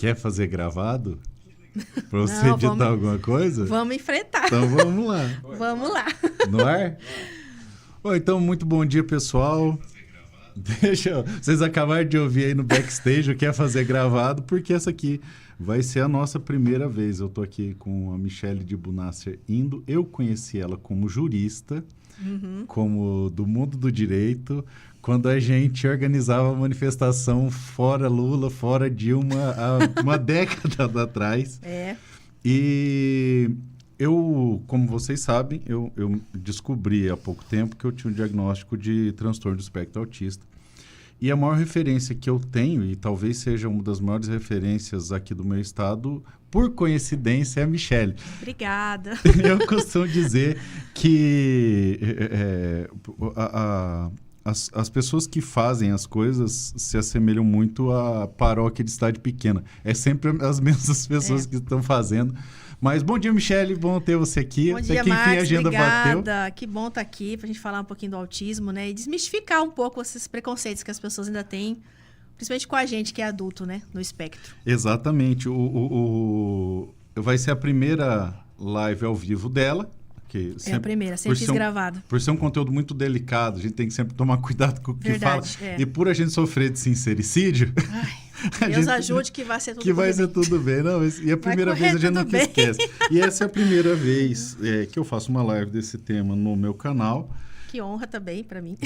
Quer fazer gravado? Para você editar alguma coisa? Vamos enfrentar. Então vamos lá. Vamos lá. No ar? Então, muito bom dia, pessoal. Vocês acabaram de ouvir aí no backstage o Quer Fazer Gravado, porque essa aqui vai ser a nossa primeira vez. Eu estou aqui com a Michele de Bunasser Indo. Eu conheci ela como jurista, como do mundo do direito, quando a gente organizava a manifestação fora Lula, fora Dilma, há uma década atrás. E eu, como vocês sabem, eu descobri há pouco tempo que eu tinha um diagnóstico de transtorno do espectro autista. E a maior referência que eu tenho, e talvez seja uma das maiores referências aqui do meu estado, por coincidência, é a Michele. Obrigada. Eu costumo dizer que as pessoas que fazem as coisas se assemelham muito à paróquia de cidade pequena. É sempre as mesmas pessoas que estão fazendo. Mas bom dia, Michele, bom ter você aqui. Bom dia, que, enfim, Marcos, a agenda obrigada. bateu. Que bom estar aqui para a gente falar um pouquinho do autismo, né? E desmistificar um pouco esses preconceitos que as pessoas ainda têm, principalmente com a gente que é adulto, né? No espectro. Exatamente. Vai ser a primeira live ao vivo dela. Que é a primeira, sempre fiz gravado. Por ser um conteúdo muito delicado, a gente tem que sempre tomar cuidado com o que fala. E por a gente sofrer de sincericídio... Deus ajude que vai ser tudo bem. Que vai ser tudo bem. Não, e a primeira vez a gente nunca esquece. E essa é a primeira vez que eu faço uma live desse tema no meu canal. Que honra também para mim.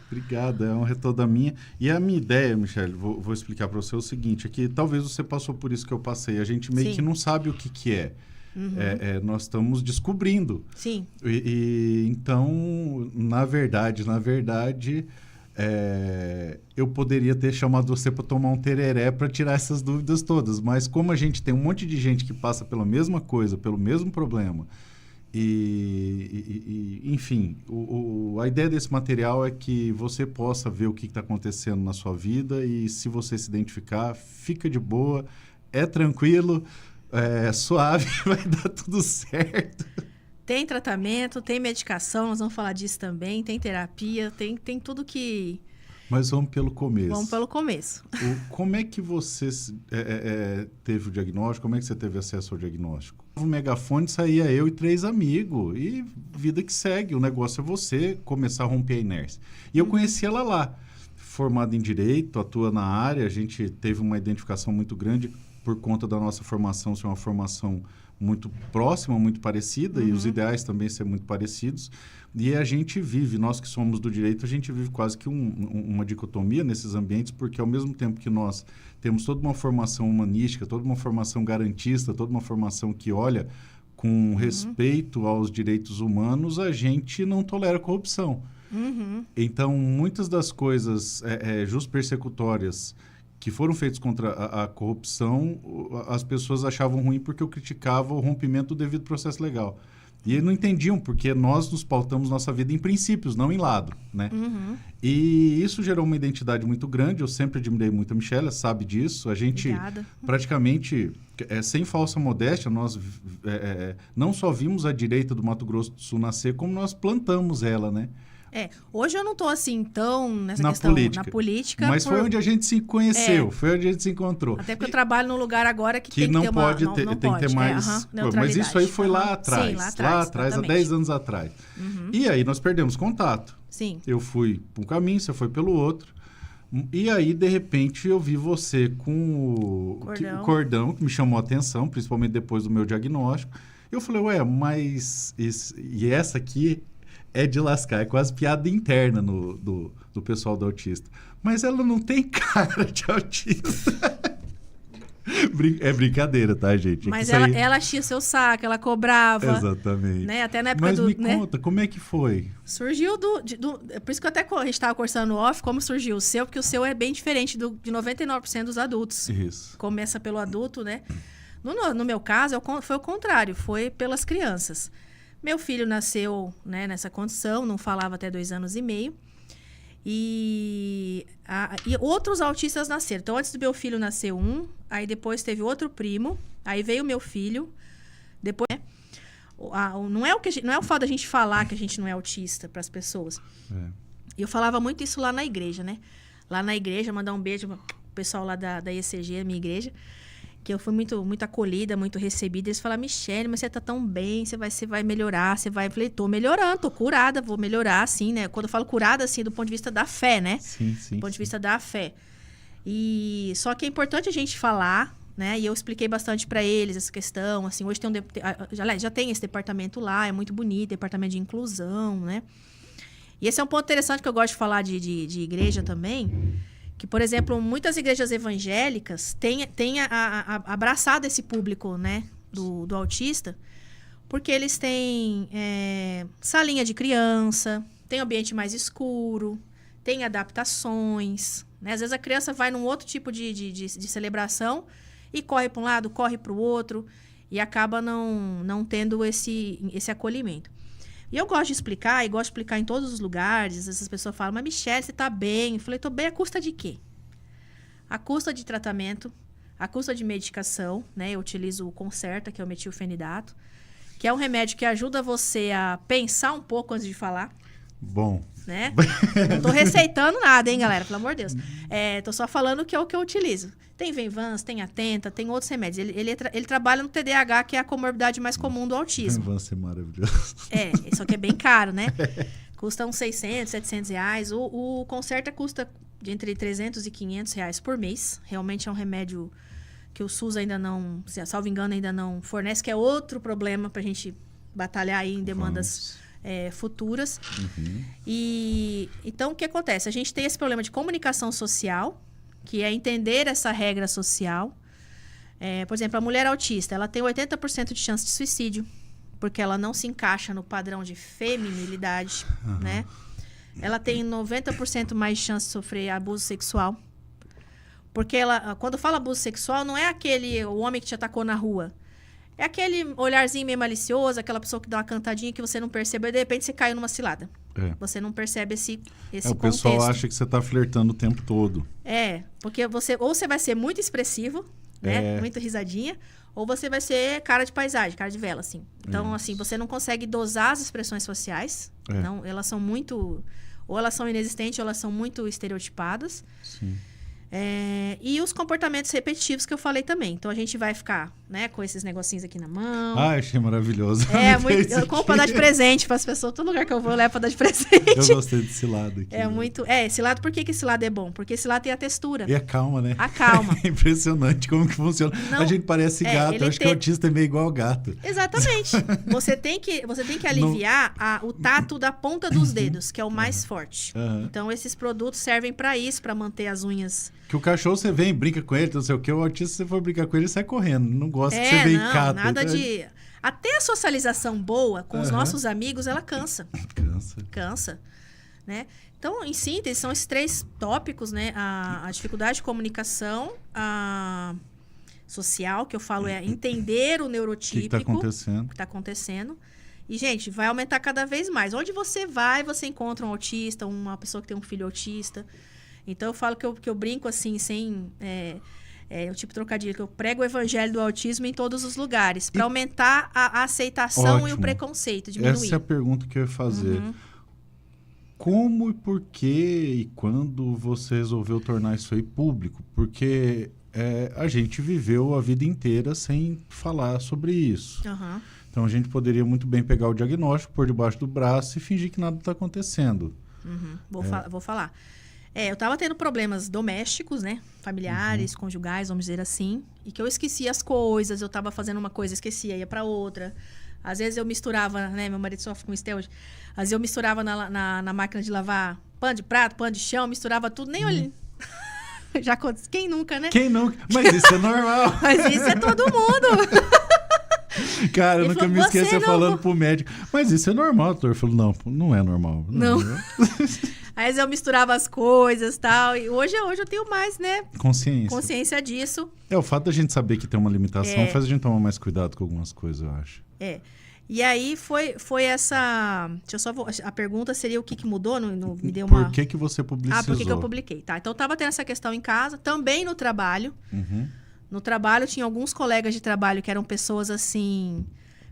Obrigado, é honra toda minha. E a minha ideia, Michele, vou explicar para você o seguinte, é que talvez você passou por isso que eu passei. A gente meio que não sabe o que é. Nós estamos descobrindo. Sim. Então, na verdade, eu poderia ter chamado você para tomar um tereré para tirar essas dúvidas todas. Mas como a gente tem um monte de gente que passa pela mesma coisa, pelo mesmo problema, enfim, a ideia desse material é que você possa ver o que está acontecendo na sua vida e se você se identificar, fica de boa, é tranquilo, é suave, vai dar tudo certo. Tem tratamento, tem medicação, nós vamos falar disso também, tem terapia, tem tudo que... Mas vamos pelo começo. Vamos pelo começo. Como é que você teve o diagnóstico? Como é que você teve acesso ao diagnóstico? No megafone saía eu e 3 amigos, e vida que segue, o negócio é você começar a romper a inércia. E eu conheci ela lá, formada em Direito, atua na área, a gente teve uma identificação muito grande por conta da nossa formação ser uma formação muito próxima, muito parecida, e os ideais também ser muito parecidos. E a gente vive, nós que somos do direito, a gente vive quase que uma dicotomia nesses ambientes, porque ao mesmo tempo que nós temos toda uma formação humanística, toda uma formação garantista, toda uma formação que olha com respeito aos direitos humanos, a gente não tolera corrupção. Então, muitas das coisas persecutórias que foram feitos contra a corrupção, as pessoas achavam ruim porque eu criticava o rompimento do devido processo legal. E não entendiam, porque nós nos pautamos nossa vida em princípios, não em lado, né? E isso gerou uma identidade muito grande. Eu sempre admirei muito a Michele, sabe disso. A gente, praticamente, sem falsa modéstia, nós não só vimos a direita do Mato Grosso do Sul nascer, como nós plantamos ela, né? Hoje eu não estou assim tão nessa questão na política. Mas foi onde a gente se conheceu, foi onde a gente se encontrou. Até porque eu trabalho num lugar agora que tem que ter uma... Tem que ter mais... Mas isso aí foi lá atrás. Sim, lá atrás, há 10 anos atrás. E aí nós perdemos contato. Sim. Eu fui para um caminho, você foi pelo outro. E aí, de repente, eu vi você com o cordão, que me chamou a atenção, principalmente depois do meu diagnóstico. Eu falei, mas... E essa aqui... é de lascar, é quase piada interna do pessoal do autista. Mas ela não tem cara de autista. É brincadeira, tá, gente? Mas ela enchia o seu saco, ela cobrava. Exatamente. Né? Até na época Mas me conta, como é que foi? Surgiu por isso que até a gente estava conversando no off, como surgiu o seu, porque o seu é bem diferente de 99% dos adultos. Isso. Começa pelo adulto, né? No meu caso, foi o contrário, foi pelas crianças. Meu filho nasceu, né, nessa condição, não falava até 2 anos e meio. E outros autistas nasceram. Então, antes do meu filho nasceu um, aí depois teve outro primo, aí veio o meu filho, depois... Não é o fato da gente falar que a gente não é autista para as pessoas. Eu falava muito isso lá na igreja, né? Lá na igreja, mandar um beijo pessoal lá da ECG, a minha igreja, que eu fui muito, muito acolhida, muito recebida. Eles falaram, Michele, mas você tá tão bem, você vai melhorar, você vai... Eu falei, tô melhorando, tô curada, vou melhorar, assim, né? Quando eu falo curada, assim, do ponto de vista da fé, né? Sim, sim. Do ponto de vista da fé. E só que é importante a gente falar, né? E eu expliquei bastante para eles essa questão, assim, hoje tem já tem esse departamento lá, é muito bonito, departamento de inclusão, né? E esse é um ponto interessante que eu gosto de falar de igreja também, que, por exemplo, muitas igrejas evangélicas têm abraçado esse público, né, do autista, porque eles têm salinha de criança, tem ambiente mais escuro, tem adaptações, né? Às vezes a criança vai num outro tipo de celebração e corre para um lado, corre para o outro, e acaba não tendo esse acolhimento. E eu gosto de explicar, e gosto de explicar em todos os lugares. Essas pessoas falam, mas Michele, você tá bem? Eu falei, tô bem à custa de quê? À custa de tratamento, à custa de medicação, né? Eu utilizo o Concerta, que é o metilfenidato, que é um remédio que ajuda você a pensar um pouco antes de falar. Bom. Né? Não tô receitando nada, hein, galera? Pelo amor de Deus. Tô só falando que é o que eu utilizo. Tem Venvance, tem Atenta, tem outros remédios. Ele trabalha no TDAH, que é a comorbidade mais comum do autismo. Venvance é maravilhoso. Só que é bem caro, né? Custa uns 600, 700 reais. O Concerta custa de entre 300 e 500 reais por mês. Realmente é um remédio que o SUS ainda não, salvo engano, ainda não fornece, que é outro problema pra gente batalhar aí em demandas futuras. Uhum. E então, o que acontece? A gente tem esse problema de comunicação social, que é entender essa regra social. Por exemplo, a mulher autista, ela tem 80% de chance de suicídio, porque ela não se encaixa no padrão de feminilidade, né? Ela tem 90% mais chance de sofrer abuso sexual. Porque quando fala abuso sexual, não é o homem que te atacou na rua. É aquele olharzinho meio malicioso, aquela pessoa que dá uma cantadinha que você não percebeu e de repente você caiu numa cilada. Você não percebe esse contexto. O pessoal acha que você está flertando o tempo todo. Porque você vai ser muito expressivo, né? Muito risadinha, ou você vai ser cara de paisagem, cara de vela, assim. Então, assim, você não consegue dosar as expressões sociais. Não, elas são muito... Ou elas são inexistentes, ou elas são muito estereotipadas. Sim. E os comportamentos repetitivos que eu falei também. Então, a gente vai ficar, né, com esses negocinhos aqui na mão. Achei maravilhoso. Eu compro pra dar de presente para as pessoas. Todo lugar que eu vou, eu levo pra dar de presente. Eu gostei desse lado aqui. Esse lado, por que esse lado é bom? Porque esse lado tem a textura. E a calma, né? A calma. É impressionante como que funciona. A gente parece gato. Eu acho que o autista é meio igual ao gato. Exatamente. Você tem que aliviar o tato da ponta dos dedos, que é o mais forte. Então, esses produtos servem para isso, para manter as unhas... Que o cachorro, você vem, brinca com ele, não sei o que, o autista, se você for brincar com ele, sai correndo. Não gosta que você vem em cata. Nada de... Até a socialização boa com os nossos amigos, ela cansa. Cansa. Né? Então, em síntese, são esses 3 tópicos, né? A dificuldade de comunicação, a social, que eu falo entender o neurotípico. O que está acontecendo. E, gente, vai aumentar cada vez mais. Onde você vai, você encontra um autista, uma pessoa que tem um filho autista. Então, eu falo que eu brinco assim, sem... o tipo de trocadilho, que eu prego o evangelho do autismo em todos os lugares, para aumentar a aceitação. Ótimo. E o preconceito, diminuir. Essa é a pergunta que eu ia fazer. Como e por que e quando você resolveu tornar isso aí público? Porque a gente viveu a vida inteira sem falar sobre isso. Então, a gente poderia muito bem pegar o diagnóstico, pôr debaixo do braço e fingir que nada está acontecendo. Vou falar. Eu tava tendo problemas domésticos, né? Familiares, conjugais, vamos dizer assim. E que eu esquecia as coisas. Eu tava fazendo uma coisa, esquecia, ia pra outra. Às vezes eu misturava, né? Meu marido sofre com isso até hoje. Às vezes eu misturava na máquina de lavar pano de prato, pano de chão, misturava tudo. Nem olhei. Já aconteceu. Quem nunca, né? Quem nunca? Mas isso é normal. Mas isso é todo mundo. Cara, eu nunca me esqueço falando pro médico. Mas isso é normal. O doutor falou, não é normal. Não. Aí eu misturava as coisas e tal. E hoje eu tenho mais, né? Consciência disso. O fato da gente saber que tem uma limitação faz a gente tomar mais cuidado com algumas coisas, eu acho. E aí foi essa... A pergunta seria o que mudou? Me deu uma... Por que você publicizou? Por que eu publiquei? Tá, então eu tava tendo essa questão em casa, também no trabalho. No trabalho, tinha alguns colegas de trabalho que eram pessoas assim...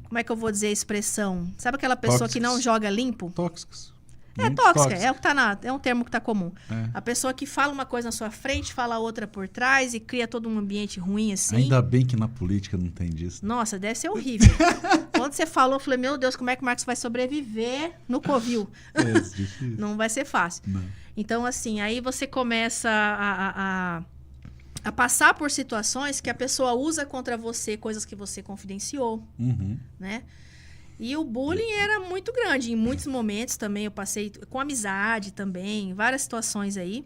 Como é que eu vou dizer a expressão? Sabe aquela pessoa que não joga limpo? Tóxicos. É tóxica, é o que é um termo que tá comum. A pessoa que fala uma coisa na sua frente, fala outra por trás e cria todo um ambiente ruim assim. Ainda bem que na política não tem disso. Nossa, deve ser horrível. Quando você falou, eu falei, meu Deus, como é que o Marcos vai sobreviver no Covil? Difícil. Não vai ser fácil. Não. Então, assim, aí você começa a passar por situações que a pessoa usa contra você, coisas que você confidenciou, né? E o bullying era muito grande. Em muitos momentos também eu passei com amizade também, várias situações aí.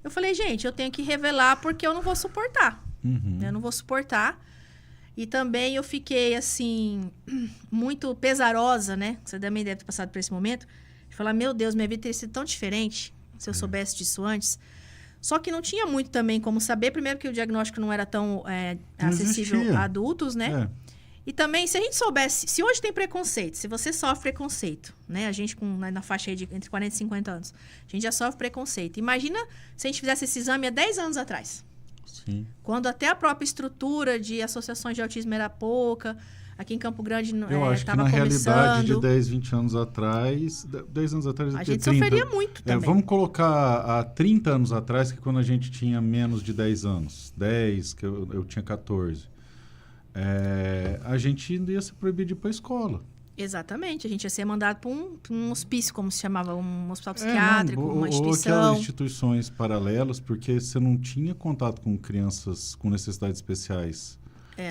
Eu falei, gente, eu tenho que revelar porque eu não vou suportar. Eu não vou suportar. E também eu fiquei, assim, muito pesarosa, né? Você também deve ter passado por esse momento. De falar, meu Deus, minha vida teria sido tão diferente se eu soubesse disso antes. Só que não tinha muito também como saber. Primeiro que o diagnóstico não era tão acessível a adultos, né? E também, se a gente soubesse... Se hoje tem preconceito, se você sofre preconceito, né? A gente na faixa aí de entre 40 e 50 anos, a gente já sofre preconceito. Imagina se a gente fizesse esse exame há 10 anos atrás. Sim. Quando até a própria estrutura de associações de autismo era pouca. Aqui em Campo Grande eu acho que na realidade de 10, 20 anos atrás... 10 anos atrás... A gente sofreria muito também. Vamos colocar há 30 anos atrás, que quando a gente tinha menos de 10 anos. 10, que eu tinha 14. A gente ia ser proibido de ir para a escola. Exatamente. A gente ia ser mandado para um hospício, como se chamava, um hospital psiquiátrico, uma instituição. Ou aquelas instituições paralelas, porque você não tinha contato com crianças com necessidades especiais.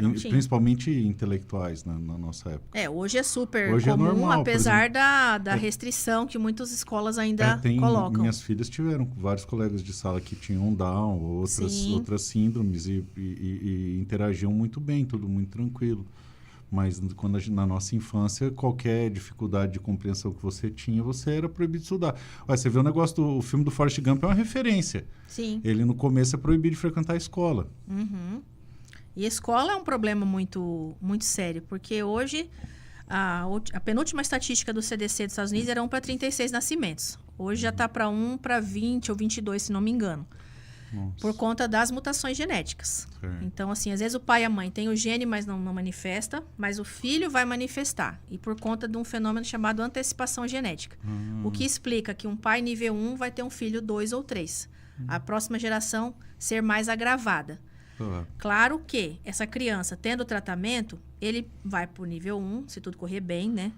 Não tinha. Principalmente intelectuais na nossa época. Hoje é super hoje comum, é normal, apesar da restrição que muitas escolas ainda colocam. Minhas filhas tiveram vários colegas de sala que tinham Down, outras síndromes e interagiam muito bem, tudo muito tranquilo. Mas quando na nossa infância, qualquer dificuldade de compreensão que você tinha, você era proibido de estudar. Olha, você vê o negócio o filme do Forrest Gump é uma referência. Sim. Ele no começo é proibido de frequentar a escola. E a escola é um problema muito, muito sério, porque hoje a penúltima estatística do CDC dos Estados Unidos era 1 para 36 nascimentos. Hoje já está para 1 para 20 ou 22, se não me engano. Nossa. Por conta das mutações genéticas. Então, assim, às vezes o pai e a mãe têm o gene, mas não manifesta, mas o filho vai manifestar. E por conta de um fenômeno chamado antecipação genética. O que explica que um pai nível 1 vai ter um filho 2 ou 3. A próxima geração ser mais agravada. Claro que essa criança, tendo tratamento, ele vai para o nível 1, se tudo correr bem, né?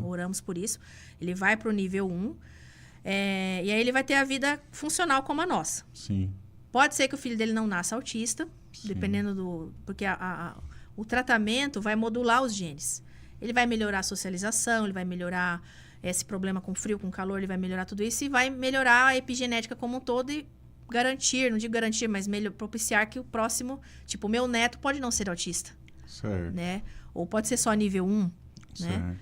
Oramos por isso. Ele vai para o nível 1. E aí ele vai ter a vida funcional como a nossa. Sim. Pode ser que o filho dele não nasça autista, dependendo do... Porque o tratamento vai modular os genes. Ele vai melhorar a socialização, ele vai melhorar esse problema com frio, com calor, ele vai melhorar tudo isso e vai melhorar a epigenética como um todo e garantir, não digo garantir, mas propiciar que o próximo... Tipo, o meu neto pode não ser autista. Certo. Né? Ou pode ser só nível 1, né?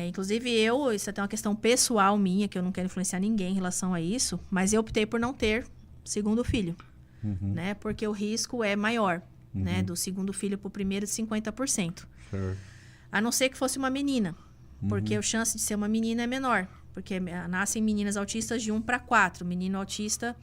Inclusive isso é até uma questão pessoal minha, que eu não quero influenciar ninguém em relação a isso, mas eu optei por não ter segundo filho, né? Porque o risco é maior, né? Do segundo filho para o primeiro de 50%. Certo. A não ser que fosse uma menina, porque a chance de ser uma menina é menor, porque nascem meninas autistas de 1 para 4. Menino autista,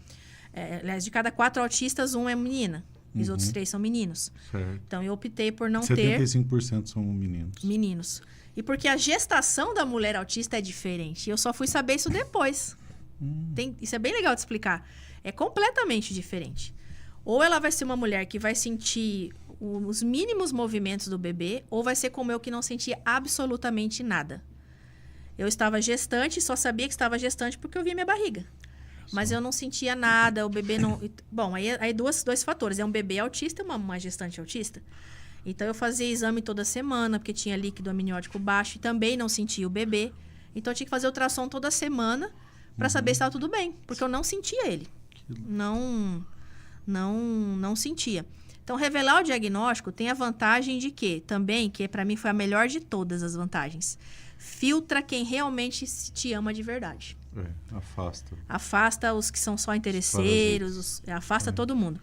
aliás, de cada 4 autistas, 1 é menina. E os outros 3 são meninos. Certo. Então, eu optei por não 75% são meninos. Meninos. E porque a gestação da mulher autista é diferente. E eu só fui saber isso depois. Isso é bem legal de explicar. É completamente diferente. Ou ela vai ser uma mulher que vai sentir os mínimos movimentos do bebê, ou vai ser como eu, que não sentia absolutamente nada. Eu estava gestante, só sabia que estava gestante porque eu via minha barriga. Mas eu não sentia nada, o bebê não... Bom, aí dois fatores. É um bebê autista e uma gestante autista. Então, eu fazia exame toda semana, porque tinha líquido amniótico baixo e também não sentia o bebê. Então, eu tinha que fazer ultrassom toda semana para saber se estava tudo bem, porque eu não sentia ele. Não sentia. Então, revelar o diagnóstico tem a vantagem de que, também, que para mim foi a melhor de todas as vantagens, filtra quem realmente te ama de verdade. Afasta. Afasta os que são só interesseiros, afasta todo mundo.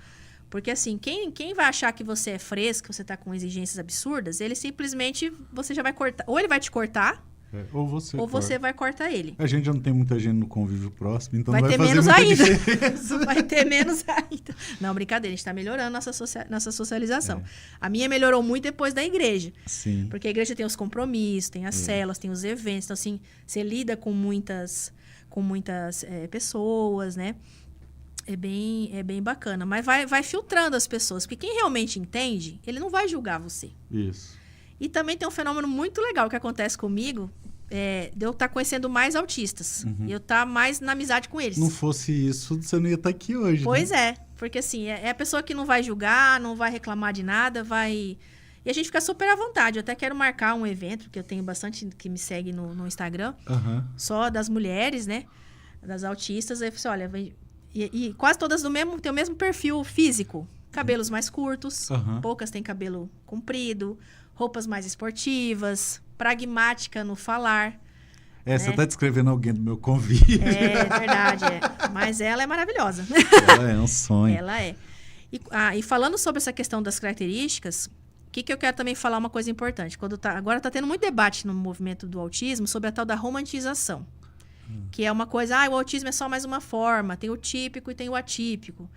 Porque assim, quem vai achar que você é fresco, que você tá com exigências absurdas, ele simplesmente, você já vai cortar, ou ele vai te cortar, ou você vai cortar ele. A gente já não tem muita gente no convívio próximo, então vai não vai ter fazer menos muita ainda. diferença. Vai ter menos ainda. Não, brincadeira, a gente tá melhorando nossa socialização. A minha melhorou muito depois da igreja. Sim. Porque a igreja tem os compromissos, tem as células, tem os eventos. Então, assim, você lida com muitas com muitas pessoas, né? É bem bacana. Mas vai filtrando as pessoas. Porque quem realmente entende, ele não vai julgar você. Isso. E também tem um fenômeno muito legal que acontece comigo, de eu estar conhecendo mais autistas. E eu estar mais na amizade com eles. Não fosse isso, você não ia estar aqui hoje, Pois né? porque assim, é a pessoa que não vai julgar, não vai reclamar de nada, vai... E a gente fica super à vontade. Eu até quero marcar um evento, porque eu tenho bastante que me segue no Instagram, só das mulheres, né? Das autistas. Aí eu falei assim, olha, e quase todas têm o mesmo perfil físico. Cabelos mais curtos, poucas têm cabelo comprido, roupas mais esportivas, pragmática no falar. Você está descrevendo alguém do meu convívio. É verdade, Mas ela é maravilhosa. Ela é um sonho. Ela é. E falando sobre essa questão das características, o que eu quero também falar uma coisa importante. Agora está tendo muito debate no movimento do autismo sobre a tal da romantização. Que é uma coisa, o autismo é só mais uma forma. Tem o típico e tem o atípico.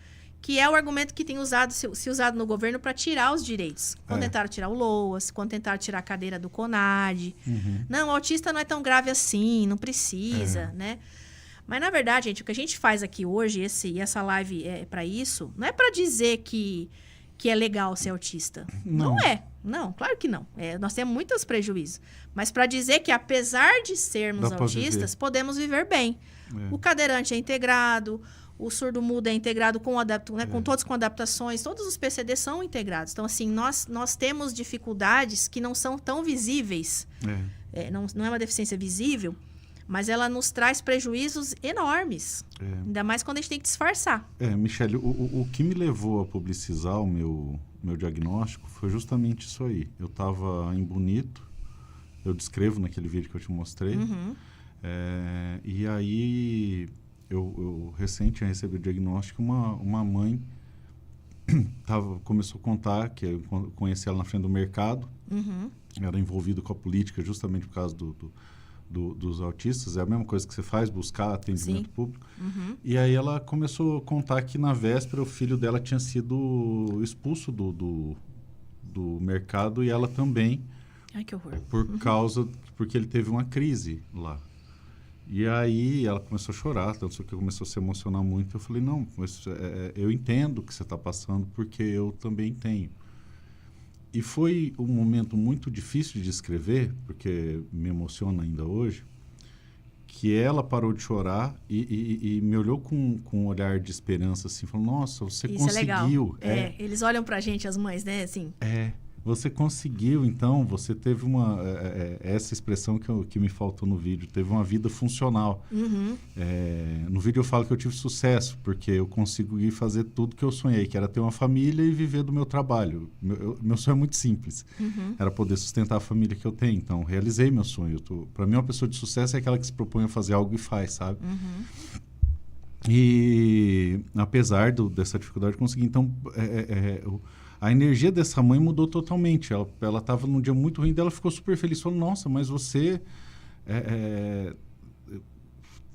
Que é o argumento que tem se usado no governo para tirar os direitos. Quando tentaram tirar o LOAS, quando tentaram tirar a cadeira do CONAD. Não, o autista não é tão grave assim, não precisa, né? Mas, na verdade, gente, o que a gente faz aqui hoje, essa live é para isso, não é para dizer que é legal ser autista. Não é. Não, claro que não. Nós temos muitos prejuízos. Mas para dizer que, apesar de sermos autistas, podemos viver bem. O cadeirante é integrado... O surdo-mudo é integrado com com todos com adaptações. Todos os PCDs são integrados. Então, assim, nós temos dificuldades que não são tão visíveis. Não é uma deficiência visível, mas ela nos traz prejuízos enormes. Ainda mais quando a gente tem que disfarçar. Michele, o que me levou a publicizar o meu diagnóstico foi justamente isso aí. Eu estava em Bonito, eu descrevo naquele vídeo que eu te mostrei. E aí... Eu recente recebi o diagnóstico, uma mãe começou a contar que eu conheci ela na frente do mercado, era envolvida com a política justamente por causa dos autistas, é a mesma coisa que você faz, buscar atendimento público. E aí ela começou a contar que na véspera o filho dela tinha sido expulso do mercado e ela também. Ai, que horror. Porque ele teve uma crise lá. E aí ela começou a chorar, tanto que começou a se emocionar muito. Eu falei, não, mas, eu entendo o que você está passando, porque eu também tenho. E foi um momento muito difícil de descrever, porque me emociona ainda hoje, que ela parou de chorar e me olhou com um olhar de esperança, assim, falou, nossa, você Isso conseguiu. É legal. Eles olham pra gente, as mães, né, assim. Você conseguiu, então, você teve essa expressão que me faltou no vídeo, teve uma vida funcional. No vídeo eu falo que eu tive sucesso, porque eu consegui fazer tudo que eu sonhei, que era ter uma família e viver do meu trabalho. Meu sonho é muito simples, era poder sustentar a família que eu tenho, então realizei meu sonho. Para mim, uma pessoa de sucesso é aquela que se propõe a fazer algo e faz, sabe? E apesar dessa dificuldade de conseguir, então... A energia dessa mãe mudou totalmente. Ela estava num dia muito ruim, ela ficou super feliz. Falou, nossa, mas você...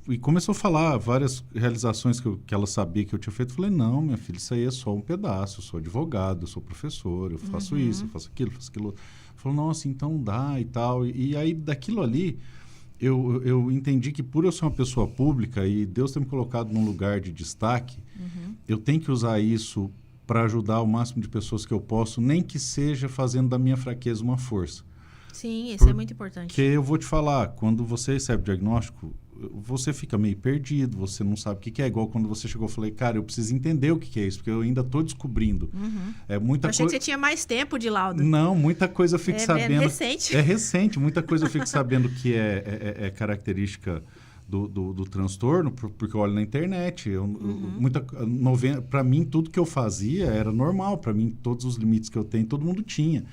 E começou a falar várias realizações que ela sabia que eu tinha feito. Eu falei, não, minha filha, isso aí é só um pedaço. Eu sou advogado, eu sou professor, eu faço isso, eu faço aquilo, faço aquilo. Falou, nossa, então dá e tal. E aí, daquilo ali, eu entendi que por eu ser uma pessoa pública e Deus ter me colocado num lugar de destaque, eu tenho que usar isso para ajudar o máximo de pessoas que eu posso, nem que seja fazendo da minha fraqueza uma força. Sim, isso é muito importante. Porque eu vou te falar, quando você recebe o diagnóstico, você fica meio perdido, você não sabe o que é. Igual quando você chegou, eu falei, cara, eu preciso entender o que é isso, porque eu ainda estou descobrindo. Eu achei que você tinha mais tempo de laudo. Não, muita coisa eu fico sabendo. É recente. É recente, muita coisa eu fico sabendo que é característica do transtorno, porque eu olho na internet. Para mim, tudo que eu fazia era normal. Para mim, todos os limites que eu tenho, todo mundo tinha.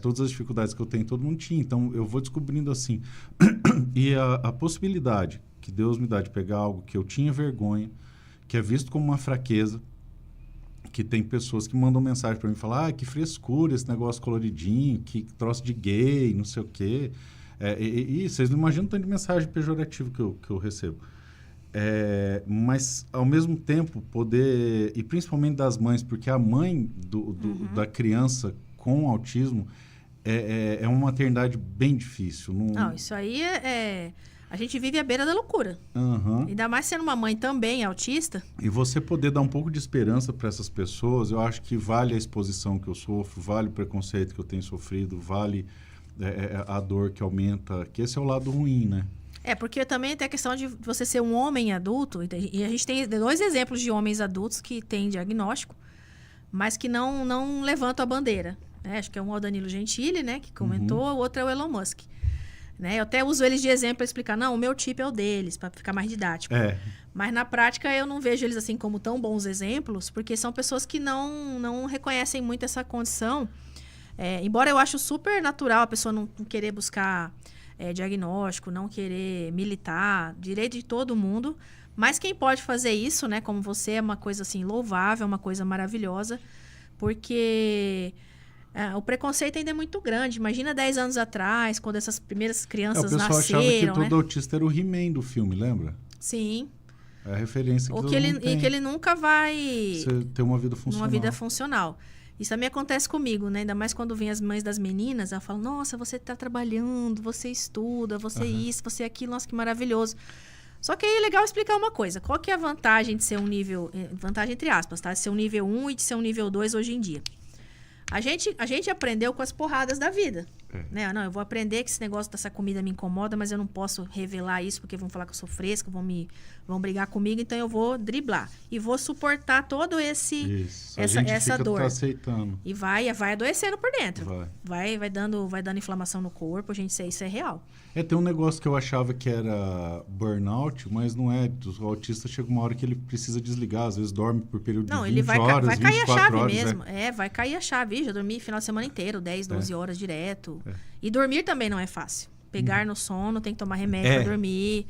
Todas as dificuldades que eu tenho, todo mundo tinha. Então, eu vou descobrindo assim. E a possibilidade que Deus me dá de pegar algo que eu tinha vergonha, que é visto como uma fraqueza, que tem pessoas que mandam mensagem para mim e falam, que frescura esse negócio coloridinho, que troço de gay, não sei o quê. E vocês não imaginam o tanto de mensagem pejorativa que eu recebo. Mas, ao mesmo tempo, poder... E principalmente das mães, porque a mãe da criança com autismo é uma maternidade bem difícil. Não, isso aí A gente vive à beira da loucura. Uhum. Ainda mais sendo uma mãe também autista. E você poder dar um pouco de esperança para essas pessoas, eu acho que vale a exposição que eu sofro, vale o preconceito que eu tenho sofrido, vale a dor que aumenta, que esse é o lado ruim, né? Porque também tem a questão de você ser um homem adulto, e a gente tem 2 exemplos de homens adultos que têm diagnóstico, mas que não levantam a bandeira. Né? Acho que um é o Danilo Gentili, né, que comentou, o outro é o Elon Musk. Né? Eu até uso eles de exemplo para explicar, não, o meu tipo é o deles, para ficar mais didático. Mas na prática eu não vejo eles assim como tão bons exemplos, porque são pessoas que não reconhecem muito essa condição. Embora eu acho super natural a pessoa não querer buscar diagnóstico, não querer militar, direito de todo mundo, mas quem pode fazer isso, né, como você, é uma coisa assim louvável, uma coisa maravilhosa, porque o preconceito ainda é muito grande. Imagina 10 anos atrás, quando essas primeiras crianças nasceram. O pessoal achava que todo autista era o He-Man do filme, lembra? Sim. É a referência que todo mundo tem. E que ele nunca vai ter uma vida funcional. Uma vida funcional. Isso também acontece comigo, né? Ainda mais quando vem as mães das meninas, ela fala, nossa, você está trabalhando, você estuda, você isso, você aquilo, nossa, que maravilhoso. Só que aí é legal explicar uma coisa. Qual que é a vantagem de ser um nível... Vantagem entre aspas, tá? De ser um nível 1 e de ser um nível 2 hoje em dia. A gente aprendeu com as porradas da vida. Né? Não, eu vou aprender que esse negócio dessa comida me incomoda, mas eu não posso revelar isso porque vão falar que eu sou fresca, vão brigar comigo, então eu vou driblar. E vou suportar todo essa dor. Tá aceitando. E vai adoecendo por dentro. Vai dando inflamação no corpo, isso é real. Tem um negócio que eu achava que era burnout, mas não é. O autista chega uma hora que ele precisa desligar, às vezes dorme por período de 20 horas, vai cair a chave horas, mesmo. Vai cair a chave. Já dormi final de semana inteiro, 10, 12 horas direto. E dormir também não é fácil. Pegar no sono, tem que tomar remédio pra dormir.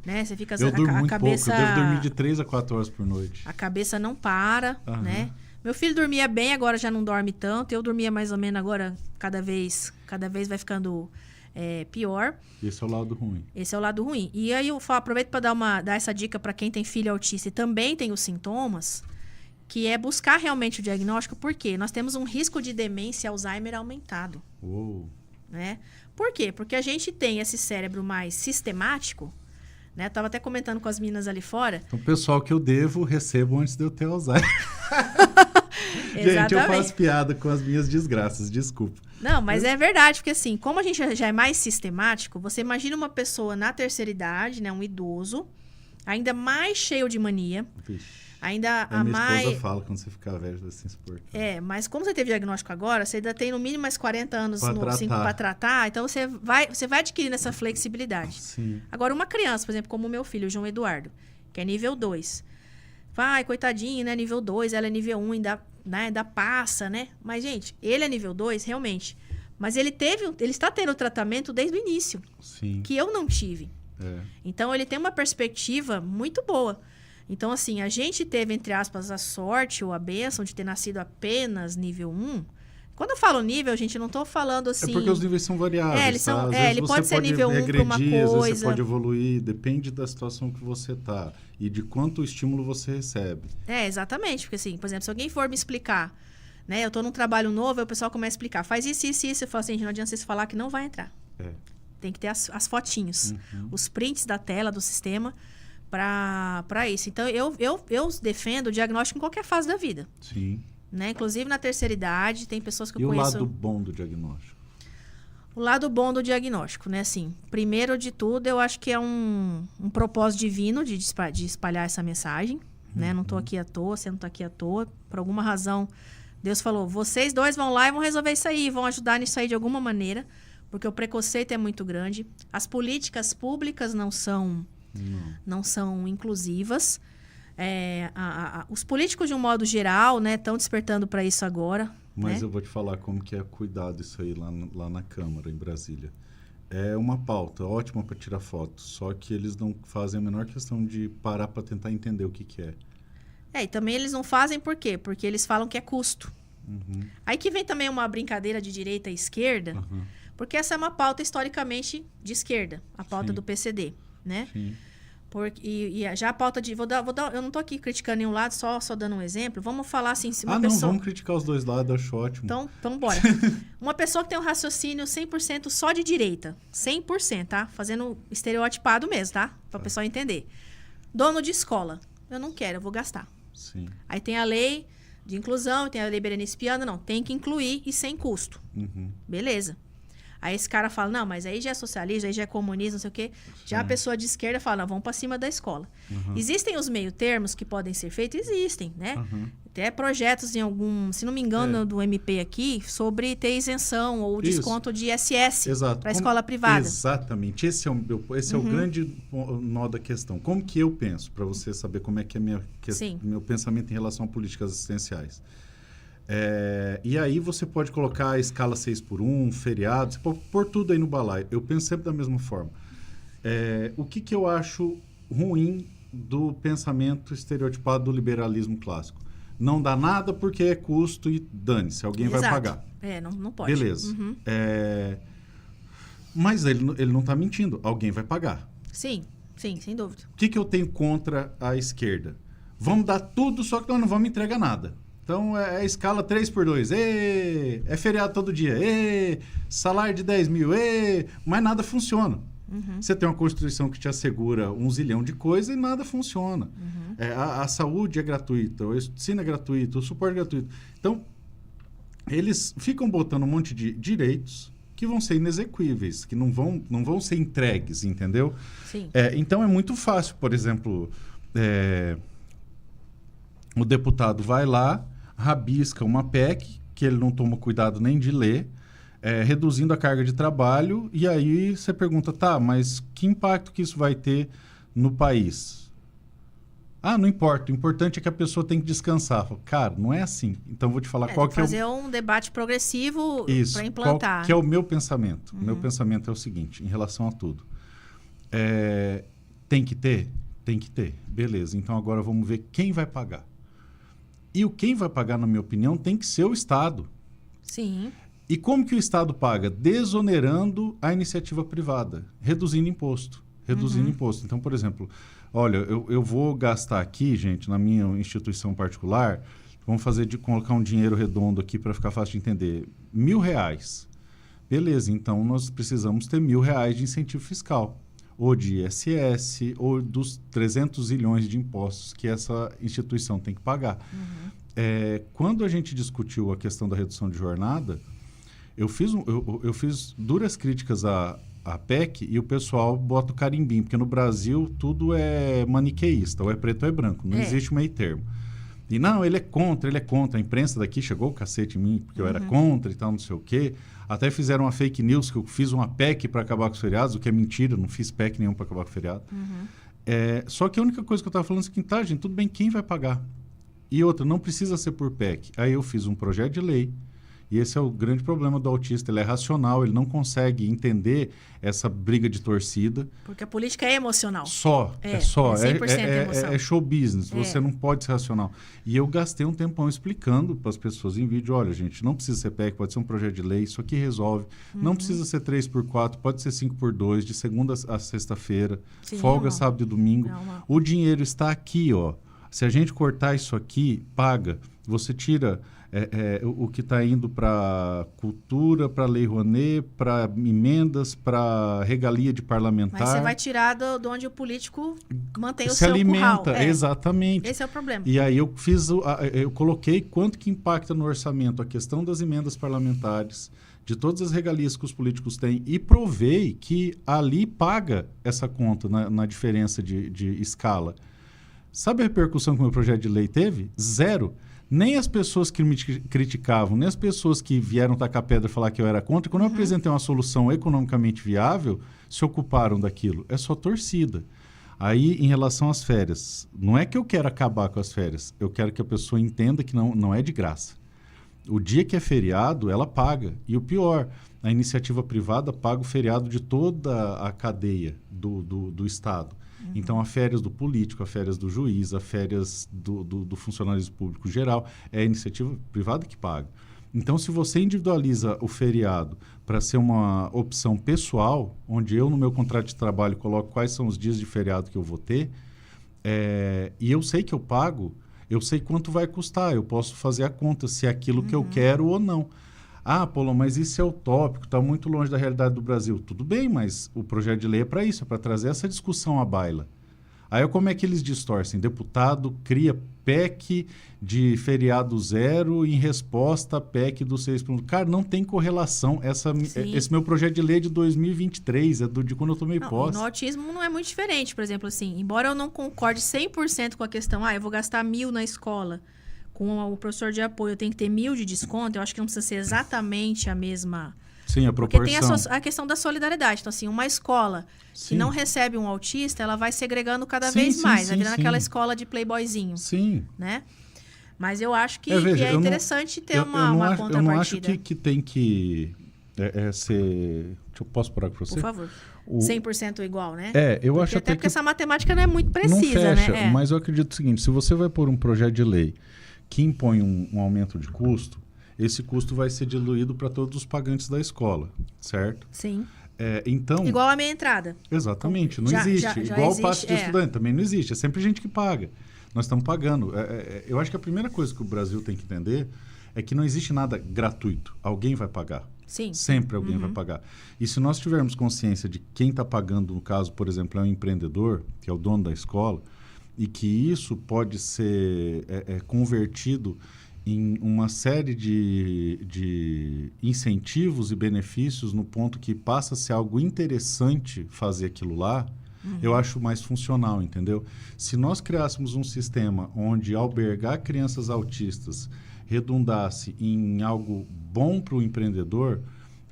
Né? Você fica eu durmo muito cabeça... pouco, eu devo dormir de 3 a 4 horas por noite. A cabeça não para, né? Meu filho dormia bem, agora já não dorme tanto. Eu dormia mais ou menos, agora cada vez vai ficando pior. Esse é o lado ruim. Esse é o lado ruim. E aí eu aproveito para dar essa dica para quem tem filho autista e também tem os sintomas, que é buscar realmente o diagnóstico, porque nós temos um risco de demência e Alzheimer aumentado. Né? Por quê? Porque a gente tem esse cérebro mais sistemático, né? Tava até comentando com as meninas ali fora. Então, pessoal que eu recebo antes de eu ter Alzheimer. Gente, eu faço piada com as minhas desgraças, desculpa. Não, mas é verdade, porque assim, como a gente já é mais sistemático, você imagina uma pessoa na terceira idade, né, um idoso, ainda mais cheio de mania. Vixe. Ainda a minha esposa fala quando você ficar velho, vai se insuportável. Mas como você teve diagnóstico agora, você ainda tem no mínimo mais 40 anos para tratar, então você vai adquirindo essa flexibilidade. Sim. Agora, uma criança, por exemplo, como o meu filho, o João Eduardo, que é nível 2. Vai, coitadinho, né? Nível 2, ela é nível 1, ainda passa, né? Mas, gente, ele é nível 2, realmente. Mas ele está tendo tratamento desde o início. Sim. Que eu não tive. Então, ele tem uma perspectiva muito boa. Então, assim, a gente teve, entre aspas, a sorte ou a bênção de ter nascido apenas nível 1. Quando eu falo nível, gente, não estou falando assim... É porque os níveis são variáveis, eles são, tá? ele pode ser nível 1 para uma coisa... Às vezes você pode evoluir, depende da situação que você tá e de quanto estímulo você recebe. Exatamente. Porque, assim, por exemplo, se alguém for me explicar, né? Eu estou num trabalho novo, aí o pessoal começa a explicar. Faz isso, isso, isso. Eu falo assim, não adianta vocês falar que não vai entrar. Tem que ter as fotinhos, os prints da tela do sistema... para isso. Então, eu defendo o diagnóstico em qualquer fase da vida. Sim. Né? Inclusive na terceira idade, tem pessoas que eu conheço... E o lado bom do diagnóstico? O lado bom do diagnóstico, né? Assim, primeiro de tudo, eu acho que é um propósito divino de espalhar essa mensagem. Né? Não estou aqui à toa, você não está aqui à toa. Por alguma razão, Deus falou, vocês dois vão lá e vão resolver isso aí, vão ajudar nisso aí de alguma maneira, porque o preconceito é muito grande. As políticas públicas não são inclusivas. Os políticos, de um modo geral, né, estão despertando para isso agora. Mas né? eu vou te falar como que é cuidado isso aí lá na Câmara, em Brasília. É uma pauta ótima para tirar foto, só que eles não fazem a menor questão de parar para tentar entender o que é. E também eles não fazem por quê? Porque eles falam que é custo. Aí que vem também uma brincadeira de direita e esquerda, porque essa é uma pauta historicamente de esquerda, a pauta do PCD, né? Sim. E já a pauta de... eu não estou aqui criticando nenhum lado, só dando um exemplo. Vamos falar assim, se uma não, pessoa... vamos criticar os dois lados, acho ótimo. Então bora. Uma pessoa que tem um raciocínio 100% só de direita. 100%, tá? Fazendo estereotipado mesmo, tá? Para o pessoal entender. Dono de escola. Eu não quero, eu vou gastar. Sim. Aí tem a lei de inclusão, tem a lei Berenice Piana. Não, tem que incluir e sem custo. Beleza. Aí esse cara fala, não, mas aí já é socialismo, aí já é comunismo, não sei o quê. Já a pessoa de esquerda fala, não, vamos para cima da escola. Existem os meio termos que podem ser feitos? Existem, né? Até projetos em algum, se não me engano, do MP aqui, sobre ter isenção ou desconto de ISS para a escola privada. Exatamente. Esse é o grande nó da questão. Como que eu penso, para você saber como é que é meu pensamento em relação a políticas assistenciais? E aí você pode colocar a escala 6x1, feriado, você pode pôr tudo aí no balaio. Eu penso sempre da mesma forma. O que eu acho ruim do pensamento estereotipado do liberalismo clássico? Não dá nada porque é custo e dane-se, alguém vai pagar. Não pode. Beleza. Mas ele não está mentindo, alguém vai pagar. Sim, sem dúvida. O que eu tenho contra a esquerda? Vamos dar tudo, só que nós não vamos entregar nada. Então, é escala 3x2. É feriado todo dia. Salário de 10 mil. Mas nada funciona. Você tem uma Constituição que te assegura 1 zilhão de coisas e nada funciona. A saúde é gratuita, o ensino é gratuito, o suporte é gratuito. Então, eles ficam botando um monte de direitos que vão ser inexequíveis, que não vão ser entregues, entendeu? Sim. Então, é muito fácil, por exemplo... o deputado vai lá, rabisca uma PEC, que ele não toma cuidado nem de ler, reduzindo a carga de trabalho, e aí você pergunta, tá, mas que impacto que isso vai ter no país? Não importa, o importante é que a pessoa tem que descansar. Cara, não é assim. Então, vou te falar qual que é o... fazer um debate progressivo para implantar. Qual que é o meu pensamento? O meu pensamento é o seguinte, em relação a tudo. Tem que ter? Tem que ter. Beleza, então agora vamos ver quem vai pagar. E quem vai pagar, na minha opinião, tem que ser o Estado. Sim. E como que o Estado paga? Desonerando a iniciativa privada, reduzindo imposto. Então, por exemplo, olha, eu vou gastar aqui, gente, na minha instituição particular, vamos colocar um dinheiro redondo aqui para ficar fácil de entender, R$1.000. Beleza, então nós precisamos ter R$1.000 de incentivo fiscal. Ou de ISS, ou dos 300 zilhões de impostos que essa instituição tem que pagar. Quando a gente discutiu a questão da redução de jornada, eu fiz duras críticas à PEC e o pessoal bota o carimbinho, porque no Brasil tudo é maniqueísta, ou é preto ou é branco, não existe meio termo. E não, ele é contra. A imprensa daqui chegou o cacete em mim, porque eu era contra e tal, não sei o quê. Até fizeram uma fake news que eu fiz uma PEC para acabar com os feriados, o que é mentira, não fiz PEC nenhum para acabar com o feriado. Só que a única coisa que eu estava falando é o seguinte, tá, gente, tudo bem, quem vai pagar? E outra, não precisa ser por PEC. Aí eu fiz um projeto de lei, e esse é o grande problema do autista, ele é racional, ele não consegue entender essa briga de torcida. Porque a política é emocional. É 100% emoção. É show business, você não pode ser racional. E eu gastei um tempão explicando para as pessoas em vídeo, olha, gente, não precisa ser PEC, pode ser um projeto de lei, isso aqui resolve. Não precisa ser 3x4, pode ser 5x2, de segunda a sexta-feira, folga sábado e domingo. O dinheiro está aqui, ó. Se a gente cortar isso aqui, paga. Você tira... o que está indo para cultura, para Lei Rouanet, para emendas, para regalia de parlamentar. Mas você vai tirar de onde o político mantém o se seu alimenta, curral. Exatamente. Esse é o problema. E aí eu coloquei quanto que impacta no orçamento a questão das emendas parlamentares, de todas as regalias que os políticos têm, e provei que ali paga essa conta na diferença de escala. Sabe a repercussão que o meu projeto de lei teve? Zero. Nem as pessoas que me criticavam, nem as pessoas que vieram tacar pedra e falar que eu era contra, quando eu apresentei uma solução economicamente viável, se ocuparam daquilo. É só torcida. Aí, em relação às férias, não é que eu quero acabar com as férias, eu quero que a pessoa entenda que não é de graça. O dia que é feriado, ela paga. E o pior, a iniciativa privada paga o feriado de toda a cadeia do Estado. Então, as férias do político, as férias do juiz, as férias do funcionalismo público geral, é a iniciativa privada que paga. Então, se você individualiza o feriado para ser uma opção pessoal, onde eu, no meu contrato de trabalho, coloco quais são os dias de feriado que eu vou ter, e eu sei que eu pago, eu sei quanto vai custar, eu posso fazer a conta se é aquilo que eu quero ou não. Ah, Paulo, mas isso é utópico, está muito longe da realidade do Brasil. Tudo bem, mas o projeto de lei é para isso, é para trazer essa discussão à baila. Aí como é que eles distorcem? Deputado cria PEC de feriado zero em resposta à PEC do 6%. Cara, não tem correlação. Esse meu projeto de lei é de 2023, de quando eu tomei posse. No autismo não é muito diferente, por exemplo, assim, embora eu não concorde 100% com a questão, eu vou gastar 1.000 na escola, com o professor de apoio eu tenho que ter 1.000 de desconto, eu acho que não precisa ser exatamente a mesma... Sim, a proporção. Porque tem a questão da solidariedade. Então, assim, uma escola que não recebe um autista, ela vai segregando cada vez mais. Vai virando aquela escola de playboyzinho. Sim. Né? Mas eu acho que é interessante ter uma contrapartida. Eu não acho que tem que ser... Posso parar com você? Por favor. 100% igual, né? Eu acho até porque essa matemática não é muito precisa, não fecha, né? Mas eu acredito o seguinte, se você vai pôr um projeto de lei que impõe um aumento de custo, esse custo vai ser diluído para todos os pagantes da escola, certo? Sim. Então... Igual a meia entrada. Exatamente, não existe. Igual o passe de estudante, também não existe. É sempre gente que paga. Nós estamos pagando. Eu acho que a primeira coisa que o Brasil tem que entender é que não existe nada gratuito. Alguém vai pagar. Sim. Sempre alguém vai pagar. E se nós tivermos consciência de quem está pagando, no caso, por exemplo, é um empreendedor, que é o dono da escola, e que isso pode ser convertido em uma série de incentivos e benefícios no ponto que passa a ser algo interessante fazer aquilo lá, eu acho mais funcional, entendeu? Se nós criássemos um sistema onde albergar crianças autistas redundasse em algo bom para o empreendedor,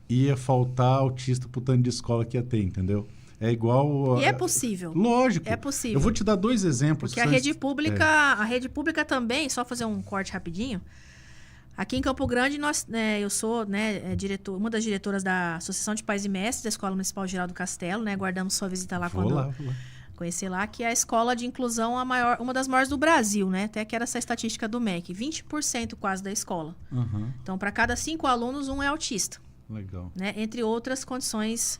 ia faltar autista para o tanto de escola que ia ter, entendeu? É igual... E é possível. Lógico. É possível. Eu vou te dar 2 exemplos. Porque a rede pública também, só fazer um corte rapidinho, aqui em Campo Grande, eu sou uma das diretoras da Associação de Pais e Mestres da Escola Municipal Geraldo Castelo, né? Guardamos sua visita lá Vou lá. Conhecer lá, que é a escola de inclusão uma das maiores do Brasil, né? Até que era essa estatística do MEC. 20% quase da escola. Então, para cada 5 alunos, um é autista. Legal. Né? Entre outras condições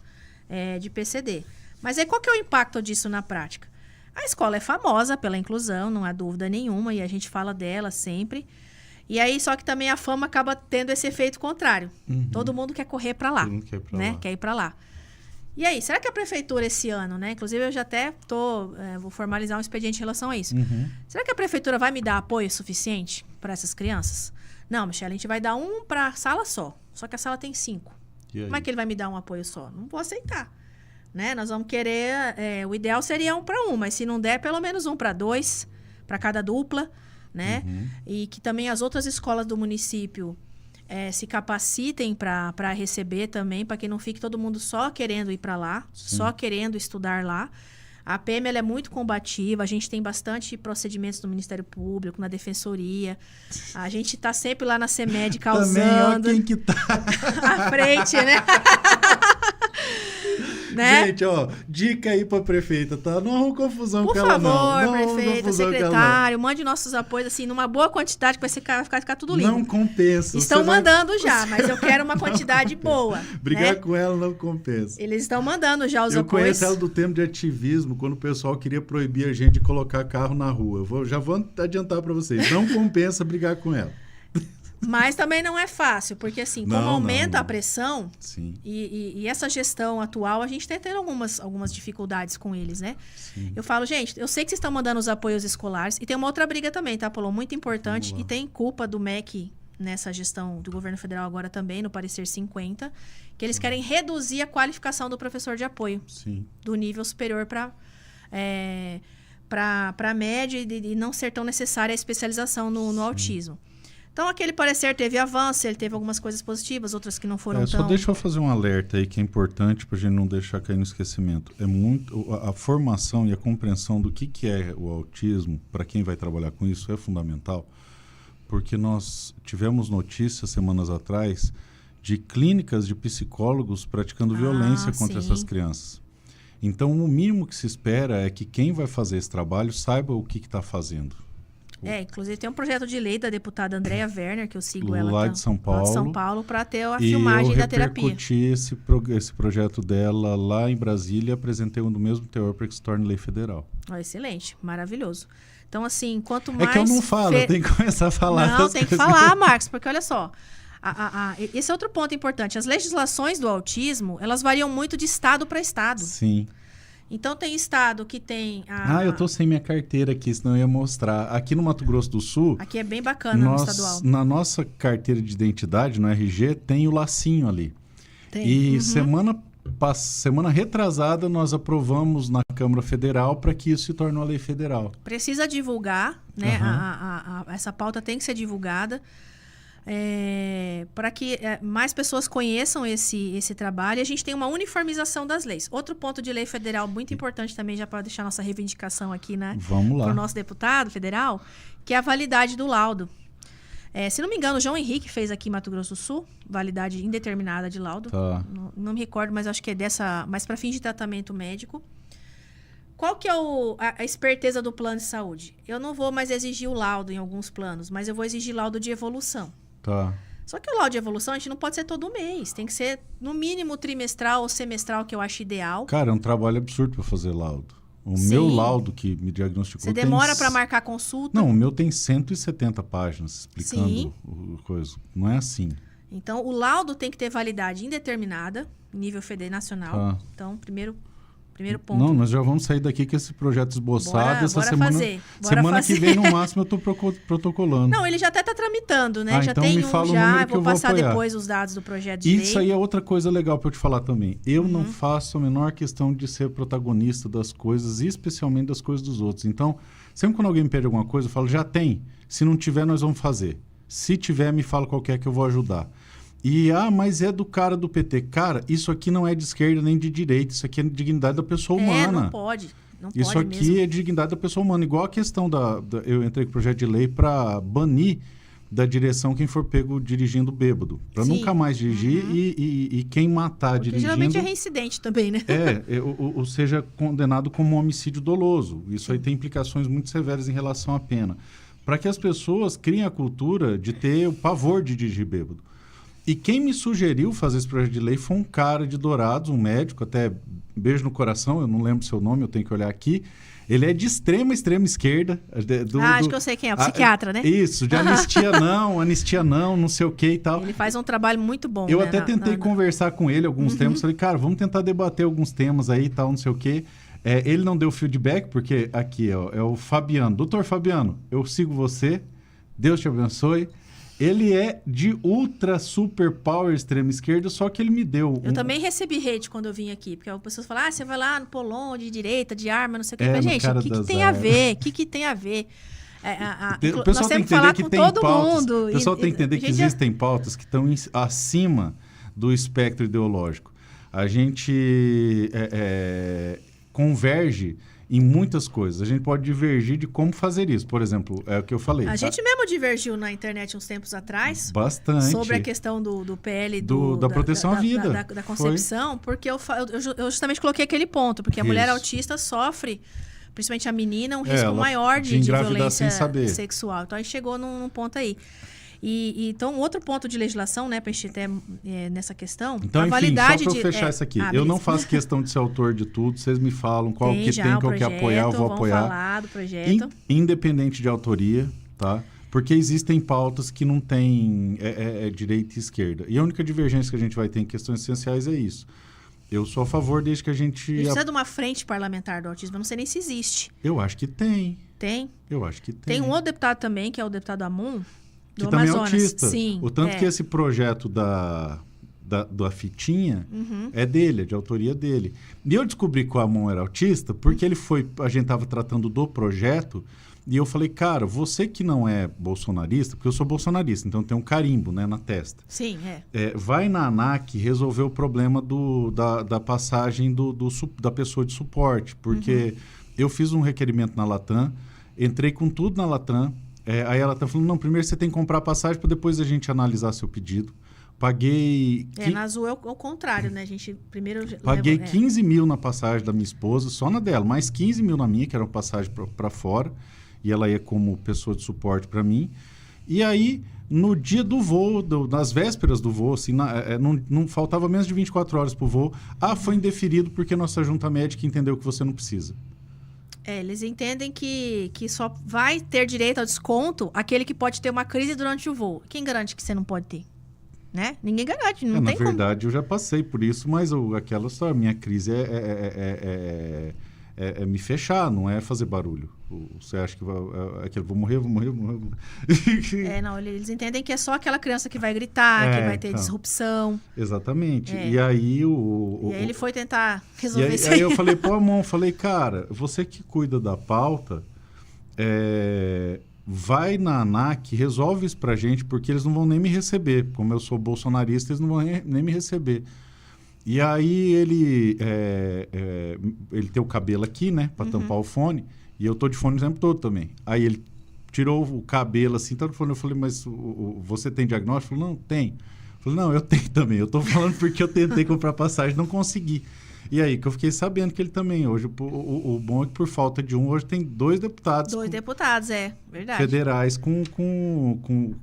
de PCD. Mas aí qual que é o impacto disso na prática? A escola é famosa pela inclusão, não há dúvida nenhuma, e a gente fala dela sempre. E aí, só que também a fama acaba tendo esse efeito contrário. Todo mundo quer correr para lá. Todo mundo quer, quer ir para lá. E aí, será que a prefeitura esse ano, né? Inclusive, eu já até vou formalizar um expediente em relação a isso. Será que a prefeitura vai me dar apoio suficiente para essas crianças? Não, Michelle, a gente vai dar um para a sala só que a sala tem 5. Como é que ele vai me dar um apoio só? Não vou aceitar. Né? Nós vamos querer... o ideal seria 1 para 1, mas se não der, pelo menos 1 para 2, para cada dupla, né? E que também as outras escolas do município se capacitem para receber também, para que não fique todo mundo só querendo ir para lá, só querendo estudar lá. A PM ela é muito combativa, a gente tem bastante procedimentos no Ministério Público, na Defensoria. A gente está sempre lá na CEMED causando... Também, ó, quem que tá... à frente, né? Né? Gente, dica aí pra prefeita, tá? Não arruma confusão com ela, não. Por favor, prefeita, secretário, mande nossos apoios, assim, numa boa quantidade, que vai ficar tudo lindo. Não compensa. Estão mandando já, mas eu quero uma quantidade boa. Brigar com ela não compensa. Eles estão mandando já os apoios. Eu conheço ela do tempo de ativismo, quando o pessoal queria proibir a gente de colocar carro na rua. Já vou adiantar pra vocês. Não compensa brigar com ela. Mas também não é fácil, porque assim, como aumenta a pressão e essa gestão atual, a gente está tendo algumas dificuldades com eles, né? Sim. Eu falo, gente, eu sei que vocês estão mandando os apoios escolares, e tem uma outra briga também, tá, Paulo? Muito importante, e tem culpa do MEC nessa gestão do governo federal agora também, no parecer 50, que eles querem reduzir a qualificação do professor de apoio. Sim. Do nível superior para a média e não ser tão necessária a especialização no autismo. Então, aquele parecer teve avanço, ele teve algumas coisas positivas, outras que não foram tão... Só deixa eu fazer um alerta aí que é importante para a gente não deixar cair no esquecimento. A formação e a compreensão do que é o autismo, para quem vai trabalhar com isso, é fundamental, porque nós tivemos notícias semanas atrás de clínicas de psicólogos praticando violência contra essas crianças. Então, o mínimo que se espera é que quem vai fazer esse trabalho saiba o que está fazendo. Inclusive tem um projeto de lei da deputada Andréa Werner, que eu sigo ela. Lá de São Paulo. Lá de São Paulo, para ter a filmagem da terapia. E eu repercuti esse projeto dela lá em Brasília e apresentei um do mesmo teor para que se torne lei federal. Excelente, maravilhoso. Então, assim, quanto mais... É que eu não falo, eu tenho que começar a falar. Não, tem que falar, Marcos, porque olha só, esse é outro ponto importante. As legislações do autismo, elas variam muito de estado para estado. Sim. Então, tem estado que tem... eu tô sem minha carteira aqui, senão eu ia mostrar. Aqui no Mato Grosso do Sul... Aqui é bem bacana no estadual. Na nossa carteira de identidade, no RG, tem o lacinho ali. Tem. E semana retrasada, nós aprovamos na Câmara Federal para que isso se torne uma lei federal. Precisa divulgar, né? Essa pauta tem que ser divulgada para que mais pessoas conheçam esse trabalho e a gente tem uma uniformização das leis. Outro ponto de lei federal muito importante também, já para deixar nossa reivindicação aqui, né? Vamos lá. Para o nosso deputado federal, que é a validade do laudo. Se não me engano, o João Henrique fez aqui em Mato Grosso do Sul, validade indeterminada de laudo. Tá. Não me recordo, mas acho que é dessa, mas para fins de tratamento médico. Qual que é a esperteza do plano de saúde? Eu não vou mais exigir o laudo em alguns planos, mas eu vou exigir laudo de evolução. Tá. Só que o laudo de evolução a gente não pode ser todo mês. Tem que ser, no mínimo, trimestral ou semestral, que eu acho ideal. Cara, é um trabalho absurdo para fazer laudo. O Sim. meu laudo que me diagnosticou... Você demora para marcar consulta? Não, o meu tem 170 páginas explicando Sim. coisa. Não é assim. Então, o laudo tem que ter validade indeterminada, nível nacional. Tá. Então, primeiro ponto. Não, nós já vamos sair daqui com esse projeto esboçado. Essa semana, semana que vem, no máximo, eu estou protocolando. Não, ele já até está tramitando, né? Já então tem me fala o número que vou eu vou passar apoiar. depois os dados do projeto de lei. Isso aí é outra coisa legal para eu te falar também. Eu não faço a menor questão de ser protagonista das coisas, especialmente das coisas dos outros. Então, sempre quando alguém me pede alguma coisa, eu falo, já tem. Se não tiver, nós vamos fazer. Se tiver, me fala qual que é que eu vou ajudar. E, mas é do cara do PT. Cara, isso aqui não é de esquerda nem de direita. Isso aqui é dignidade da pessoa humana. Não pode. Não isso pode aqui mesmo. é dignidade da pessoa humana. Igual a questão eu entrei com o projeto de lei para banir da direção quem for pego dirigindo bêbado. Para nunca mais dirigir e quem matar porque dirigindo... geralmente é reincidente também, né? Ou seja, condenado como homicídio doloso. Isso aí tem implicações muito severas em relação à pena. Para que as pessoas criem a cultura de ter o pavor de dirigir bêbado. E quem me sugeriu fazer esse projeto de lei foi um cara de Dourados, um médico, até beijo no coração, eu não lembro o seu nome, eu tenho que olhar aqui. Ele é de extrema esquerda. Acho que eu sei quem é, o psiquiatra, né? Isso, de anistia não sei o que e tal. Ele faz um trabalho muito bom. Eu né? até tentei conversar com ele alguns tempos, falei, cara, vamos tentar debater alguns temas aí e tal, não sei o quê. Ele não deu feedback, porque aqui ó, é o Fabiano. Doutor Fabiano, eu sigo você, Deus te abençoe. Ele é de ultra super power extrema esquerda, só que ele me deu... Eu também recebi hate quando eu vim aqui, porque as pessoas falam, você vai lá no Polon, de direita, de arma, não sei o que. Mas, gente, o que tem a ver? O que tem a ver? O pessoal tem que entender que tem pautas. O pessoal tem que entender que existem pautas que estão acima do espectro ideológico. A gente converge em muitas coisas. A gente pode divergir de como fazer isso. Por exemplo, é o que eu falei. A gente mesmo divergiu na internet uns tempos atrás. Bastante. Sobre a questão do PL da proteção à vida. Da concepção, porque eu justamente coloquei aquele ponto, porque a mulher autista sofre, principalmente a menina, um risco maior de violência sexual. Então, a gente chegou num ponto aí. Então, outro ponto de legislação, né, para a gente até nessa questão, então, a validade só para eu fechar isso aqui, eu não faço questão de ser autor de tudo, vocês me falam qual que tem, qual que apoiar, eu vou apoiar. Vamos falar do projeto. Independente de autoria, tá? Porque existem pautas que não têm direita e esquerda. E a única divergência que a gente vai ter em questões essenciais é isso. Eu sou a favor desde que a gente... Precisa de uma frente parlamentar do autismo, eu não sei nem se existe. Eu acho que tem. Tem? Eu acho que tem. Tem um outro deputado também, que é o deputado Amun, que também Amazonas. é autista. Sim, o tanto que esse projeto da fitinha é dele, é de autoria dele. E eu descobri que o Amon era autista porque a gente estava tratando do projeto e eu falei, cara, você que não é bolsonarista, porque eu sou bolsonarista, então tem um carimbo, né, na testa. Sim, vai na ANAC resolver o problema da passagem da pessoa de suporte, porque eu fiz um requerimento na Latam, entrei com tudo na Latam. Aí ela tá falando, não, primeiro você tem que comprar a passagem para depois a gente analisar seu pedido. Paguei... na Azul é o contrário, né? A gente primeiro... Paguei 15 mil na passagem da minha esposa, só na dela, mais 15 mil na minha, que era uma passagem para fora. e ela ia como pessoa de suporte para mim. E aí, no dia do voo, nas vésperas do voo, assim, não faltava menos de 24 horas para o voo, foi indeferido porque nossa junta médica entendeu que você não precisa. Eles entendem que só vai ter direito ao desconto aquele que pode ter uma crise durante o voo. Quem garante que você não pode ter? Né? Ninguém garante, não tem na verdade, eu já passei por isso, mas aquela história, minha crise é me fechar, não é fazer barulho. Você acha que vou morrer. Não, eles entendem que é só aquela criança que vai gritar, que vai ter disrupção. Exatamente. E aí E aí ele foi tentar resolver isso aí eu falei, cara, você que cuida da pauta, vai na ANAC, resolve isso pra gente, porque eles não vão nem me receber. Como eu sou bolsonarista, eles não vão nem me receber. E aí ele tem o cabelo aqui, né, pra tampar o fone, e eu tô de fone o tempo todo também. Aí ele tirou o cabelo assim, tá no fone. Eu falei, mas você tem diagnóstico? Ele falou, não, tem. Eu falei, não, eu tenho também. Eu tô falando porque eu tentei comprar passagem, não consegui. E aí que eu fiquei sabendo que ele também, hoje, o bom é que por falta de hoje tem 2 deputados. 2 deputados, verdade. Federais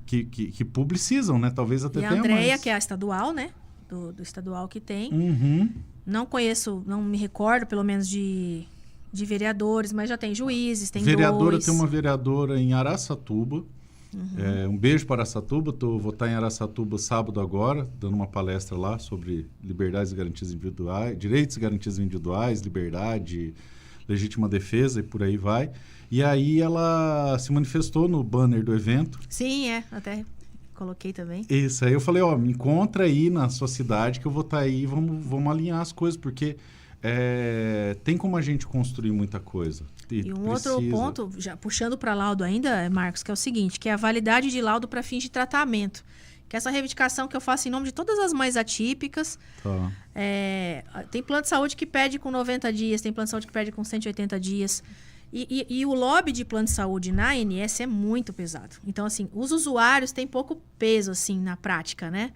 que publicizam, né? Talvez até tenha mais. E a Andréia, que é a estadual, né? Do estadual que tem. Não conheço, não me recordo, pelo menos, de vereadores, mas já tem juízes, tem vereadora, 2. Tem uma vereadora em Araçatuba. Um beijo para Araçatuba. Vou estar em Araçatuba sábado agora, dando uma palestra lá sobre liberdades e garantias individuais, direitos e garantias individuais, liberdade, legítima defesa e por aí vai. E aí ela se manifestou no banner do evento. Sim, até coloquei também. Isso, aí eu falei, me encontra aí na sua cidade que eu vou estar aí e vamos alinhar as coisas, porque tem como a gente construir muita coisa. E um outro ponto, já puxando para laudo ainda, Marcos, que é o seguinte, que é a validade de laudo para fins de tratamento. Que é essa reivindicação que eu faço em nome de todas as mães atípicas. Tá. Tem plano de saúde que pede com 90 dias, tem plano de saúde que pede com 180 dias. E o lobby de plano de saúde na ANS é muito pesado. Então, assim, os usuários têm pouco peso, assim, na prática, né?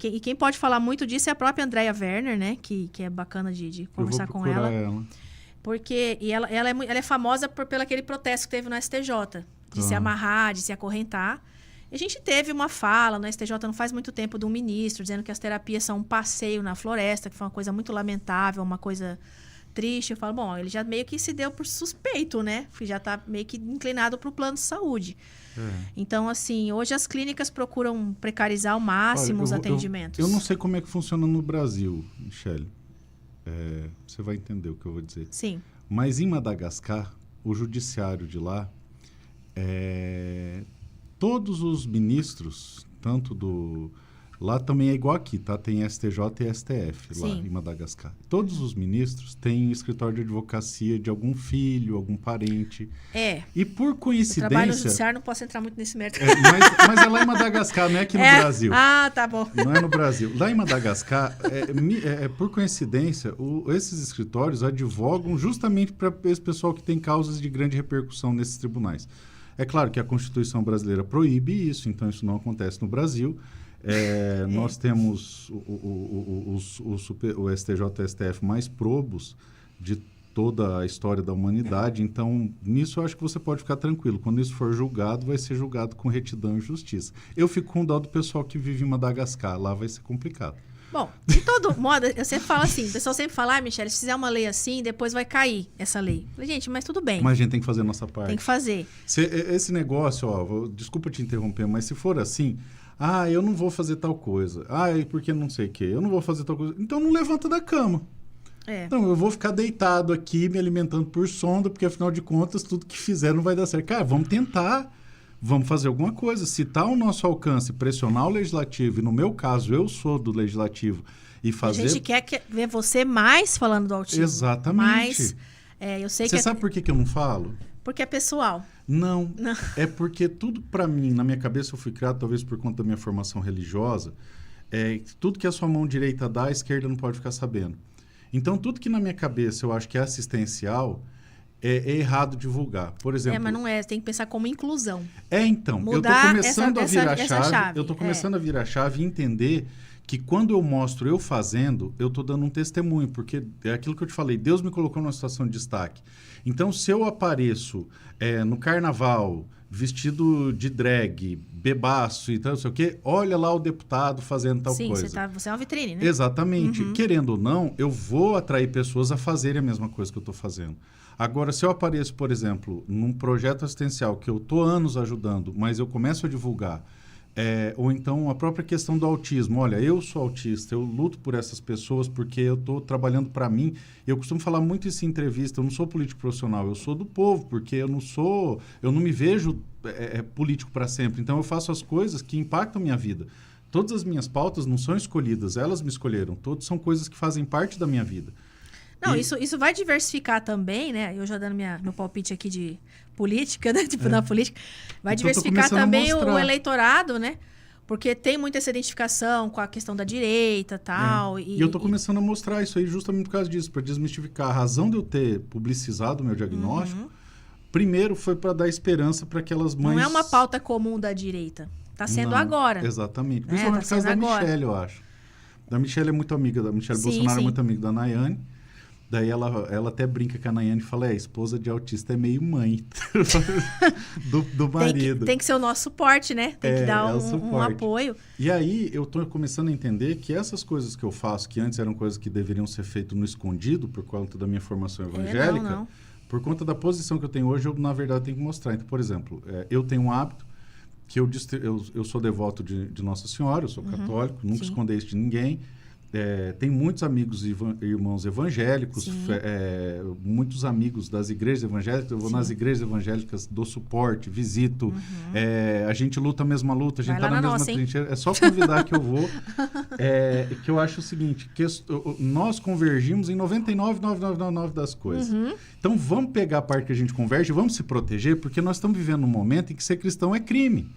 E quem pode falar muito disso é a própria Andréia Werner, né? Que é bacana de conversar com ela. Porque ela é famosa pelo aquele protesto que teve no STJ. De se amarrar, de se acorrentar. E a gente teve uma fala no STJ não faz muito tempo de um ministro dizendo que as terapias são um passeio na floresta, que foi uma coisa muito lamentável, uma coisa triste. Eu falo, ele já meio que se deu por suspeito, né? Já está meio que inclinado para o plano de saúde. Então, assim, hoje as clínicas procuram precarizar ao máximo os atendimentos. Eu não sei como é que funciona no Brasil, Michele. Você vai entender o que eu vou dizer. Sim. Mas em Madagascar, o judiciário de lá, todos os ministros, tanto do... Lá também é igual aqui, tá? Tem STJ e STF lá em Madagascar. Todos os ministros têm escritório de advocacia de algum filho, algum parente. E por coincidência... Eu trabalho no judiciário, não posso entrar muito nesse mérito. Mas é lá em Madagascar, não é aqui no Brasil. Tá bom. Não é no Brasil. Lá em Madagascar, por coincidência, esses escritórios advogam justamente para esse pessoal que tem causas de grande repercussão nesses tribunais. É claro que a Constituição brasileira proíbe isso, então isso não acontece no Brasil. Nós temos o STJ e o STF mais probos de toda a história da humanidade, então nisso eu acho que você pode ficar tranquilo. Quando isso for julgado, vai ser julgado com retidão e justiça. Eu fico com dó do pessoal que vive em Madagascar, lá vai ser complicado. Bom, de todo modo, eu sempre falo assim, o pessoal sempre fala, Michele, se fizer uma lei assim, depois vai cair essa lei. Eu falei, gente, mas tudo bem. Mas a gente tem que fazer a nossa parte. Tem que fazer. Esse negócio, desculpa te interromper, mas se for assim... eu não vou fazer tal coisa. Porque não sei o quê. Eu não vou fazer tal coisa. Então, não levanta da cama. Então, eu vou ficar deitado aqui, me alimentando por sonda, porque, afinal de contas, tudo que fizer não vai dar certo. Cara, vamos tentar. Vamos fazer alguma coisa. Se está ao nosso alcance pressionar o legislativo, e no meu caso, eu sou do legislativo, e fazer... A gente quer ver você mais falando do autismo. Exatamente. Eu sei Você sabe por que eu não falo? Porque é pessoal. Não. É porque tudo para mim, na minha cabeça eu fui criado, talvez por conta da minha formação religiosa, tudo que a sua mão direita dá, a esquerda não pode ficar sabendo. Então, tudo que na minha cabeça eu acho que é assistencial, é errado divulgar. Por exemplo... mas não é. Tem que pensar como inclusão. Então. Mudar eu tô começando a virar essa chave. Eu tô começando a virar a chave e entender que quando eu mostro eu fazendo, eu tô dando um testemunho. Porque é aquilo que eu te falei. Deus me colocou numa situação de destaque. Então, se eu apareço no carnaval, vestido de drag, bebaço e tal, não sei o quê, olha lá o deputado fazendo tal coisa. Sim, você é uma vitrine, né? Exatamente. Querendo ou não, eu vou atrair pessoas a fazerem a mesma coisa que eu estou fazendo. Agora, se eu apareço, por exemplo, num projeto assistencial que eu estou anos ajudando, mas eu começo a divulgar, ou então a própria questão do autismo. Olha, eu sou autista, eu luto por essas pessoas porque eu estou trabalhando para mim. Eu costumo falar muito isso em entrevista, eu não sou político profissional, eu sou do povo, porque eu não me vejo político para sempre. Então, eu faço as coisas que impactam a minha vida. Todas as minhas pautas não são escolhidas, elas me escolheram. Todas são coisas que fazem parte da minha vida. Não, isso vai diversificar também, né? Eu já dando meu palpite aqui de política, né? Da política. Vai Então, diversificar também o eleitorado, né? Porque tem muita essa identificação com a questão da direita tal, e eu tô começando a mostrar isso aí justamente por causa disso, para desmistificar. A razão de eu ter publicizado o meu diagnóstico, primeiro foi para dar esperança para aquelas mães... Não é uma pauta comum da direita. Tá sendo agora. Exatamente. Principalmente por causa da Michelle, eu acho. Da Michelle é muito amiga, da Michelle Bolsonaro é muito amiga da Nayane. Daí ela até brinca com a Nayane e fala, a esposa de autista é meio mãe do marido. Tem que ser o nosso suporte, né? Tem que dar um apoio. E aí eu tô começando a entender que essas coisas que eu faço, que antes eram coisas que deveriam ser feitas no escondido, por conta da minha formação evangélica, por conta da posição que eu tenho hoje, eu, na verdade, tenho que mostrar. Então, por exemplo, eu tenho um hábito que eu sou devoto de Nossa Senhora, eu sou católico, nunca escondi isso de ninguém. Tem muitos amigos e irmãos evangélicos, muitos amigos das igrejas evangélicas. Eu vou nas igrejas evangélicas, dou suporte, visito. A gente luta a mesma luta, a gente está na mesma trincheira. É só convidar que eu vou. Que eu acho o seguinte, que nós convergimos em 99,999 das coisas. Então, vamos pegar a parte que a gente converge, vamos se proteger, porque nós estamos vivendo um momento em que ser cristão é crime.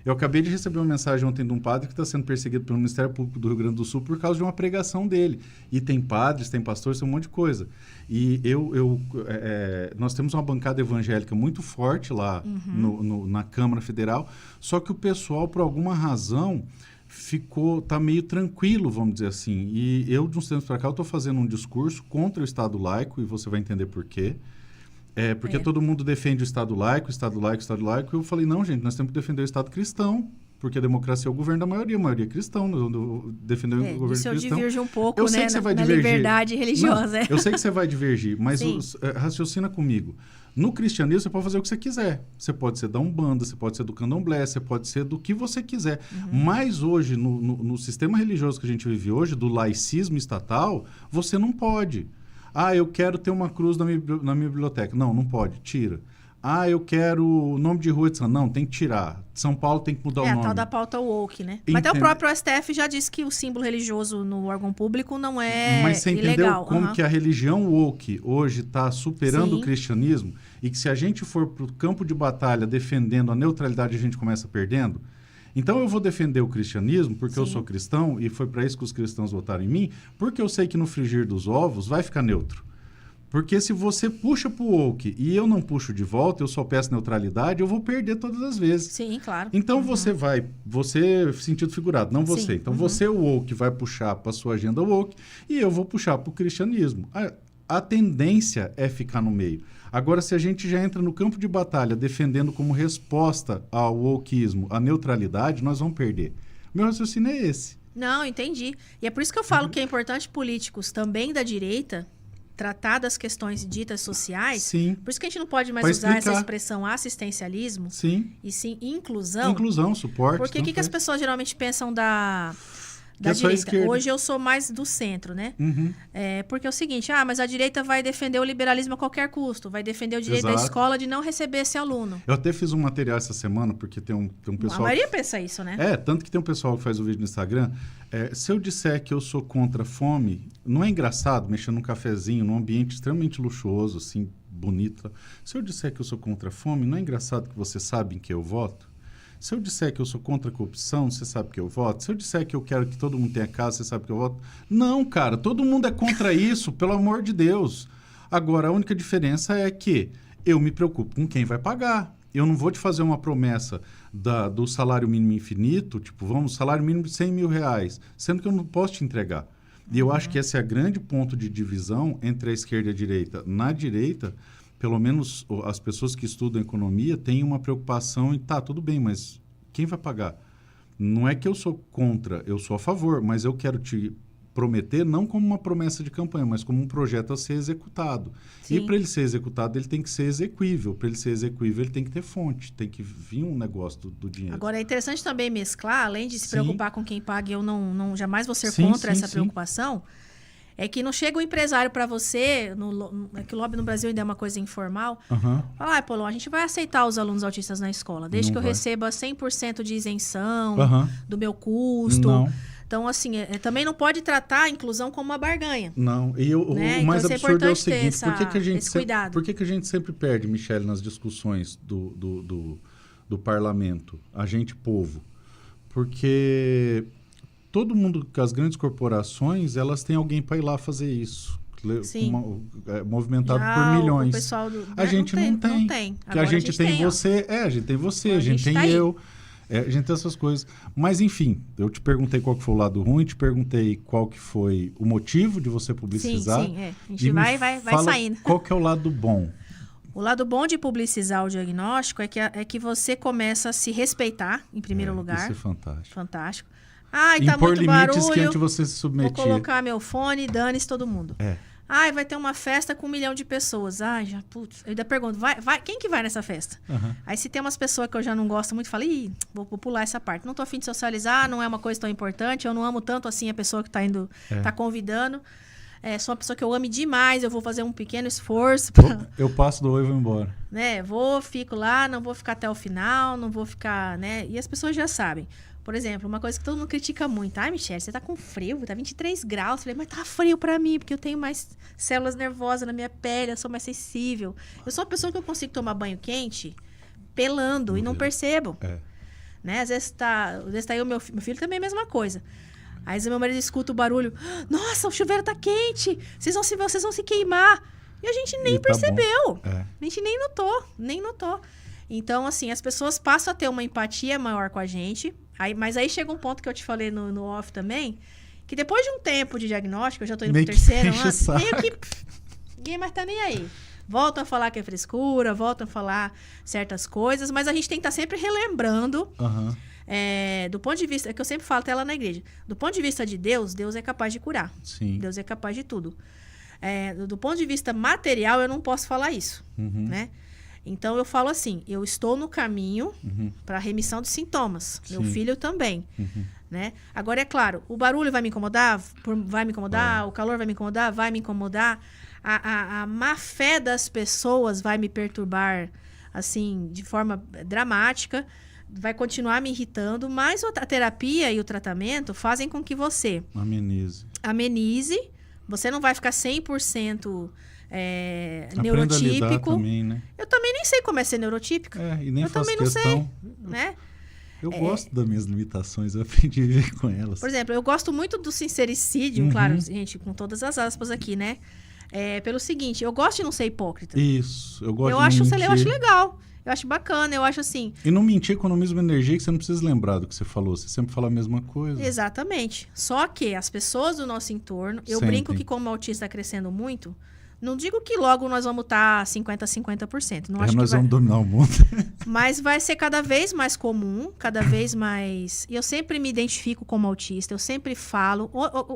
Eu acabei de receber uma mensagem ontem de um padre que está sendo perseguido pelo Ministério Público do Rio Grande do Sul por causa de uma pregação dele. E tem padres, tem pastores, tem um monte de coisa. E nós temos uma bancada evangélica muito forte lá na Câmara Federal, só que o pessoal, por alguma razão, tá meio tranquilo, vamos dizer assim. E eu, de uns tempos para cá, eu estou fazendo um discurso contra o Estado laico, e você vai entender por quê. Porque todo mundo defende o Estado laico, Estado laico, Estado laico. Eu falei, não, gente, nós temos que defender o Estado cristão, porque a democracia é o governo da maioria, a maioria é cristão, defender o governo cristão. Isso eu diverjo um pouco, eu sei que você vai divergir. Liberdade religiosa. Não, eu sei que você vai divergir, mas raciocina comigo. No cristianismo, você pode fazer o que você quiser. Você pode ser da Umbanda, você pode ser do Candomblé, você pode ser do que você quiser. Mas hoje, no sistema religioso que a gente vive hoje, do laicismo estatal, você não pode. Eu quero ter uma cruz na minha biblioteca. Não pode, tira. Eu quero o nome de rua de São... Não, tem que tirar. São Paulo tem que mudar o nome. A tal da pauta woke, né? Mas até o próprio STF já disse que o símbolo religioso no órgão público não é ilegal. Mas você entendeu como que a religião woke hoje está superando o cristianismo? E que se a gente for para o campo de batalha defendendo a neutralidade, a gente começa perdendo? Então, eu vou defender o cristianismo porque eu sou cristão, e foi para isso que os cristãos votaram em mim, porque eu sei que no frigir dos ovos vai ficar neutro. Porque se você puxa pro woke e eu não puxo de volta, eu só peço neutralidade, eu vou perder todas as vezes. Sim, claro. Então, você, sentido figurado, não você. Então, você, o woke, vai puxar para sua agenda woke e eu vou puxar para o cristianismo. A tendência é ficar no meio. Agora, se a gente já entra no campo de batalha defendendo como resposta ao wokeismo a neutralidade, nós vamos perder. Meu raciocínio é esse. Não, entendi. E é por isso que eu falo que é importante políticos também da direita tratar das questões ditas sociais. Sim. Por isso que a gente não pode mais usar essa expressão assistencialismo. Sim. E sim inclusão. Inclusão, suporte. Porque o que as pessoas geralmente pensam da direita? Hoje eu sou mais do centro, né? Porque é o seguinte, mas a direita vai defender o liberalismo a qualquer custo, vai defender o direito da escola de não receber esse aluno. Eu até fiz um material essa semana, porque tem um pessoal... A maioria pensa isso, né? Tanto que tem um pessoal que faz o vídeo no Instagram. Se eu disser que eu sou contra a fome, não é engraçado mexer num cafezinho, num ambiente extremamente luxuoso, assim, bonito. Se eu disser que eu sou contra a fome, não é engraçado que você sabe em que eu voto? Se eu disser que eu sou contra a corrupção, você sabe que eu voto? Se eu disser que eu quero que todo mundo tenha casa, você sabe que eu voto? Não, cara, todo mundo é contra isso, pelo amor de Deus. Agora, a única diferença é que eu me preocupo com quem vai pagar. Eu não vou te fazer uma promessa do salário mínimo infinito, tipo, salário mínimo de 100 mil reais, sendo que eu não posso te entregar. E eu acho que esse é o grande ponto de divisão entre a esquerda e a direita. Na direita, pelo menos as pessoas que estudam economia têm uma preocupação em, tudo bem, mas quem vai pagar? Não é que eu sou contra, eu sou a favor, mas eu quero te prometer não como uma promessa de campanha, mas como um projeto a ser executado. Sim. E para ele ser executado, ele tem que ser exequível. Para ele ser exequível, ele tem que ter fonte, tem que vir um negócio do dinheiro. Agora, é interessante também mesclar, além de se preocupar com quem paga, eu não jamais vou ser contra essa preocupação, é que não chega o empresário para você, é que o lobby no Brasil ainda é uma coisa informal, fala, Polon, a gente vai aceitar os alunos autistas na escola, desde que eu receba 100% de isenção do meu custo. Não. Então, assim, também não pode tratar a inclusão como uma barganha. Não, e o mais absurdo é o seguinte, por que a gente sempre perde, Michele, nas discussões do parlamento, a gente povo? Porque todo mundo, as grandes corporações, elas têm alguém para ir lá fazer isso. Movimentado por milhões. O pessoal a gente não tem. Porque a gente tem você, a gente tem você, a gente tem eu. A gente tem essas coisas. Mas, enfim, eu te perguntei qual que foi o lado ruim, te perguntei qual que foi o motivo de você publicizar. Sim. A gente vai saindo. Qual que é o lado bom? O lado bom de publicizar o diagnóstico é que você começa a se respeitar, em primeiro lugar. Isso é fantástico. Fantástico. Ai, tá muito limites que antes você se submetia. Vou colocar meu fone, dane-se todo mundo. Ai, vai ter uma festa com 1 milhão de pessoas. Ai, eu ainda pergunto, quem que vai nessa festa? Aí se tem umas pessoas que eu já não gosto muito, eu falo, vou pular essa parte. Não tô afim de socializar, não é uma coisa tão importante, eu não amo tanto assim a pessoa que tá indo, tá convidando. Sou uma pessoa que eu ame demais, eu vou fazer um pequeno esforço. Eu passo do oi e vou embora. Fico lá, não vou ficar até o final, não vou ficar, E as pessoas já sabem. Por exemplo, uma coisa que todo mundo critica muito. Ai, Michele, você tá com frio, tá 23 graus. Eu falei, mas tá frio pra mim, porque eu tenho mais células nervosas na minha pele, eu sou mais sensível. Eu sou uma pessoa que eu consigo tomar banho quente pelando e não percebo. Às vezes tá aí o meu filho também é a mesma coisa. Aí o meu marido escuta o barulho. Nossa, o chuveiro tá quente, vocês vão se queimar. E a gente nem percebeu. A gente nem notou. Então, assim, as pessoas passam a ter uma empatia maior com a gente. Mas aí chega um ponto que eu te falei no off também, que depois de um tempo de diagnóstico, eu já tô indo pro terceiro ano, meio que ninguém mais tá nem aí. Voltam a falar que é frescura, voltam a falar certas coisas, mas a gente tem que estar sempre relembrando, do ponto de vista, que eu sempre falo até lá na igreja, do ponto de vista de Deus, Deus é capaz de curar. Sim. Deus é capaz de tudo. Do ponto de vista material, eu não posso falar isso, né? Então, eu falo assim, eu estou no caminho para a remissão dos sintomas. Sim. Meu filho também, né? Agora, é claro, o barulho vai me incomodar? O calor vai me incomodar? Vai me incomodar. A má fé das pessoas vai me perturbar, assim, de forma dramática. Vai continuar me irritando, mas a terapia e o tratamento fazem com que você amenize. Você não vai ficar 100%... neurotípico. Também, né? Eu também nem sei como é ser neurotípica. E nem eu faço também questão. Não sei, né? Eu gosto das minhas limitações, eu aprendi a viver com elas. Por exemplo, eu gosto muito do sincericídio, claro, gente, com todas as aspas aqui, né? Pelo seguinte, eu gosto de não ser hipócrita. Isso, eu gosto de não mentir. Eu acho legal. Eu acho bacana, eu acho assim... E não mentir economiza uma energia que você não precisa lembrar do que você falou. Você sempre fala a mesma coisa. Exatamente. Só que as pessoas do nosso entorno... Eu brinco que como o autista está crescendo muito... Não digo que logo nós vamos estar 50%. Não acho que nós vamos dominar o mundo. Mas vai ser cada vez mais comum, cada vez mais... E eu sempre me identifico como autista, eu sempre falo...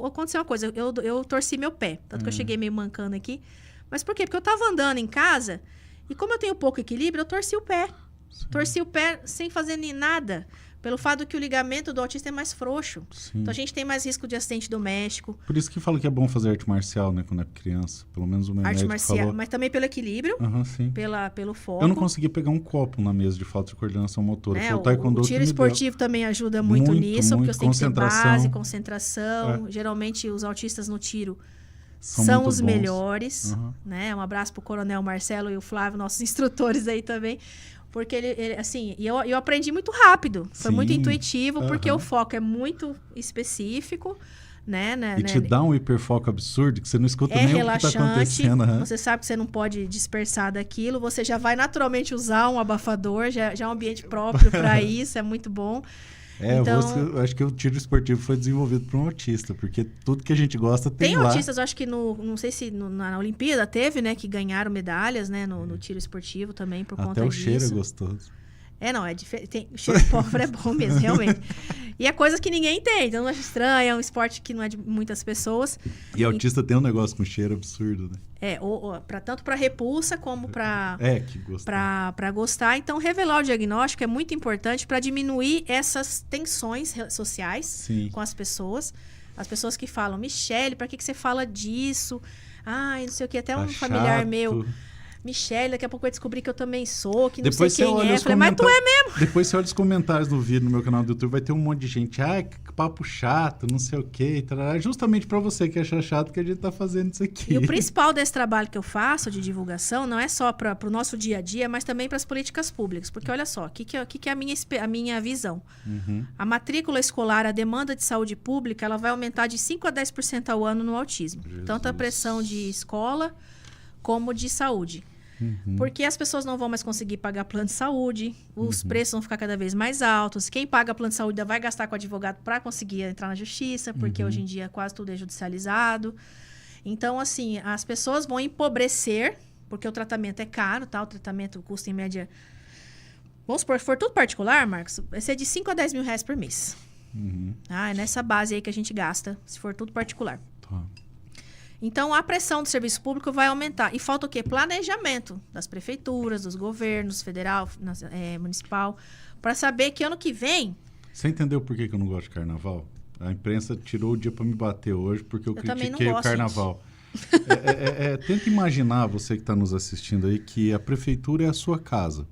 Aconteceu uma coisa, eu torci meu pé. Tanto que eu cheguei meio mancando aqui. Mas por quê? Porque eu tava andando em casa e como eu tenho pouco equilíbrio, eu torci o pé. Sim. Torci o pé sem fazer nem nada. Pelo fato que o ligamento do autista é mais frouxo. Sim. Então, a gente tem mais risco de acidente doméstico. Por isso que falo que é bom fazer arte marcial, né? Quando é criança. Pelo menos o meu médico marcial, falou. mas também pelo equilíbrio. Sim. Pelo foco. Eu não conseguia pegar um copo na mesa de falta de coordenação motora. O tiro esportivo também ajuda muito nisso. Porque você tem que ter base, concentração. Geralmente, os autistas no tiro são os melhores. Né? Um abraço pro Coronel Marcelo e o Flávio, nossos instrutores aí também. Porque ele assim, eu aprendi muito rápido. Foi muito intuitivo, porque o foco é muito específico, E te dá um hiperfoco absurdo que você não escuta nem o que está acontecendo. Você sabe que você não pode dispersar daquilo, você já vai naturalmente usar um abafador, já é um ambiente próprio para isso, é muito bom. Então, eu acho que o tiro esportivo foi desenvolvido por um autista, porque tudo que a gente gosta tem lá. Tem autistas, eu acho que não sei se na Olimpíada teve, né, que ganharam medalhas, né, no tiro esportivo também por conta disso. Até o cheiro é gostoso. Não, é diferente. O cheiro de pólvora é bom mesmo, realmente. E é coisa que ninguém entende, então não acho estranho, é um esporte que não é de muitas pessoas. E autista tem um negócio com cheiro absurdo, né? Tanto para repulsa como para gostar. Então, revelar o diagnóstico é muito importante para diminuir essas tensões sociais com as pessoas. As pessoas que falam, Michele, para que você fala disso? Ai, não sei o que, até um familiar meu... Michele, daqui a pouco vai descobrir que eu também sou, que não sei quem é. Eu falei, mas tu é mesmo. Depois você olha os comentários no vídeo no meu canal do YouTube, vai ter um monte de gente, que papo chato, não sei o quê. Justamente pra você que acha chato que a gente tá fazendo isso aqui. E o principal desse trabalho que eu faço de divulgação não é só pro nosso dia a dia, mas também para as políticas públicas. Porque olha só, o que é a minha visão? A matrícula escolar, a demanda de saúde pública, ela vai aumentar de 5% a 10% ao ano no autismo. Jesus. Tanto a pressão de escola como de saúde. Porque as pessoas não vão mais conseguir pagar plano de saúde, os preços vão ficar cada vez mais altos. Quem paga plano de saúde vai gastar com advogado para conseguir entrar na justiça, porque hoje em dia quase tudo é judicializado. Então, assim, as pessoas vão empobrecer, porque o tratamento é caro, tá? O tratamento custa em média... Vamos supor, se for tudo particular, Marcos, vai ser de 5 a 10 mil reais por mês. É nessa base aí que a gente gasta, se for tudo particular. Então, a pressão do serviço público vai aumentar. E falta o quê? Planejamento das prefeituras, dos governos, federal, municipal, para saber que ano que vem... Você entendeu por que eu não gosto de carnaval? A imprensa tirou o dia para me bater hoje porque eu critiquei o carnaval. Tenta imaginar, você que está nos assistindo aí, que a prefeitura é a sua casa.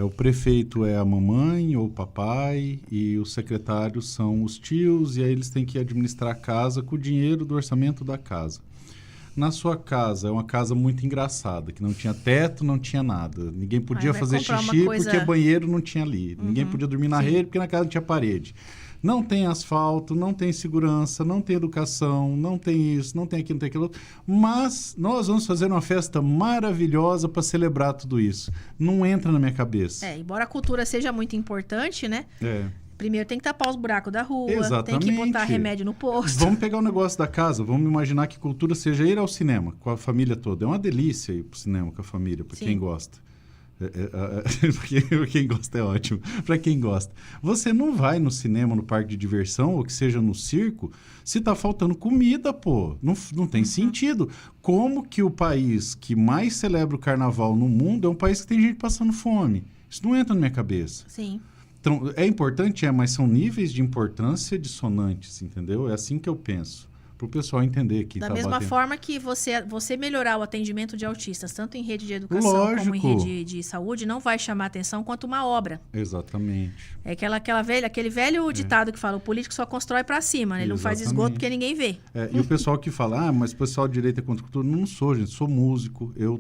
O prefeito é a mamãe ou o papai e os secretários são os tios, e aí eles têm que administrar a casa com o dinheiro do orçamento da casa. Na sua casa, é uma casa muito engraçada, que não tinha teto, não tinha nada. Ninguém podia fazer xixi porque banheiro não tinha ali. Ninguém podia dormir na rede porque na casa não tinha parede. Não tem asfalto, não tem segurança, não tem educação, não tem isso, não tem aquilo, não tem aquilo outro. Mas nós vamos fazer uma festa maravilhosa para celebrar tudo isso. Não entra na minha cabeça. Embora a cultura seja muito importante, né? Primeiro tem que tapar os buracos da rua, tem que botar remédio no posto. Vamos pegar o negócio da casa, vamos imaginar que cultura seja ir ao cinema com a família toda. É uma delícia ir pro cinema com a família, para quem gosta. Para quem gosta é ótimo. Para quem gosta. Você não vai no cinema, no parque de diversão, ou que seja no circo, se tá faltando comida, pô. Não tem sentido. Como que o país que mais celebra o carnaval no mundo é um país que tem gente passando fome? Isso não entra na minha cabeça. Sim. Então, é importante, mas são níveis de importância dissonantes, entendeu? É assim que eu penso. Para o pessoal entender que da mesma forma que você melhorar o atendimento de autistas, tanto em rede de educação como em rede de saúde, não vai chamar atenção quanto uma obra. Exatamente. É aquele velho ditado que fala, o político só constrói para cima, né? Ele não faz esgoto porque ninguém vê. E o pessoal que fala, mas o pessoal de direita contra cultura, não sou, gente. Sou músico, eu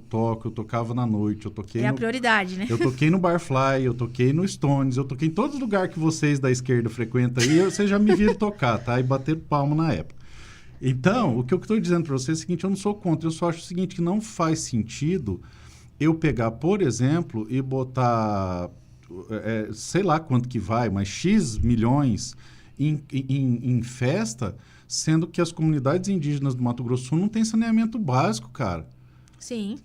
tocava na noite, eu toquei a prioridade, né? Eu toquei no Barfly, eu toquei no Stones, eu toquei em todos os lugares que vocês da esquerda frequentam aí, vocês já me viram tocar, tá? E bateram palma na época. Então, o que eu estou dizendo para você é o seguinte, eu não sou contra, eu só acho o seguinte, que não faz sentido eu pegar, por exemplo, e botar, sei lá quanto que vai, mas X milhões em festa, sendo que as comunidades indígenas do Mato Grosso do Sul não têm saneamento básico, cara. Sim.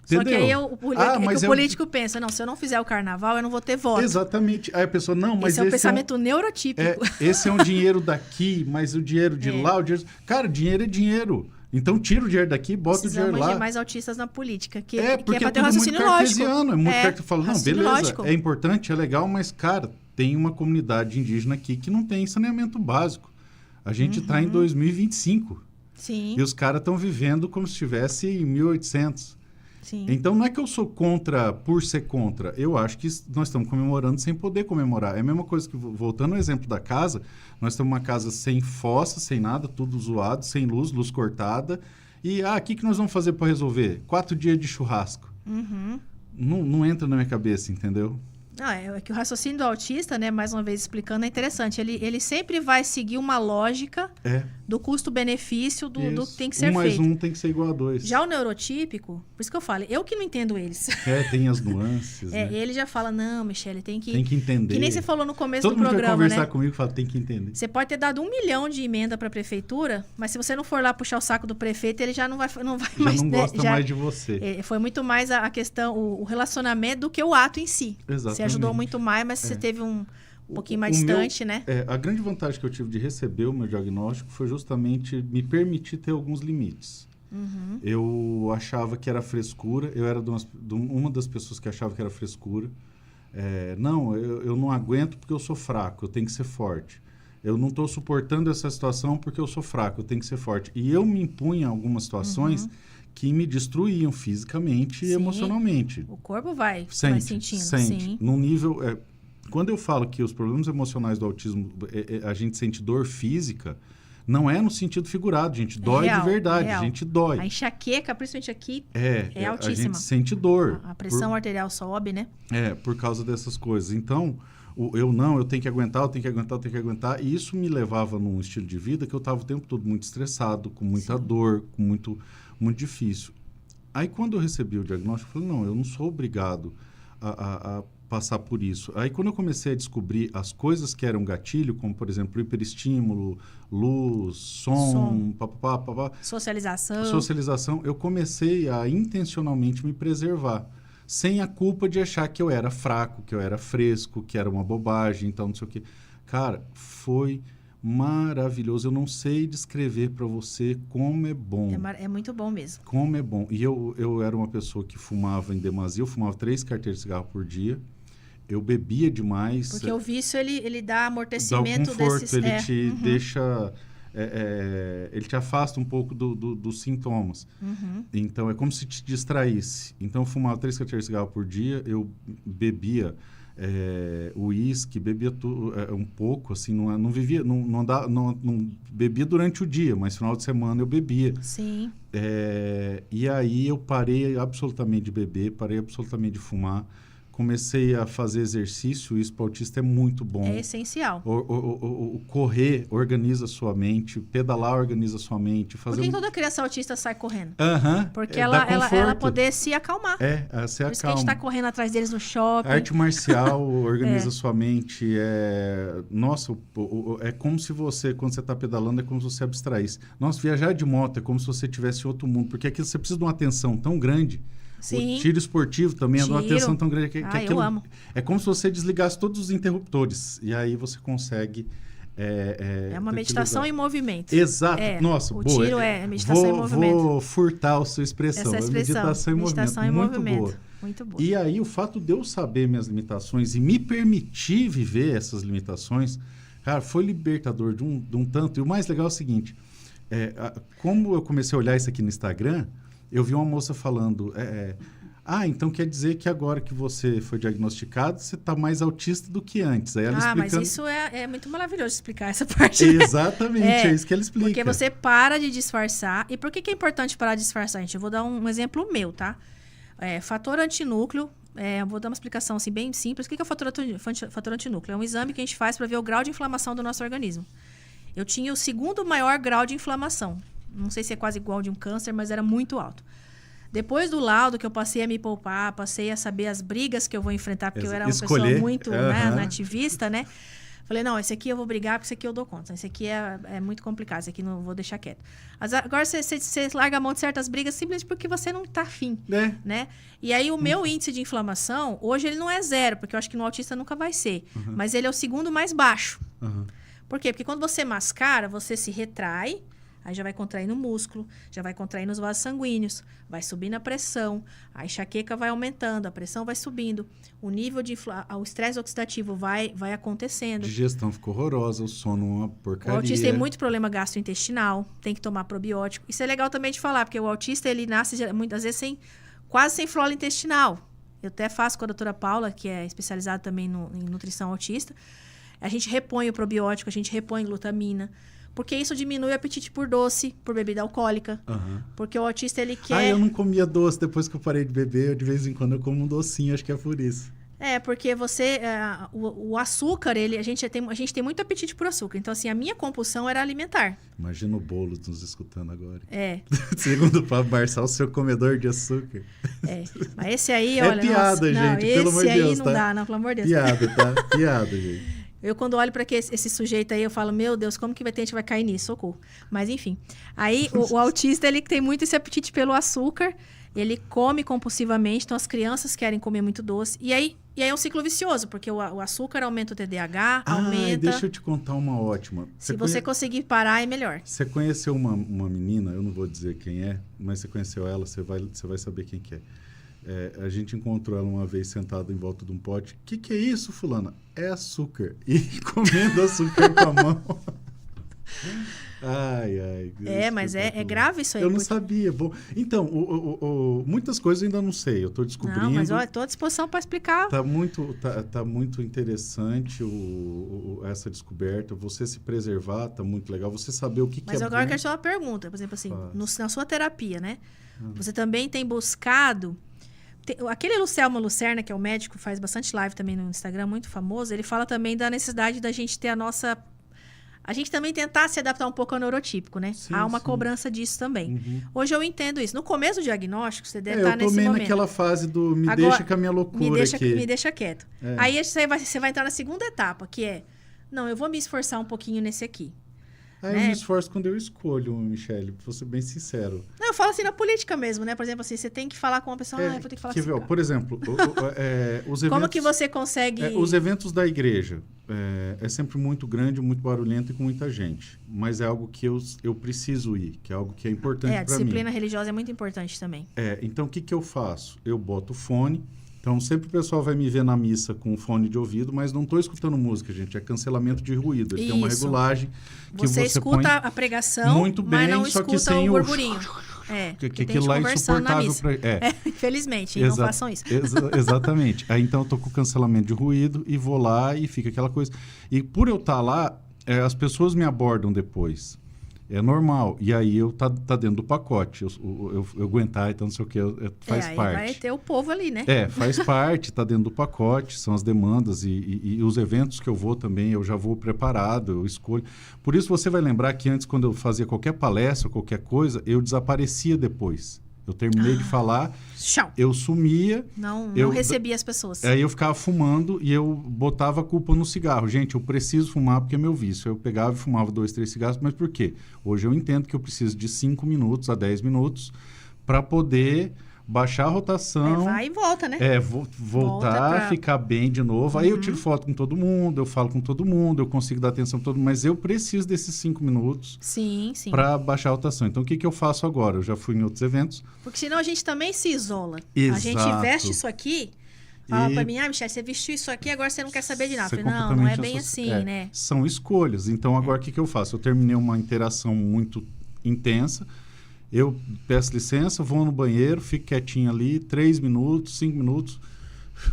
Entendeu? Só que aí o político pensa, não, se eu não fizer o carnaval, eu não vou ter voto. Exatamente. Aí a pessoa, não, mas esse é um pensamento neurotípico. Esse é um dinheiro daqui, mas o dinheiro de lá, o dinheiro... Cara, dinheiro é dinheiro. Então tira o dinheiro daqui, bota o dinheiro lá. Precisamos de mais autistas na política, porque é pra ter um raciocínio muito lógico. É muito cartesiano. Não, beleza, lógico. É importante, é legal, mas, cara, tem uma comunidade indígena aqui que não tem saneamento básico. A gente está em 2025. Sim. E os caras estão vivendo como se estivesse em 1800. Sim. Então, não é que eu sou contra por ser contra. Eu acho que nós estamos comemorando sem poder comemorar. É a mesma coisa que, voltando ao exemplo da casa, nós temos uma casa sem fossa, sem nada, tudo zoado, sem luz, luz cortada. E, o que nós vamos fazer para resolver? 4 dias de churrasco. Não entra na minha cabeça, entendeu? Não, é que o raciocínio do autista, né, mais uma vez explicando, é interessante. Ele sempre vai seguir uma lógica do custo-benefício do que tem que ser feito. 1 mais 1 tem que ser igual a 2. Já o neurotípico, por isso que eu falo, eu que não entendo eles. Tem as nuances, né? Ele já fala, não, Michele, tem que entender. Que nem você falou no começo Todo do mundo programa, vai conversar né? comigo e fala, tem que entender. Você pode ter dado 1 milhão de emenda para a prefeitura, mas se você não for lá puxar o saco do prefeito, ele já não vai Já mais... não gosta mais de você. Foi muito mais a questão, o relacionamento do que o ato em si. Exatamente. Você ajudou muito mais, mas você teve um pouquinho mais distante, né? A grande vantagem que eu tive de receber o meu diagnóstico foi justamente me permitir ter alguns limites. Uhum. Eu achava que era frescura, eu era uma das pessoas que achava que era frescura. Não, eu não aguento porque eu sou fraco, eu tenho que ser forte. Eu não estou suportando essa situação porque eu sou fraco, eu tenho que ser forte. E eu me impunha algumas situações que me destruíam fisicamente e emocionalmente. O corpo vai sentindo. Sente. Sim. Num nível... quando eu falo que os problemas emocionais do autismo, a gente sente dor física, não é no sentido figurado, gente. Dói real, de verdade, real. A gente dói. A enxaqueca, principalmente aqui, é altíssima. A gente sente dor. A pressão arterial sobe, né? Por causa dessas coisas. Então, eu tenho que aguentar, eu tenho que aguentar. E isso me levava num estilo de vida que eu estava o tempo todo muito estressado, com muita dor, com muito difícil. Aí, quando eu recebi o diagnóstico, eu falei, não, eu não sou obrigado a passar por isso. Aí, quando eu comecei a descobrir as coisas que eram gatilho, como, por exemplo, hiperestímulo, luz, som. Socialização, eu comecei a intencionalmente me preservar, sem a culpa de achar que eu era fraco, que eu era fresco, que era uma bobagem, então não sei o quê. Cara, foi maravilhoso. Eu não sei descrever para você como é bom. É muito bom mesmo. Como é bom. E eu era uma pessoa que fumava em demasia, eu fumava 3 carteiras de cigarro por dia. Eu bebia demais. Porque o vício, ele dá amortecimento dá um conforto, desses... ele te deixa... ele te afasta um pouco dos sintomas. Então, é como se te distraísse. Então, eu fumava 3 carteiras de cigarro por dia, eu bebia uísque, bebia um pouco, assim, não vivia, não bebia durante o dia, mas final de semana eu bebia. Sim. E aí eu parei absolutamente de beber, parei absolutamente de fumar. Comecei a fazer exercício, isso para o autista é muito bom. É essencial. O correr organiza a sua mente, pedalar organiza a sua mente. Por que toda criança autista sai correndo? Porque ela poder se acalmar. Se Por isso que a gente está correndo atrás deles no shopping. A arte marcial organiza a sua mente. Nossa, é como se você, quando você está pedalando, é como se você abstraísse. Nossa, viajar de moto é como se você estivesse em outro mundo, porque aquilo você precisa de uma atenção tão grande. Sim. O tiro esportivo também é de uma atenção tão grande que aquilo, eu amo. É como se você desligasse todos os interruptores. E aí você consegue... É uma meditação em movimento. Exato. Nossa, o boa. Tiro é meditação em movimento. Vou furtar a sua expressão. Essa expressão. Meditação em movimento. Muito boa. Muito boa. E aí o fato de eu saber minhas limitações e me permitir viver essas limitações, cara, foi libertador de um tanto. E o mais legal é o seguinte, como eu comecei a olhar isso aqui no Instagram, eu vi uma moça falando, então quer dizer que agora que você foi diagnosticado, você está mais autista do que antes. Aí ela explicando... mas isso é muito maravilhoso explicar essa parte. Exatamente, é isso que ela explica. Porque você para de disfarçar. E por que é importante parar de disfarçar, gente? Eu vou dar um exemplo meu, tá? Fator antinúcleo, eu vou dar uma explicação assim, bem simples. O que é o fator antinúcleo? É um exame que a gente faz para ver o grau de inflamação do nosso organismo. Eu tinha o 2º maior grau de inflamação. Não sei se é quase igual de um câncer, mas era muito alto. Depois do laudo, que eu passei a me poupar, passei a saber as brigas que eu vou enfrentar, porque eu era uma pessoa muito nativista, né? Falei, não, esse aqui eu vou brigar, porque esse aqui eu dou conta. Esse aqui é muito complicado, esse aqui não vou deixar quieto. Agora, você larga a mão de certas brigas simplesmente porque você não tá afim, né? E aí, o meu índice de inflamação, hoje ele não é 0, porque eu acho que no autista nunca vai ser. Mas ele é o 2º mais baixo. Por quê? Porque quando você mascara, você se retrai, aí já vai contrair no músculo, já vai contrair nos vasos sanguíneos, vai subindo a pressão, a enxaqueca vai aumentando, a pressão vai subindo, o nível de o estresse oxidativo vai acontecendo. A digestão ficou horrorosa, o sono uma porcaria. O autista tem muito problema gastrointestinal, tem que tomar probiótico. Isso é legal também de falar, porque o autista ele nasce muitas vezes quase sem flora intestinal. Eu até faço com a doutora Paula, que é especializada também em nutrição autista. A gente repõe o probiótico, a gente repõe glutamina. Porque isso diminui o apetite por doce, por bebida alcoólica. Porque o autista, ele quer... eu não comia doce depois que eu parei de beber. De vez em quando eu como um docinho, acho que é por isso. Porque você... o açúcar, a gente tem muito apetite por açúcar. Então, assim, a minha compulsão era alimentar. Imagina o Boulos nos escutando agora. É. Segundo o Pablo Marçal, seu comedor de açúcar. Mas esse aí, olha... piada, nossa, gente, pelo amor de Deus, esse aí não dá, não, pelo amor de Deus. Piada, tá? Piada, gente. Eu, quando olho para esse sujeito aí, eu falo, meu Deus, como que a gente vai cair nisso? Socorro. Mas, enfim. Aí, o autista, ele tem muito esse apetite pelo açúcar. Ele come compulsivamente. Então, as crianças querem comer muito doce. E aí é um ciclo vicioso, porque o açúcar aumenta o TDAH, aumenta... Deixa eu te contar uma ótima. Se você conseguir parar, é melhor. Você conheceu uma menina, eu não vou dizer quem é, mas você conheceu ela, você vai saber quem que é. A gente encontrou ela uma vez sentada em volta de um pote. O que é isso, fulana? É açúcar. E comendo açúcar com a mão. Mas é grave isso aí. Eu não sabia. Bom, então, muitas coisas eu ainda não sei. Eu estou descobrindo. Não, mas estou à disposição para explicar. Tá muito interessante essa descoberta. Você se preservar, tá muito legal. Você saber o que é bom. Mas agora eu quero te fazer uma pergunta. Por exemplo, assim, na sua terapia, né? Você também tem buscado... Aquele Lucelmo Lucerna, que é o médico, faz bastante live também no Instagram, muito famoso, ele fala também da necessidade da gente ter a gente também tentar se adaptar um pouco ao neurotípico, né? Sim, há uma cobrança disso também. Hoje eu entendo isso. No começo do diagnóstico, você deve estar nesse momento. Eu tô meio naquela fase do agora, deixa com a minha loucura aqui. Me deixa quieto. Aí você vai entrar na segunda etapa, que é... Não, eu vou me esforçar um pouquinho nesse aqui. Eu me esforço quando eu escolho, Michele, pra ser bem sincero. Não, eu falo assim na política mesmo, né? Por exemplo, assim, você tem que falar com uma pessoa, eu vou ter que falar com esse cara. Por exemplo, os eventos... Como que você consegue... os eventos da igreja é sempre muito grande, muito barulhento e com muita gente. Mas é algo que eu preciso ir, que é algo que é importante para mim. A disciplina religiosa é muito importante também. Então, o que eu faço? Eu boto o fone. Então, sempre o pessoal vai me ver na missa com fone de ouvido, mas não estou escutando música, gente. É cancelamento de ruído. Tem uma regulagem que você escuta põe a pregação, muito bem, mas não só que escuta sem o burburinho. Que aquilo lá é insuportável. Infelizmente, não façam isso. Exatamente. Aí, então, eu estou com cancelamento de ruído e vou lá e fica aquela coisa. E por eu estar lá, as pessoas me abordam depois. É normal. E aí tá dentro do pacote. Eu aguentar, então não sei o que, faz parte. Vai ter o povo ali, né? Faz parte, tá dentro do pacote, são as demandas e os eventos que eu vou também, eu já vou preparado, eu escolho. Por isso você vai lembrar que antes, quando eu fazia qualquer palestra, qualquer coisa, eu desaparecia depois. Eu terminei de falar, eu sumia. Não recebia as pessoas. Aí eu ficava fumando e eu botava a culpa no cigarro. Gente, eu preciso fumar porque é meu vício. Eu pegava e fumava 2, 3 cigarros, mas por quê? Hoje eu entendo que eu preciso de 5 minutos a 10 minutos para poder baixar a rotação. Vai e volta, né? Voltar, ficar bem de novo. Aí eu tiro foto com todo mundo, eu falo com todo mundo, eu consigo dar atenção para todo mundo, mas eu preciso desses 5 minutos para baixar a rotação. Então, o que eu faço agora? Eu já fui em outros eventos. Porque senão a gente também se isola. Exato. A gente veste isso aqui, fala para mim, Michele, você vestiu isso aqui, agora você não quer saber de nada. Eu falei, não é bem assim, né? São escolhas. Então, agora o que eu faço? Eu terminei uma interação muito intensa. Eu peço licença, vou no banheiro, fico quietinho ali, 3 minutos, 5 minutos,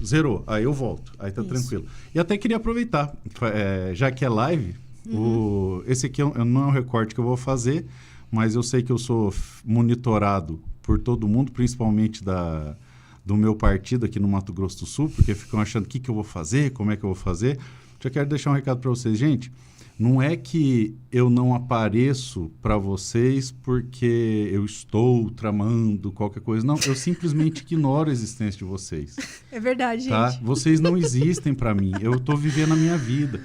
zerou. Aí eu volto, aí tá tranquilo. E até queria aproveitar, já que é live, esse aqui não é um recorte que eu vou fazer, mas eu sei que eu sou monitorado por todo mundo, principalmente do meu partido aqui no Mato Grosso do Sul, porque ficam achando o que eu vou fazer, como é que eu vou fazer. Já quero deixar um recado para vocês, gente. Não é que eu não apareço para vocês porque eu estou tramando qualquer coisa. Não, eu simplesmente ignoro a existência de vocês. É verdade, tá? gente. Vocês não existem para mim. Eu estou vivendo a minha vida.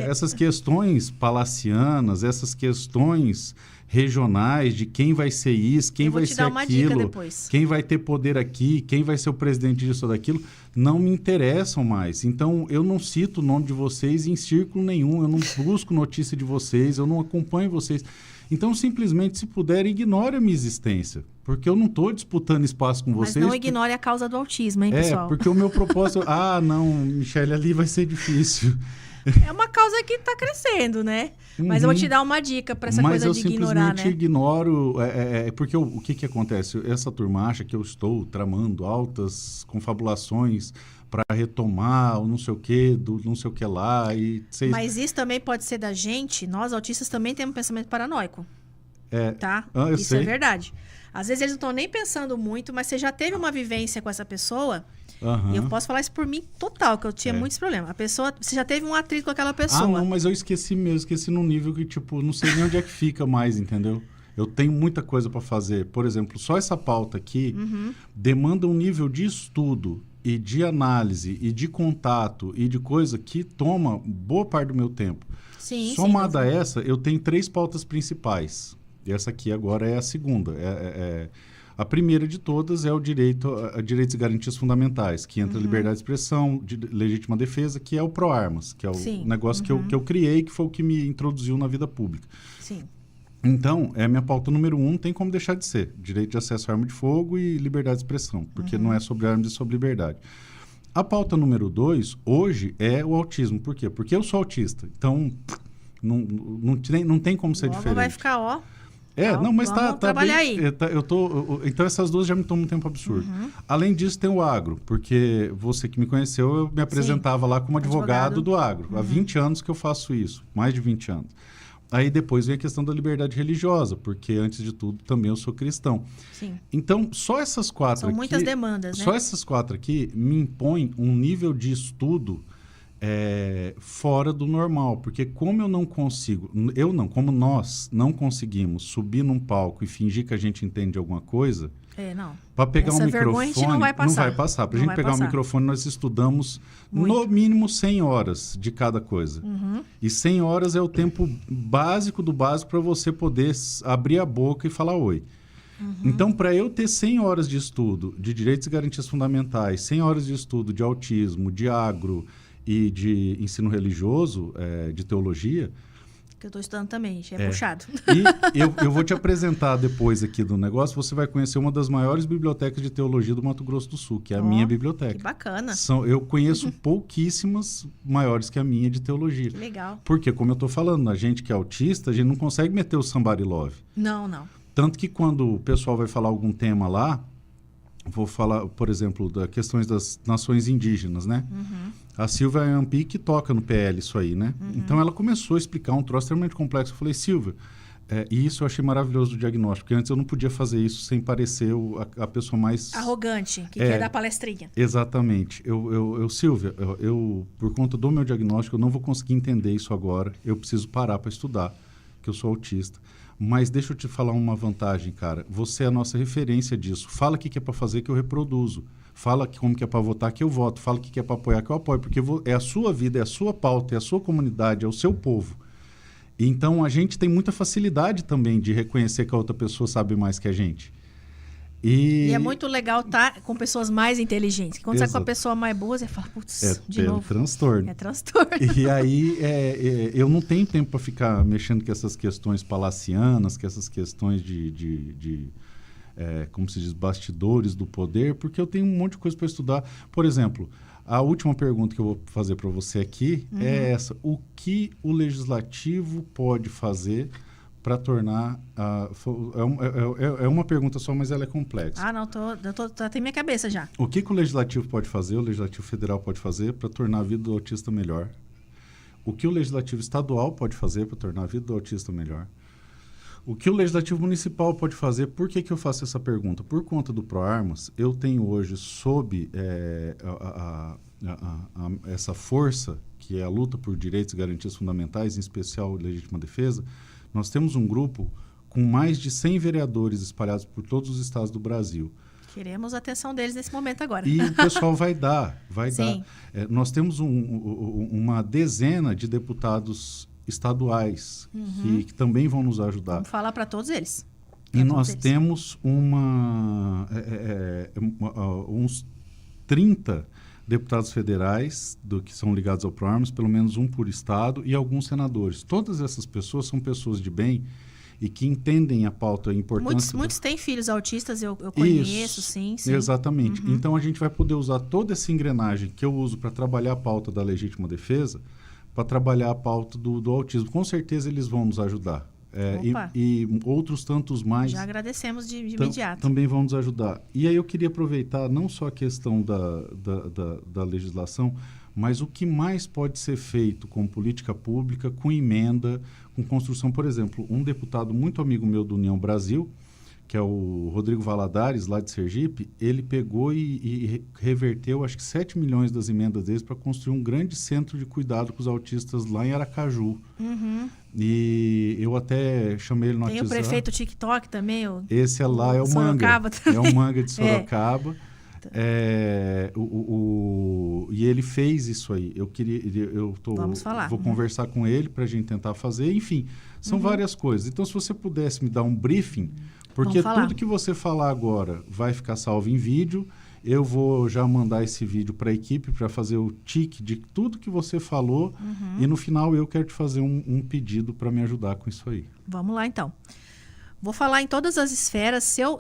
Essas questões palacianas, essas questões regionais de quem vai ser isso, quem vai ser aquilo, quem vai ter poder aqui, quem vai ser o presidente disso ou daquilo, não me interessam mais. Então, eu não cito o nome de vocês em círculo nenhum, eu não busco notícia de vocês, eu não acompanho vocês. Então, simplesmente, se puder, ignore a minha existência, porque eu não estou disputando espaço com vocês. Mas não ignore a causa do autismo, hein, pessoal? Porque o meu propósito... não, Michele, ali vai ser difícil. É uma causa que está crescendo, né? Mas eu vou te dar uma dica para essa coisa de ignorar, né? Mas eu simplesmente ignoro, porque o que acontece? Essa turma acha que eu estou tramando altas confabulações para retomar o não sei o que, do não sei o que lá. Mas isso também pode ser da gente, nós autistas também temos um pensamento paranoico. Tá? Isso é verdade. Às vezes eles não estão nem pensando muito, mas você já teve uma vivência com essa pessoa Aham. E eu posso falar isso por mim total, que eu tinha muitos problemas. A pessoa, você já teve um atrito com aquela pessoa. Ah, não, mas eu esqueci mesmo. Esqueci num nível que, tipo, não sei nem onde é que fica mais, entendeu? Eu tenho muita coisa para fazer. Por exemplo, só essa pauta aqui demanda um nível de estudo e de análise e de contato e de coisa que toma boa parte do meu tempo. Sim, Somada a sim. essa, eu tenho 3 pautas principais. E essa aqui agora é a segunda. A primeira de todas é o direito a direitos e garantias fundamentais, que entra liberdade de expressão, legítima defesa, que é o ProArmas, que é o negócio que eu criei, que foi o que me introduziu na vida pública. Sim. Então, é a minha pauta número 1, não tem como deixar de ser. Direito de acesso à arma de fogo e liberdade de expressão, porque não é sobre armas e sobre liberdade. A pauta número 2, hoje, é o autismo. Por quê? Porque eu sou autista. Então, não tem como ser diferente. Vai ficar, ó. Não, mas vamos trabalhar bem, aí. Então, essas duas já me tomam um tempo absurdo. Além disso, tem o agro, porque você que me conheceu, eu me apresentava lá como advogado do agro. Há 20 anos que eu faço isso, mais de 20 anos. Aí depois vem a questão da liberdade religiosa, porque antes de tudo também eu sou cristão. Sim. Então, só essas 4 São aqui... muitas demandas, né? Só essas 4 aqui me impõem um nível de estudo fora do normal, porque como eu não consigo, como nós não conseguimos subir num palco e fingir que a gente entende alguma coisa, não. para pegar Essa um vergonha microfone, a gente não vai passar. Para a gente pegar um microfone, nós estudamos no mínimo 100 horas de cada coisa. E 100 horas é o tempo básico do básico para você poder abrir a boca e falar oi. Então, para eu ter 100 horas de estudo de direitos e garantias fundamentais, 100 horas de estudo de autismo, de agro e de ensino religioso, de teologia... Que eu estou estudando também, gente, é puxado. E eu vou te apresentar depois aqui do negócio, você vai conhecer uma das maiores bibliotecas de teologia do Mato Grosso do Sul, que é a minha biblioteca. Que bacana. Eu conheço pouquíssimas maiores que a minha de teologia. Que legal. Porque, como eu estou falando, a gente que é autista, a gente não consegue meter o somebody love. Não. Tanto que quando o pessoal vai falar algum tema lá, vou falar, por exemplo, das questões das nações indígenas, né? A Silvia Ampi que toca no PL isso aí, né? Então ela começou a explicar um troço extremamente complexo. Eu falei, Silvia, e isso eu achei maravilhoso do diagnóstico, porque antes eu não podia fazer isso sem parecer a pessoa mais... Arrogante, que quer dar palestrinha. Exatamente. Silvia, por conta do meu diagnóstico, eu não vou conseguir entender isso agora. Eu preciso parar para estudar, que eu sou autista. Mas deixa eu te falar uma vantagem, cara. Você é a nossa referência disso. Fala o que é para fazer que eu reproduzo. Fala como que é para votar que eu voto. Fala o que é para apoiar que eu apoio. Porque é a sua vida, é a sua pauta, é a sua comunidade, é o seu povo. Então, a gente tem muita facilidade também de reconhecer que a outra pessoa sabe mais que a gente. E é muito legal estar com pessoas mais inteligentes. Quando você está com a pessoa mais boa, você fala, putz, de novo. É transtorno. É transtorno. E aí, eu não tenho tempo para ficar mexendo com essas questões palacianas, com essas questões como se diz, bastidores do poder, porque eu tenho um monte de coisa para estudar. Por exemplo, a última pergunta que eu vou fazer para você aqui é essa. O que o legislativo pode fazer para tornar... é uma pergunta só, mas ela é complexa. Tem minha cabeça já. O que o Legislativo pode fazer, o Legislativo Federal pode fazer para tornar a vida do autista melhor? O que o Legislativo Estadual pode fazer para tornar a vida do autista melhor? O que o Legislativo Municipal pode fazer? Por que eu faço essa pergunta? Por conta do ProArmas, eu tenho hoje, sob essa força, que é a luta por direitos e garantias fundamentais, em especial legítima defesa, nós temos um grupo com mais de 100 vereadores espalhados por todos os estados do Brasil. Queremos a atenção deles nesse momento agora. E o pessoal vai dar. Sim. Nós temos uma dezena de deputados estaduais que também vão nos ajudar. Vamos falar para todos eles. E nós temos uns 30 deputados federais que são ligados ao ProArmas, pelo menos um por estado, e alguns senadores. Todas essas pessoas são pessoas de bem e que entendem a pauta, a importância... Muitos têm filhos autistas, eu conheço, sim. Exatamente. Então, a gente vai poder usar toda essa engrenagem que eu uso para trabalhar a pauta da legítima defesa, para trabalhar a pauta do autismo. Com certeza, eles vão nos ajudar. E outros tantos mais... Já agradecemos de imediato. Também vão nos ajudar. E aí eu queria aproveitar não só a questão da legislação, mas o que mais pode ser feito com política pública, com emenda, com construção. Por exemplo, um deputado muito amigo meu do União Brasil que é o Rodrigo Valadares, lá de Sergipe, ele pegou e reverteu, acho que 7 milhões das emendas deles para construir um grande centro de cuidado com os autistas lá em Aracaju. E eu até chamei ele no WhatsApp. Tem o prefeito TikTok também. Esse é lá, é o Sorocaba Manga. também. É o Manga de Sorocaba. E ele fez isso aí. Vamos falar. Vou conversar com ele para a gente tentar fazer. Enfim, são várias coisas. Então, se você pudesse me dar um briefing, porque tudo que você falar agora vai ficar salvo em vídeo. Eu vou já mandar esse vídeo para a equipe para fazer o tique de tudo que você falou. E no final eu quero te fazer um pedido para me ajudar com isso aí. Vamos lá, então. Vou falar em todas as esferas. Se eu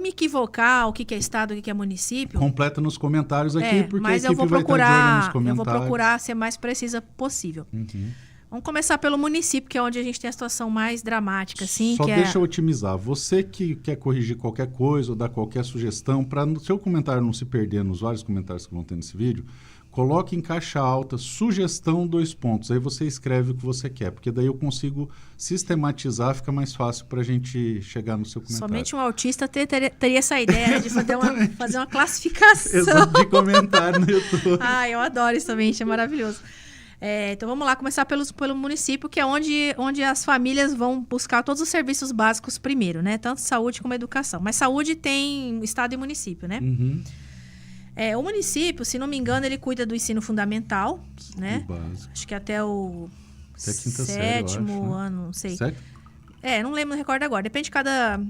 me equivocar, o que é estado, o que é município... Completa nos comentários aqui, porque mas a equipe vai estar de olho nos comentários. Eu vou procurar ser mais precisa possível. Vamos começar pelo município, que é onde a gente tem a situação mais dramática. Assim, Só deixa eu otimizar. Você que quer corrigir qualquer coisa ou dar qualquer sugestão, para o seu comentário não se perder nos vários comentários que vão ter nesse vídeo, coloque em caixa alta, sugestão 2 pontos. Aí você escreve o que você quer, porque daí eu consigo sistematizar, fica mais fácil para a gente chegar no seu comentário. Somente um autista teria essa ideia, né, de fazer uma classificação. Exato, de comentário no YouTube. Eu adoro isso também, é maravilhoso. Então vamos lá, começar pelo município, que é onde as famílias vão buscar todos os serviços básicos primeiro, né? Tanto saúde como educação. Mas saúde tem estado e município, né? O município, se não me engano, ele cuida do ensino fundamental, né? Básico. Acho que até o até quinta série, eu acho, né? ano, não sei. Sério? Não lembro, não recordo agora. Depende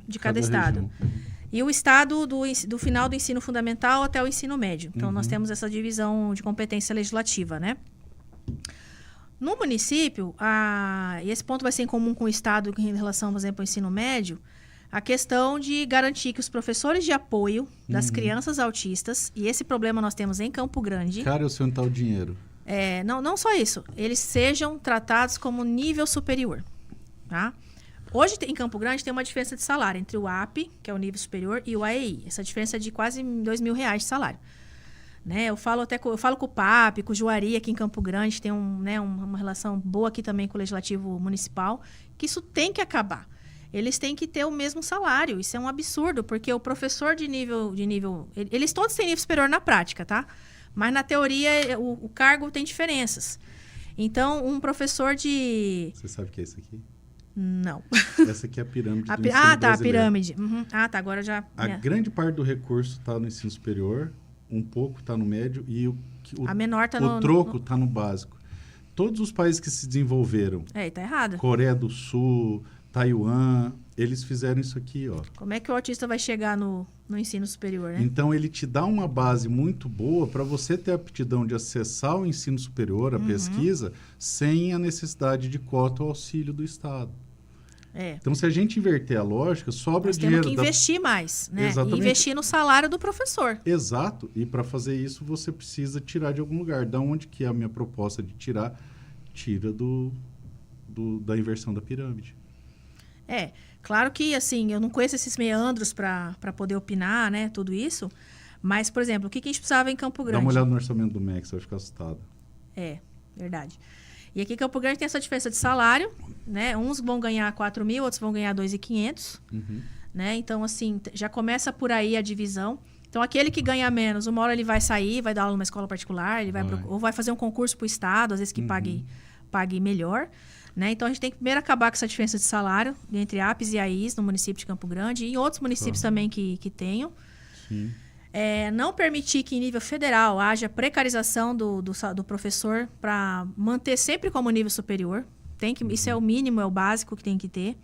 de cada estado. Região. E o estado do final do ensino fundamental até o ensino médio. Então, nós temos essa divisão de competência legislativa, né? No município, e esse ponto vai ser em comum com o estado em relação, por exemplo, ao ensino médio, a questão de garantir que os professores de apoio das crianças autistas, e esse problema nós temos em Campo Grande... Cara, eu sei onde está o dinheiro. Não só isso, eles sejam tratados como nível superior, tá? Hoje, em Campo Grande, tem uma diferença de salário entre o AP, que é o nível superior, e o AEI. Essa diferença é de quase R$2.000 de salário. Né? Eu falo com o PAP, com o Juari aqui em Campo Grande, tem uma relação boa aqui também com o Legislativo Municipal, que isso tem que acabar. Eles têm que ter o mesmo salário. Isso é um absurdo, porque o professor de nível... Eles todos têm nível superior na prática, tá? Mas na teoria o cargo tem diferenças. Então, um professor de... Você sabe o que é isso aqui? Não. Essa aqui é a pirâmide do ensino brasileiro. A pirâmide. Agora já... A grande parte do recurso está no ensino superior, um pouco está no médio e a menor está o troco está no básico. Todos os países que se desenvolveram... Está errado. Coreia do Sul, Taiwan, eles fizeram isso aqui, ó. Como é que o autista vai chegar no ensino superior, né? Então, ele te dá uma base muito boa para você ter a aptidão de acessar o ensino superior, a pesquisa, sem a necessidade de cota ou auxílio do Estado. Então, se a gente inverter a lógica, sobra dinheiro... Nós temos que investir mais, né? Exatamente. E investir no salário do professor. Exato. E para fazer isso, você precisa tirar de algum lugar. Da onde que é a minha proposta de tirar? Tira da inversão da pirâmide. Claro que, assim, eu não conheço esses meandros para poder opinar, né? Tudo isso. Mas, por exemplo, o que a gente precisava em Campo Grande? Dá uma olhada no orçamento do MEC, você vai ficar assustado. Verdade. E aqui em Campo Grande tem essa diferença de salário, né? Uns vão ganhar 4.000, outros vão ganhar 2.500, né? Então, assim, já começa por aí a divisão. Então, aquele que ganha menos, uma hora ele vai sair, vai dar aula numa escola particular, ele ou vai fazer um concurso para o Estado, às vezes que pague melhor, né? Então, a gente tem que primeiro acabar com essa diferença de salário entre APs e AIs no município de Campo Grande e em outros municípios também que tenham. Sim. Não permitir que em nível federal haja precarização do professor para manter sempre como nível superior. Isso é o mínimo, é o básico que tem que ter.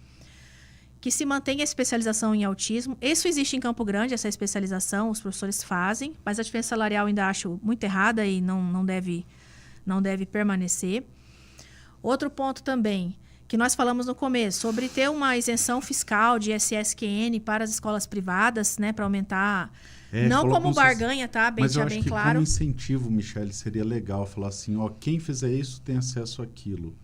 Que se mantenha a especialização em autismo. Isso existe em Campo Grande, essa especialização, os professores fazem, mas a diferença salarial ainda acho muito errada e não deve permanecer. Outro ponto também, que nós falamos no começo, sobre ter uma isenção fiscal de SSQN para as escolas privadas, né, para aumentar... não como barganha, tá? Deixar bem que claro. Como incentivo, Michele, seria legal falar assim, quem fizer isso tem acesso àquilo.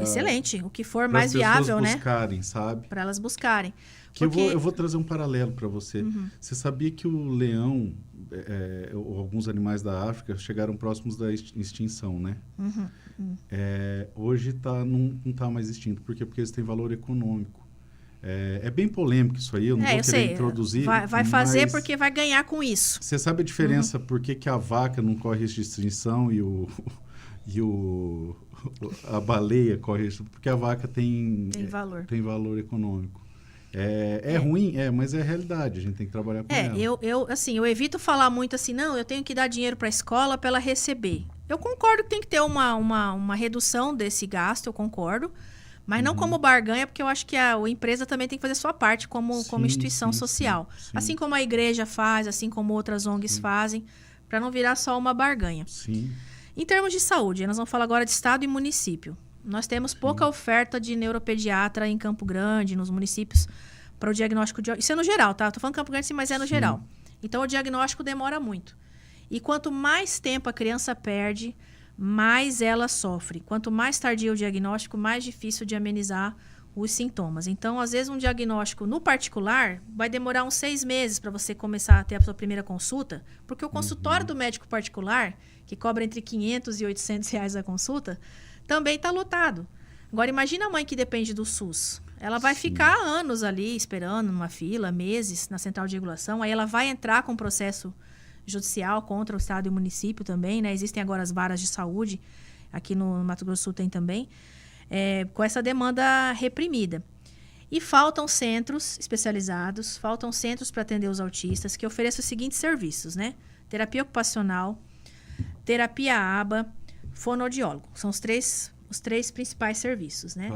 Excelente. O que for mais viável, né? Para buscarem, sabe? Para elas buscarem. Eu vou trazer um paralelo para você. Você sabia que o leão, alguns animais da África, chegaram próximos da extinção, né? Hoje não está mais extinto. Por quê? Porque eles têm valor econômico. É bem polêmico isso aí, eu não vou querer introduzir. Vai fazer porque vai ganhar com isso. Você sabe a diferença por que a vaca não corre risco de extinção e a baleia corre risco? Porque a vaca tem valor econômico. É ruim, mas é a realidade, a gente tem que trabalhar com ela. Eu evito falar muito assim, não, eu tenho que dar dinheiro para a escola para ela receber. Eu concordo que tem que ter uma redução desse gasto, eu concordo. Mas não como barganha, porque eu acho que a empresa também tem que fazer a sua parte como instituição social. Sim. Assim como a igreja faz, assim como outras ONGs fazem, para não virar só uma barganha. Sim. Em termos de saúde, nós vamos falar agora de estado e município. Nós temos pouca oferta de neuropediatra em Campo Grande, nos municípios, para o diagnóstico de... Isso é no geral, tá? Estou falando Campo Grande, sim, mas é no geral. Então, o diagnóstico demora muito. E quanto mais tempo a criança perde, mais ela sofre. Quanto mais tardio o diagnóstico, mais difícil de amenizar os sintomas. Então, às vezes, um diagnóstico no particular vai demorar uns 6 meses para você começar a ter a sua primeira consulta, porque o consultório do médico particular, que cobra entre R$500 e R$800 a consulta, também está lotado. Agora, imagina a mãe que depende do SUS. Ela vai ficar anos ali esperando numa fila, meses, na central de regulação. Aí ela vai entrar com processo judicial contra o estado e o município também, né? Existem agora as varas de saúde, aqui no Mato Grosso do Sul tem também, com essa demanda reprimida. E faltam centros especializados, faltam centros para atender os autistas, que ofereçam os seguintes serviços, né? Terapia ocupacional, terapia ABA, fonoaudiólogo. São os três principais serviços, né?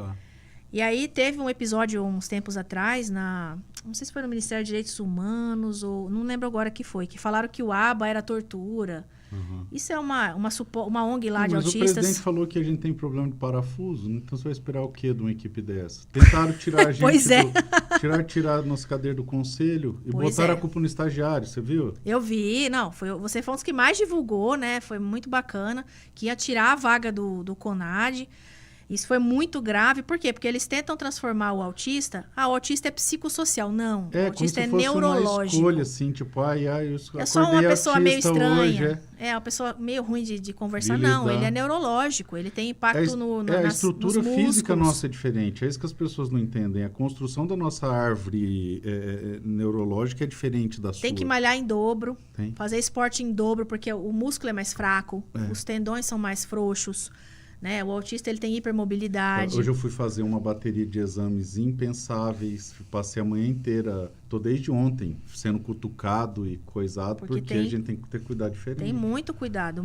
E aí teve um episódio uns tempos atrás, não sei se foi no Ministério de Direitos Humanos, ou não lembro agora que foi, que falaram que o ABA era tortura. Isso é uma ONG lá de autistas. Mas o presidente falou que a gente tem problema de parafuso, então você vai esperar o quê de uma equipe dessa? Tentaram tirar a gente tirar nossa cadeira do conselho e botaram a culpa no estagiário, você viu? Eu vi, você foi um dos que mais divulgou, né? Foi muito bacana, que ia tirar a vaga do CONAD. Isso foi muito grave. Por quê? Porque eles tentam transformar o autista... o autista é psicossocial. Não, o autista é neurológico. Uma escolha, assim, tipo... é só uma pessoa meio estranha. Hoje, uma pessoa meio ruim de conversar. Não, ele é neurológico. Ele tem impacto a estrutura física nossa é diferente. É isso que as pessoas não entendem. A construção da nossa árvore neurológica é diferente da sua. Tem que malhar em dobro. Fazer esporte em dobro, porque o músculo é mais fraco. Os tendões são mais frouxos. Né? O autista ele tem hipermobilidade. Hoje eu fui fazer uma bateria de exames impensáveis, passei a manhã inteira, tô desde ontem sendo cutucado e coisado, porque a gente tem que ter cuidado diferente. Tem muito cuidado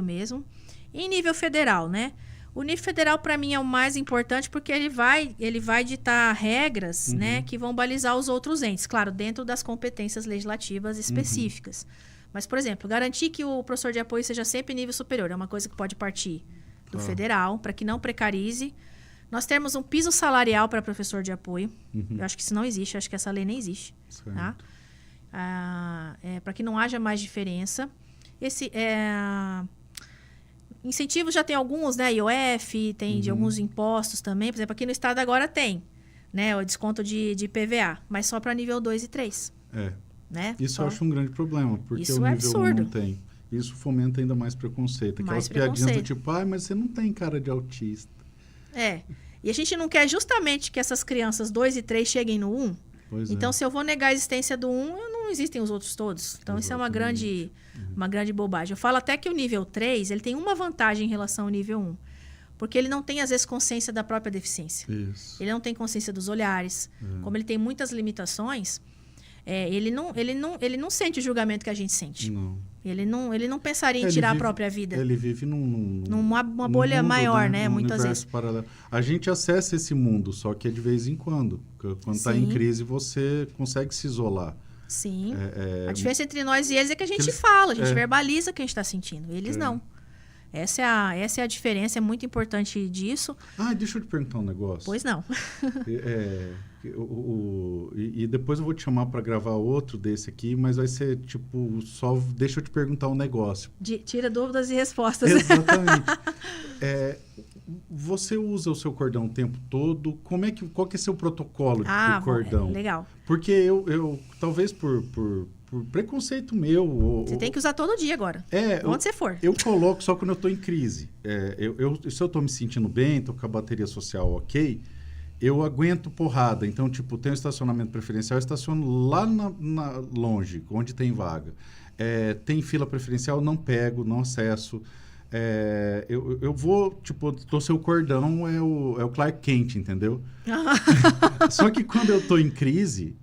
mesmo. E em nível federal, né? O nível federal para mim é o mais importante porque ele vai ditar regras, né, que vão balizar os outros entes, claro, dentro das competências legislativas específicas. Mas, por exemplo, garantir que o professor de apoio seja sempre nível superior é uma coisa que pode partir do federal, para que não precarize. Nós temos um piso salarial para professor de apoio. Eu acho que isso não existe, acho que essa lei nem existe. Tá? Para que não haja mais diferença. Incentivos já tem alguns, né? IOF, tem de alguns impostos também. Por exemplo, aqui no estado agora tem, né? O desconto de PVA, mas só para nível 2 e 3. Né? Isso eu acho um grande problema, porque isso o nível 1 não tem. Isso fomenta ainda mais preconceito. Aquelas piadinhas do tipo, mas você não tem cara de autista. E a gente não quer justamente que essas crianças 2 e 3 cheguem no 1. Então, se eu vou negar a existência do 1, não existem os outros todos. Então, isso é uma grande bobagem. Eu falo até que o nível 3, ele tem uma vantagem em relação ao nível 1. Porque ele não tem, às vezes, consciência da própria deficiência. Ele não tem consciência dos olhares. Como ele tem muitas limitações... ele não sente o julgamento que a gente sente. Ele não pensaria em tirar a própria vida. Ele vive numa bolha maior, né? Muitas vezes. Paralelo. A gente acessa esse mundo, só que é de vez em quando. Quando está em crise, você consegue se isolar. Sim. A diferença entre nós e eles é que a gente fala, a gente verbaliza o que a gente está sentindo. Eles não. Essa é a diferença, é muito importante disso. Deixa eu te perguntar um negócio. Pois não. E depois eu vou te chamar para gravar outro desse aqui, mas vai ser tipo, só deixa eu te perguntar um negócio. Tira dúvidas e respostas. Exatamente. Você usa o seu cordão o tempo todo? Qual que é seu protocolo de cordão? Legal. Porque eu talvez por preconceito meu... Você tem que usar todo dia agora, onde você for. Eu coloco só quando eu estou em crise. Se eu estou me sentindo bem, estou com a bateria social ok, eu aguento porrada. Então, tipo, tem um estacionamento preferencial, eu estaciono lá longe, onde tem vaga. Tem fila preferencial, não pego, não acesso. Eu vou, tipo, seu cordão é o Clark Kent, entendeu? Só que quando eu tô em crise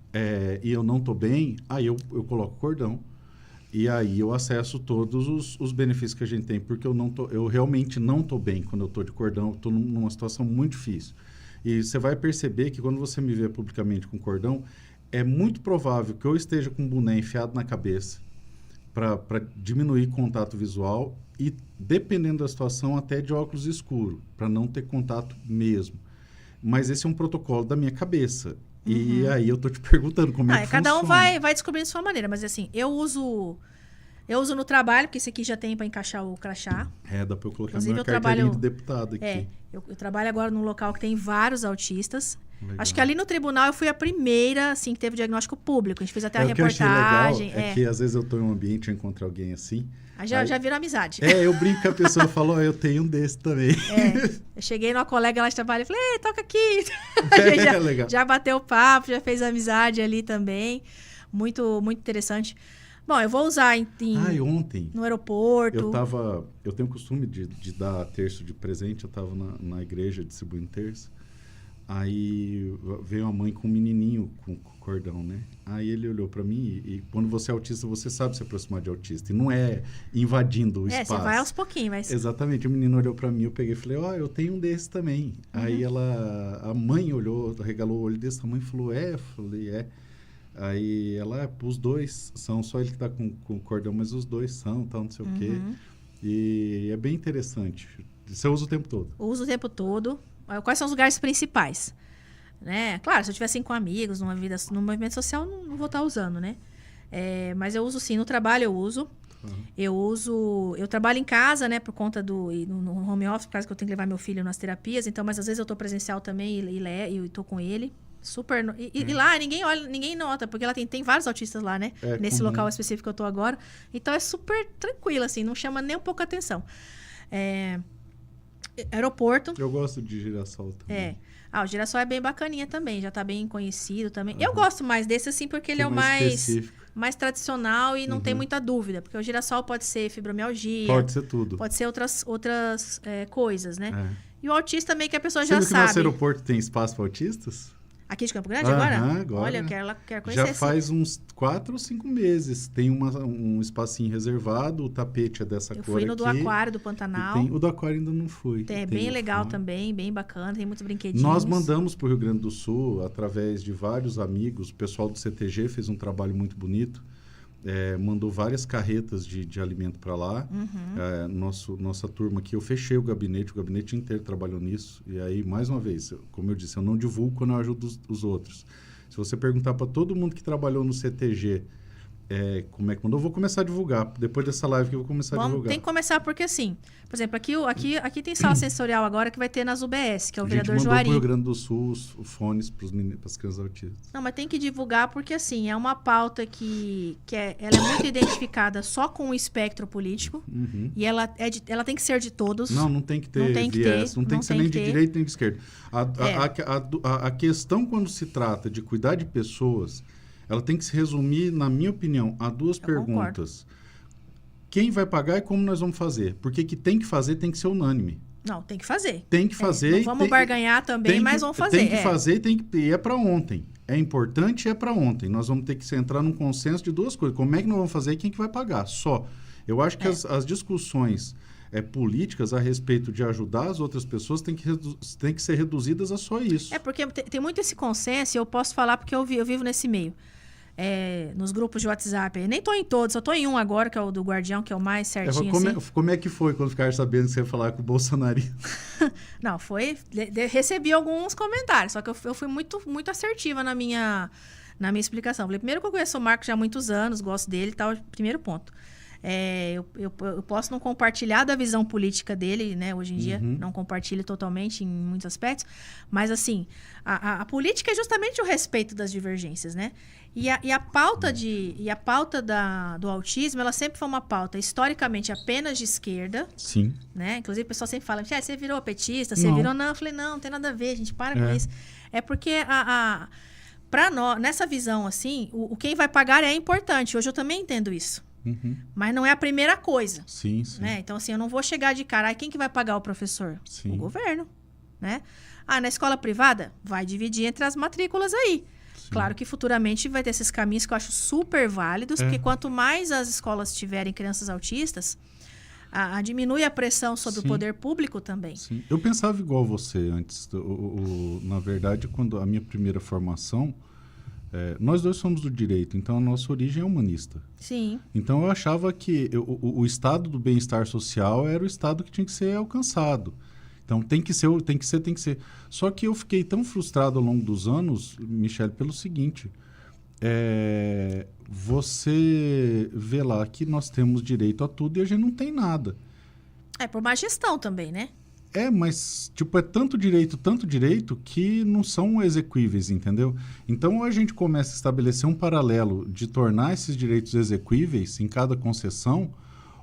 e eu não tô bem, aí eu coloco cordão. E aí eu acesso todos os benefícios que a gente tem, porque eu realmente não tô bem quando eu tô de cordão, eu tô numa situação muito difícil. E você vai perceber que quando você me vê publicamente com cordão, é muito provável que eu esteja com um boné enfiado na cabeça para diminuir contato visual e, dependendo da situação, até de óculos escuros, para não ter contato mesmo. Mas esse é um protocolo da minha cabeça. E aí eu tô te perguntando como é que cada funciona. um vai descobrindo sua maneira, mas assim, eu uso no trabalho, porque esse aqui já tem para encaixar o crachá. Dá para eu colocar Inclusive, minha eu carteirinha trabalho de deputado aqui. Eu trabalho agora num local que tem vários autistas. Legal. Acho que ali no tribunal eu fui a primeira, assim, que teve diagnóstico público. A gente fez até a O que eu achei reportagem. legal é que às vezes eu tô em um ambiente e encontro alguém assim. Aí já virou amizade. Eu brinco com a pessoa e falo, eu tenho um desse também. Eu cheguei numa colega lá de trabalho e falei, ei, toca aqui. Legal. Já bateu papo, já fez amizade ali também. Muito, muito interessante. Bom, eu vou usar ontem no aeroporto. Eu tenho o costume de dar terço de presente, eu estava na igreja distribuindo terço. Aí veio a mãe com um menininho com cordão, né? Aí ele olhou para mim e quando você é autista, você sabe se aproximar de autista. E não é invadindo o espaço. Você vai aos pouquinhos. Exatamente. O menino olhou para mim, eu peguei e falei, eu tenho um desse também. Aí a mãe olhou, regalou o olho desse tamanho e falou, Eu falei, Aí ela, os dois são, só ele que tá com cordão, mas os dois são, tal, não sei o quê. E é bem interessante. Você usa o tempo todo? Uso o tempo todo. Quais são os lugares principais? Né? Claro, se eu estiver assim com amigos, num movimento social, não vou estar usando, né? Mas eu uso sim, no trabalho eu uso. Eu trabalho em casa, né, por conta no home office, por causa que eu tenho que levar meu filho nas terapias, então, mas às vezes eu tô presencial também e tô com ele. Super. E lá ninguém olha, ninguém nota, porque lá tem vários autistas lá, né? Nesse local específico que eu tô agora. Então é super tranquilo, assim, não chama nem um pouco a atenção. Aeroporto. Eu gosto de Girassol também. O Girassol é bem bacaninha também, já tá bem conhecido também. Eu gosto mais desse, assim, porque ele é o mais tradicional e não tem muita dúvida. Porque o Girassol pode ser fibromialgia. Pode ser tudo. Pode ser outras coisas, né? E o autista meio que a pessoa já sabe. sabe. Que nosso aeroporto tem espaço para autistas? Aqui de Campo Grande agora? Agora? Olha, eu quero conhecer. Já faz uns 4 ou 5 meses. Tem um espacinho reservado, o tapete é dessa cor aqui. Eu fui no do Aquário, do Pantanal. O do Aquário ainda não fui. É bem legal também, bem bacana, tem muitos brinquedinhos. Nós mandamos para o Rio Grande do Sul, através de vários amigos, o pessoal do CTG fez um trabalho muito bonito. Mandou várias carretas de alimento para lá. Nossa turma aqui, eu fechei o gabinete inteiro trabalhou nisso. E aí, mais uma vez, como eu disse, eu não divulgo quando eu ajudo os outros. Se você perguntar para todo mundo que trabalhou no CTG como é que mandou, eu vou começar a divulgar. Depois dessa live que eu vou começar a divulgar. Tem que começar porque, assim, por exemplo, aqui tem sala sensorial agora que vai ter nas UBS, que é o vereador Juari. A gente mandou pro Rio Grande do Sul os fones para as crianças autistas. Não, mas tem que divulgar porque, assim, é uma pauta que ela é muito identificada só com o espectro político e ela tem que ser de todos. Não tem que ter viés. Não tem que ser nem de direita nem de esquerda. A questão, quando se trata de cuidar de pessoas, ela tem que se resumir, na minha opinião, a duas perguntas. Concordo. Quem vai pagar e como nós vamos fazer? Porque que tem que fazer tem que ser unânime. Não, tem que fazer. Tem que fazer. Não vamos barganhar também, mas vamos fazer. Tem que fazer e é para ontem. É importante e é para ontem. Nós vamos ter que entrar num consenso de duas coisas. Como é que nós vamos fazer e quem que vai pagar? Só. Eu acho que as discussões políticas a respeito de ajudar as outras pessoas têm que ser reduzidas a só isso. Porque tem muito esse consenso e eu posso falar porque eu vivo nesse meio. Nos grupos de WhatsApp. Eu nem tô em todos, só tô em um agora, que é o do Guardião, que é o mais certinho. Como é que foi quando ficaram sabendo que você ia falar com o Bolsonaro? Não, recebi alguns comentários, só que eu fui muito, muito assertiva na minha explicação. Falei, primeiro que eu conheço o Marco já há muitos anos, gosto dele e tal, primeiro ponto. Eu posso não compartilhar da visão política dele, né? Hoje em dia, não compartilho totalmente em muitos aspectos. Mas, assim, a política é justamente o respeito das divergências, né? E a pauta do autismo, ela sempre foi uma pauta historicamente apenas de esquerda. Sim. Né? Inclusive, o pessoal sempre fala, você virou petista, você virou... Não, eu falei, não tem nada a ver, gente, para com isso. É porque para nós, nessa visão, assim, o quem vai pagar é importante. Hoje eu também entendo isso. Mas não é a primeira coisa. Sim, sim. Né? Então, assim, eu não vou chegar de cara, quem que vai pagar o professor? Sim. O governo, né? Na escola privada, vai dividir entre as matrículas aí. Sim. Claro que futuramente vai ter esses caminhos que eu acho super válidos, porque quanto mais as escolas tiverem crianças autistas, diminui a pressão sobre o poder público também. Sim. Eu pensava igual você antes. Na verdade, quando a minha primeira formação... nós dois somos do direito, então a nossa origem é humanista. Sim. Então eu achava que o estado do bem-estar social era o estado que tinha que ser alcançado. Então tem que ser. Só que eu fiquei tão frustrado ao longo dos anos, Michele, pelo seguinte. Você vê lá que nós temos direito a tudo e a gente não tem nada. Por má gestão também, né? Mas, tipo, é tanto direito, que não são exequíveis, entendeu? Então, a gente começa a estabelecer um paralelo de tornar esses direitos exequíveis em cada concessão,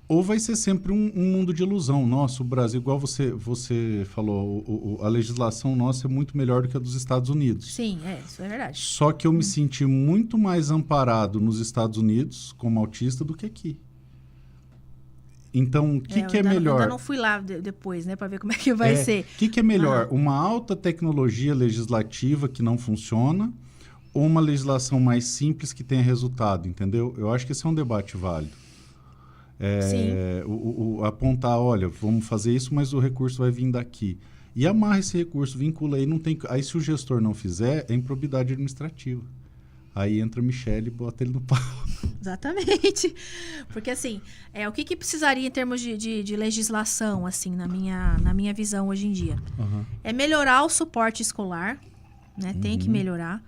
ou vai ser sempre um mundo de ilusão. Nossa, o Brasil, igual você falou, a legislação nossa é muito melhor do que a dos Estados Unidos. Sim, isso é verdade. Só que eu me senti muito mais amparado nos Estados Unidos, como autista, do que aqui. Então, o que é melhor? Eu ainda não fui lá depois, né, para ver como é que vai ser. O que é melhor? Uma alta tecnologia legislativa que não funciona ou uma legislação mais simples que tenha resultado, entendeu? Eu acho que esse é um debate válido. Apontar, olha, vamos fazer isso, mas o recurso vai vir daqui. E amarra esse recurso, vincula aí, não tem. Aí, se o gestor não fizer, é improbidade administrativa. Aí entra a Michele e bota ele no pau. Exatamente. Porque, assim, o que precisaria em termos de legislação, assim, na minha visão hoje em dia? É melhorar o suporte escolar, né? Tem que melhorar.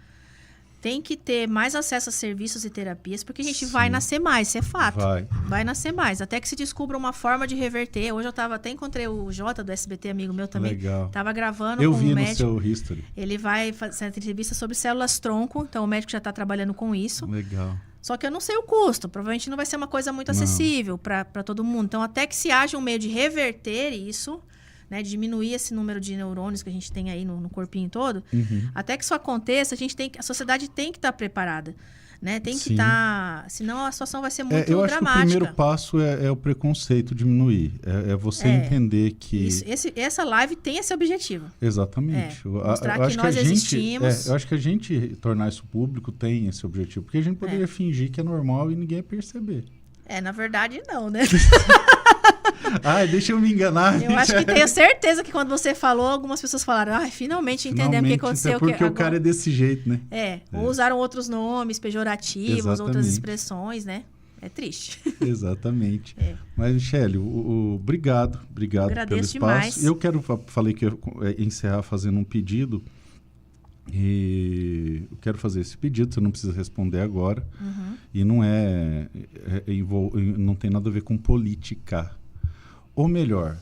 Tem que ter mais acesso a serviços e terapias, porque a gente vai nascer mais, isso é fato. Vai nascer mais. Até que se descubra uma forma de reverter. Hoje eu até encontrei o Jota do SBT, amigo meu também. Legal. Tava gravando com um médico. Eu vi no seu history. Ele vai fazer entrevista sobre células-tronco, então o médico já está trabalhando com isso. Legal. Só que eu não sei o custo. Provavelmente não vai ser uma coisa muito acessível para todo mundo. Então, até que se haja um meio de reverter isso, né, diminuir esse número de neurônios que a gente tem aí no corpinho todo, até que isso aconteça, a sociedade tem que estar preparada. Né? Tem que estar... Senão a situação vai ser muito eu acho dramática. Que o primeiro passo é o preconceito diminuir. É você entender que... Essa live tem esse objetivo. Exatamente. Mostrar que nós existimos. Eu acho que a gente tornar isso público tem esse objetivo. Porque a gente poderia fingir que é normal e ninguém ia perceber. Na verdade, não, né? Deixa eu me enganar. Eu acho que tenho certeza que quando você falou, algumas pessoas falaram, finalmente entendemos o que aconteceu. Porque o cara é desse jeito, né? Ou usaram outros nomes pejorativos, outras expressões, né? É triste. Exatamente. Mas, Michele, obrigado pelo espaço. Demais. Falei que eu ia encerrar fazendo um pedido. E eu quero fazer esse pedido, você não precisa responder agora. E não não tem nada a ver com política. Ou melhor,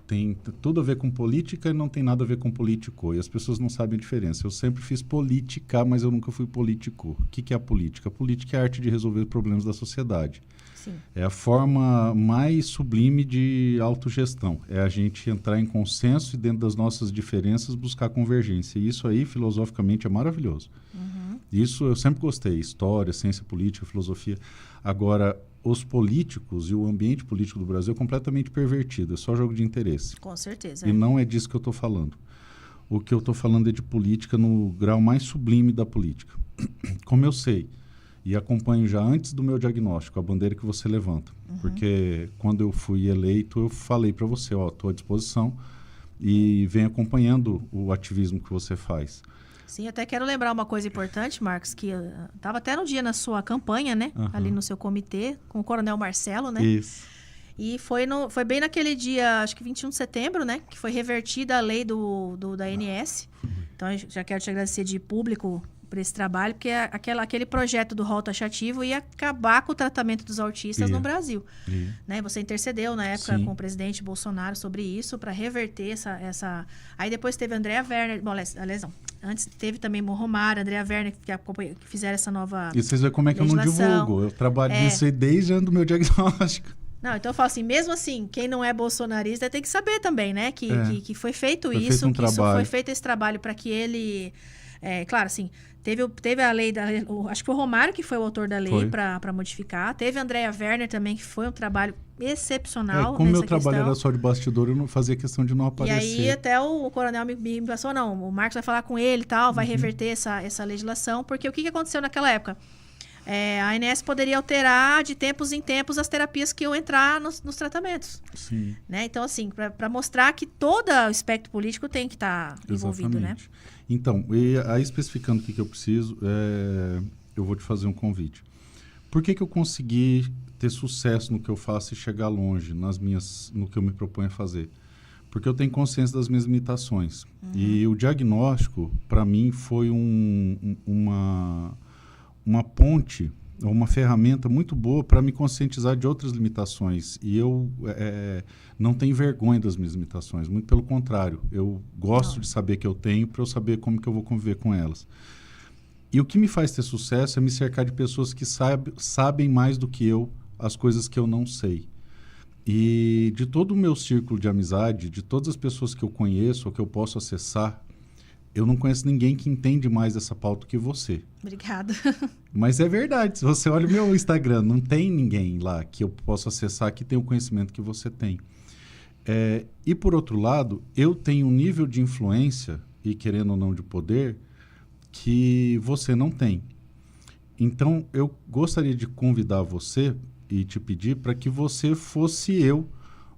tem tudo a ver com política e não tem nada a ver com político. E as pessoas não sabem a diferença. Eu sempre fiz política, mas eu nunca fui político. O que é a política? A política é a arte de resolver os problemas da sociedade. Sim. É a forma mais sublime de autogestão. É a gente entrar em consenso e, dentro das nossas diferenças, buscar convergência. E isso aí, filosoficamente, é maravilhoso. Isso eu sempre gostei. História, ciência política, filosofia. Agora, os políticos e o ambiente político do Brasil é completamente pervertido. É só jogo de interesse. Com certeza. E não é disso que eu estou falando. O que eu estou falando é de política no grau mais sublime da política. Como eu sei, e acompanho já antes do meu diagnóstico, a bandeira que você levanta. Porque quando eu fui eleito, eu falei para você, estou à disposição e venho acompanhando o ativismo que você faz. Sim, até quero lembrar uma coisa importante, Marcos, que estava até no dia na sua campanha, né? Ali no seu comitê, com o Coronel Marcelo, né? Isso. E foi bem naquele dia, acho que 21 de setembro, né? Que foi revertida a lei da ANS. Então, eu já quero te agradecer de público, esse trabalho, porque aquele projeto do rol taxativo ia acabar com o tratamento dos autistas no Brasil. Né? Você intercedeu na época com o presidente Bolsonaro sobre isso, para reverter essa... Aí depois teve a Andrea Werner... Bom, aliás, não. Antes teve também o Romário, a Andrea Werner, que fizeram essa nova E vocês veem como é que eu não divulgo. Eu trabalho nisso aí desde o meu diagnóstico. Não, então eu falo assim, mesmo assim, quem não é bolsonarista tem que saber também, né? Que foi feito isso, foi feito esse trabalho para que ele... claro, assim, teve a lei, acho que foi o Romário que foi o autor da lei para modificar. Teve a Andrea Werner também, que foi um trabalho excepcional. Como meu trabalho era só de bastidor, eu não fazia questão de não aparecer. E aí até o coronel me passou, não, o Marcos vai falar com ele e tal, vai reverter essa legislação, porque o que aconteceu naquela época? A ANS poderia alterar de tempos em tempos as terapias que iam entrar nos tratamentos. Sim. Né? Então, assim, para mostrar que todo o espectro político tem que estar envolvido, né? Então, e aí especificando o que eu preciso, eu vou te fazer um convite. Por que eu consegui ter sucesso no que eu faço e chegar longe no que eu me proponho a fazer? Porque eu tenho consciência das minhas limitações. E o diagnóstico, para mim, foi uma ponte, uma ferramenta muito boa para me conscientizar de outras limitações. E eu não tenho vergonha das minhas limitações, muito pelo contrário. Eu gosto de saber que eu tenho para eu saber como que eu vou conviver com elas. E o que me faz ter sucesso é me cercar de pessoas que sabem mais do que eu as coisas que eu não sei. E de todo o meu círculo de amizade, de todas as pessoas que eu conheço ou que eu posso acessar, eu não conheço ninguém que entende mais essa pauta que você. Obrigada. Mas é verdade. Se você olha o meu Instagram, não tem ninguém lá que eu possa acessar que tem o conhecimento que você tem. E, por outro lado, eu tenho um nível de influência, e querendo ou não de poder, que você não tem. Então, eu gostaria de convidar você e te pedir para que você fosse eu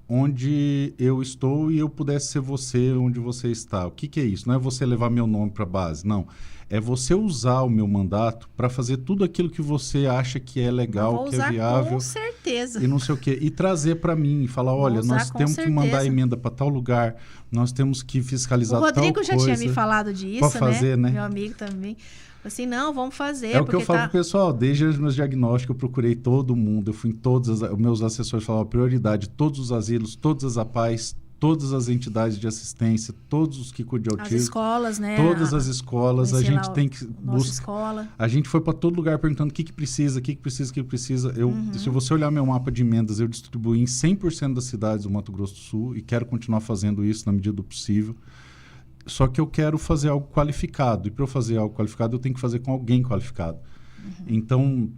onde eu estou e eu pudesse ser você onde você está. O que é isso? Não é você levar meu nome para a base, não. É você usar o meu mandato para fazer tudo aquilo que você acha que é legal, que é viável. Com certeza. E não sei o quê. E trazer para mim e falar, olha, nós temos que mandar emenda para tal lugar, nós temos que fiscalizar tal coisa. O Rodrigo já tinha me falado disso, pra fazer, né? Meu amigo também. Assim, não, vamos fazer. É o que eu falo pro pessoal, desde os meus diagnósticos, eu procurei todo mundo, eu fui em todos, os meus assessores falavam, prioridade, todos os asilos, todas as APAES, todas as entidades de assistência, todos os que cuidam de autismo. As escolas, né? Todas as escolas, a gente tem que buscar. Escola. A gente foi para todo lugar perguntando o que precisa. Se você olhar meu mapa de emendas, eu distribuí em 100% das cidades do Mato Grosso do Sul e quero continuar fazendo isso na medida do possível. Só que eu quero fazer algo qualificado. E para eu fazer algo qualificado, eu tenho que fazer com alguém qualificado. Então,